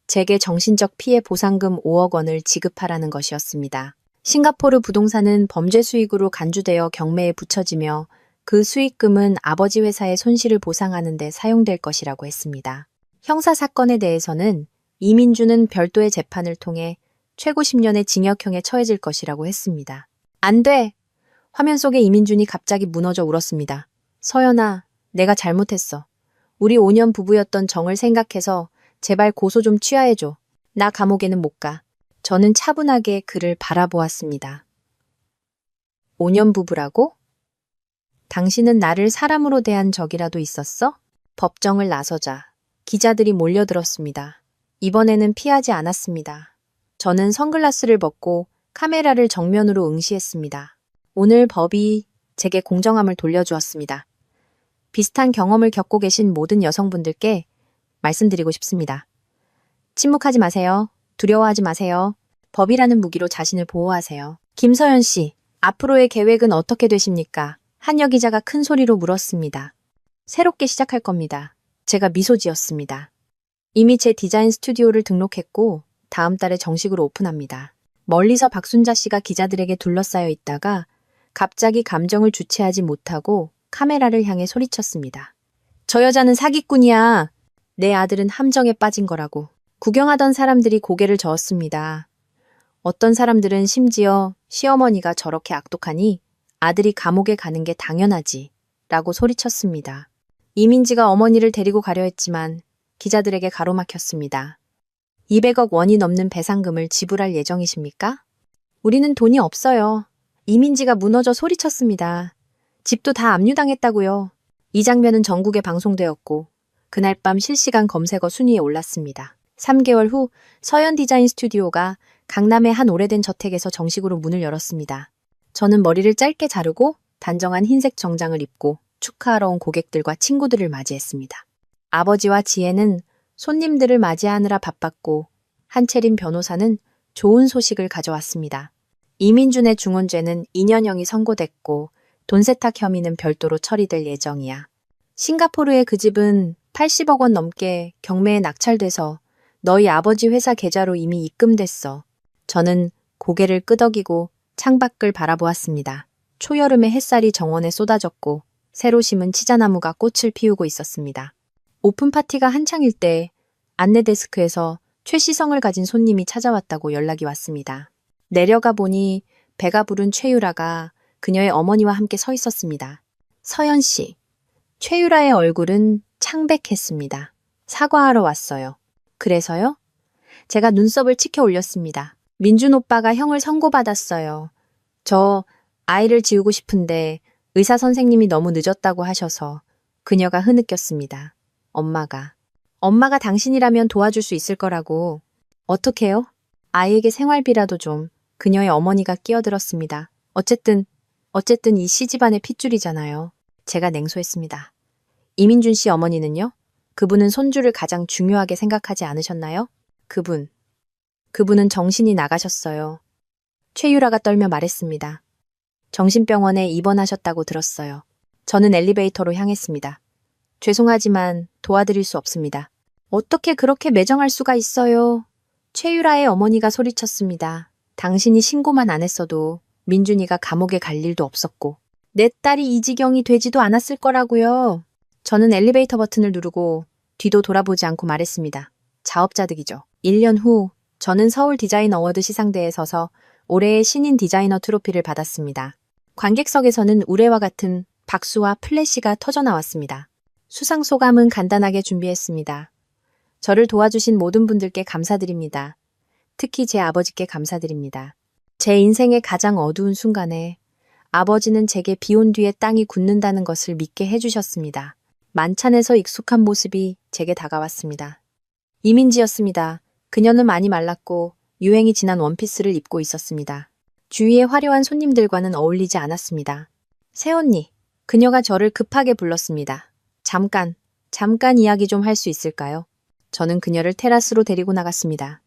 제게 정신적 피해 보상금 5억 원을 지급하라는 것이었습니다. 싱가포르 부동산은 범죄 수익으로 간주되어 경매에 붙여지며 그 수익금은 아버지 회사의 손실을 보상하는 데 사용될 것이라고 했습니다. 형사사건에 대해서는 이민준은 별도의 재판을 통해 최고 10년의 징역형에 처해질 것이라고 했습니다. 안 돼! 화면 속에 이민준이 갑자기 무너져 울었습니다. 서연아, 내가 잘못했어. 우리 5년 부부였던 정을 생각해서 제발 고소 좀 취하해줘. 나 감옥에는 못 가. 저는 차분하게 그를 바라보았습니다. 5년 부부라고? 당신은 나를 사람으로 대한 적이라도 있었어? 법정을 나서자 기자들이 몰려들었습니다. 이번에는 피하지 않았습니다. 저는 선글라스를 벗고 카메라를 정면으로 응시했습니다. 오늘 법이 제게 공정함을 돌려주었습니다. 비슷한 경험을 겪고 계신 모든 여성분들께 말씀드리고 싶습니다. 침묵하지 마세요. 두려워하지 마세요. 법이라는 무기로 자신을 보호하세요. 김서연 씨, 앞으로의 계획은 어떻게 되십니까? 한여 기자가 큰 소리로 물었습니다. 새롭게 시작할 겁니다. 제가 미소 지었습니다. 이미 제 디자인 스튜디오를 등록했고 다음 달에 정식으로 오픈합니다. 멀리서 박순자 씨가 기자들에게 둘러싸여 있다가 갑자기 감정을 주체하지 못하고 카메라를 향해 소리쳤습니다. 저 여자는 사기꾼이야. 내 아들은 함정에 빠진 거라고. 구경하던 사람들이 고개를 저었습니다. 어떤 사람들은 심지어 시어머니가 저렇게 악독하니 아들이 감옥에 가는 게 당연하지 라고 소리쳤습니다. 이민지가 어머니를 데리고 가려 했지만 기자들에게 가로막혔습니다. 200억 원이 넘는 배상금을 지불할 예정이십니까? 우리는 돈이 없어요. 이민지가 무너져 소리쳤습니다. 집도 다 압류당했다고요. 이 장면은 전국에 방송되었고 그날 밤 실시간 검색어 순위에 올랐습니다. 3개월 후 서현 디자인 스튜디오가 강남의 한 오래된 저택에서 정식으로 문을 열었습니다. 저는 머리를 짧게 자르고 단정한 흰색 정장을 입고 축하하러 온 고객들과 친구들을 맞이했습니다. 아버지와 지혜는 손님들을 맞이하느라 바빴고 한채린 변호사는 좋은 소식을 가져왔습니다. 이민준의 중혼죄는 2년형이 선고됐고 돈 세탁 혐의는 별도로 처리될 예정이야. 싱가포르의 그 집은 80억 원 넘게 경매에 낙찰돼서 너희 아버지 회사 계좌로 이미 입금됐어. 저는 고개를 끄덕이고 창밖을 바라보았습니다. 초여름의 햇살이 정원에 쏟아졌고 새로 심은 치자나무가 꽃을 피우고 있었습니다. 오픈 파티가 한창일 때 안내 데스크에서 최시성을 가진 손님이 찾아왔다고 연락이 왔습니다. 내려가 보니 배가 부른 최유라가 그녀의 어머니와 함께 서 있었습니다. 서연 씨. 최유라의 얼굴은 창백했습니다. 사과하러 왔어요. 그래서요? 제가 눈썹을 치켜 올렸습니다. 민준 오빠가 형을 선고받았어요. 저 아이를 지우고 싶은데 의사 선생님이 너무 늦었다고 하셔서 그녀가 흐느꼈습니다. 엄마가 당신이라면 도와줄 수 있을 거라고. 어떡해요? 아이에게 생활비라도 좀. 그녀의 어머니가 끼어들었습니다. 어쨌든 이 시집안의 핏줄이잖아요. 제가 냉소했습니다. 이민준 씨 어머니는요? 그분은 손주를 가장 중요하게 생각하지 않으셨나요? 그분은 정신이 나가셨어요. 최유라가 떨며 말했습니다. 정신병원에 입원하셨다고 들었어요. 저는 엘리베이터로 향했습니다. 죄송하지만 도와드릴 수 없습니다. 어떻게 그렇게 매정할 수가 있어요? 최유라의 어머니가 소리쳤습니다. 당신이 신고만 안 했어도 민준이가 감옥에 갈 일도 없었고 내 딸이 이 지경이 되지도 않았을 거라고요. 저는 엘리베이터 버튼을 누르고 뒤도 돌아보지 않고 말했습니다. 자업자득이죠. 1년 후 저는 서울 디자인 어워드 시상대에 서서 올해의 신인 디자이너 트로피를 받았습니다. 관객석에서는 우레와 같은 박수와 플래시가 터져나왔습니다. 수상 소감은 간단하게 준비했습니다. 저를 도와주신 모든 분들께 감사드립니다. 특히 제 아버지께 감사드립니다. 제 인생의 가장 어두운 순간에 아버지는 제게 비 온 뒤에 땅이 굳는다는 것을 믿게 해주셨습니다. 만찬에서 익숙한 모습이 제게 다가왔습니다. 이민지였습니다. 그녀는 많이 말랐고 유행이 지난 원피스를 입고 있었습니다. 주위의 화려한 손님들과는 어울리지 않았습니다. 새언니, 그녀가 저를 급하게 불렀습니다. 잠깐 이야기 좀 할 수 있을까요? 저는 그녀를 테라스로 데리고 나갔습니다.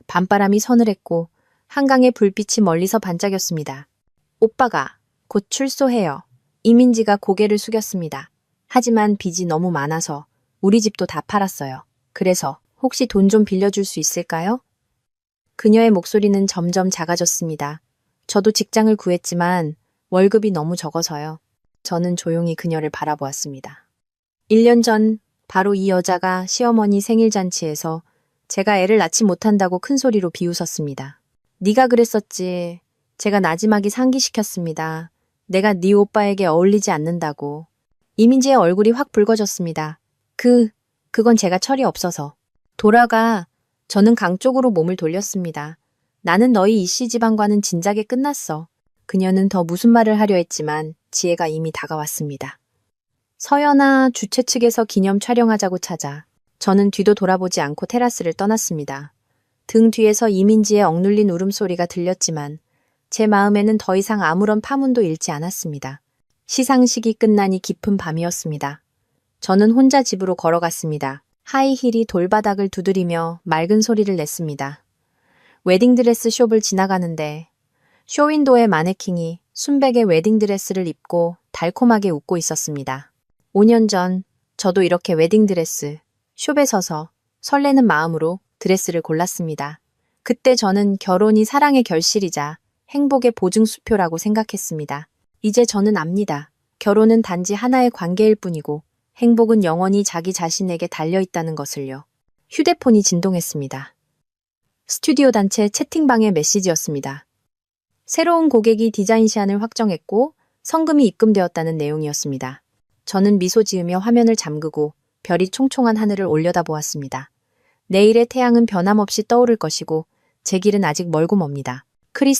밤바람이 서늘했고 한강의 불빛이 멀리서 반짝였습니다. 오빠가 곧 출소해요. 이민지가 고개를 숙였습니다. 하지만 빚이 너무 많아서 우리 집도 다 팔았어요. 그래서 혹시 돈 좀 빌려줄 수 있을까요? 그녀의 목소리는 점점 작아졌습니다. 저도 직장을 구했지만 월급이 너무 적어서요. 저는 조용히 그녀를 바라보았습니다. 1년 전 바로 이 여자가 시어머니 생일잔치에서 제가 애를 낳지 못한다고 큰 소리로 비웃었습니다. 네가 그랬었지. 제가 나지막이 상기시켰습니다. 내가 네 오빠에게 어울리지 않는다고. 이민지의 얼굴이 확 붉어졌습니다. 그건 제가 철이 없어서. 돌아가. 저는 강 쪽으로 몸을 돌렸습니다. 나는 너희 이씨 집안과는 진작에 끝났어. 그녀는 더 무슨 말을 하려 했지만 지혜가 이미 다가왔습니다. 서연아, 주최 측에서 기념 촬영하자고 찾아. 저는 뒤도 돌아보지 않고 테라스를 떠났습니다. 등 뒤에서 이민지의 억눌린 울음소리가 들렸지만 제 마음에는 더 이상 아무런 파문도 일지 않았습니다. 시상식이 끝나니 깊은 밤이었습니다. 저는 혼자 집으로 걸어갔습니다. 하이힐이 돌바닥을 두드리며 맑은 소리를 냈습니다. 웨딩드레스 숍을 지나가는데 쇼윈도의 마네킹이 순백의 웨딩드레스를 입고 달콤하게 웃고 있었습니다. 5년 전 저도 이렇게 웨딩드레스 숍에 서서 설레는 마음으로 드레스를 골랐습니다. 그때 저는 결혼이 사랑의 결실이자 행복의 보증수표라고 생각했습니다. 이제 저는 압니다. 결혼은 단지 하나의 관계일 뿐이고 행복은 영원히 자기 자신에게 달려있다는 것을요. 휴대폰이 진동했습니다. 스튜디오 단체 채팅방의 메시지였습니다. 새로운 고객이 디자인 시안을 확정했고 성금이 입금되었다는 내용이었습니다. 저는 미소 지으며 화면을 잠그고 별이 총총한 하늘을 올려다보았습니다. 내일의 태양은 변함없이 떠오를 것이고 제 길은 아직 멀고 멉니다. 크리스탈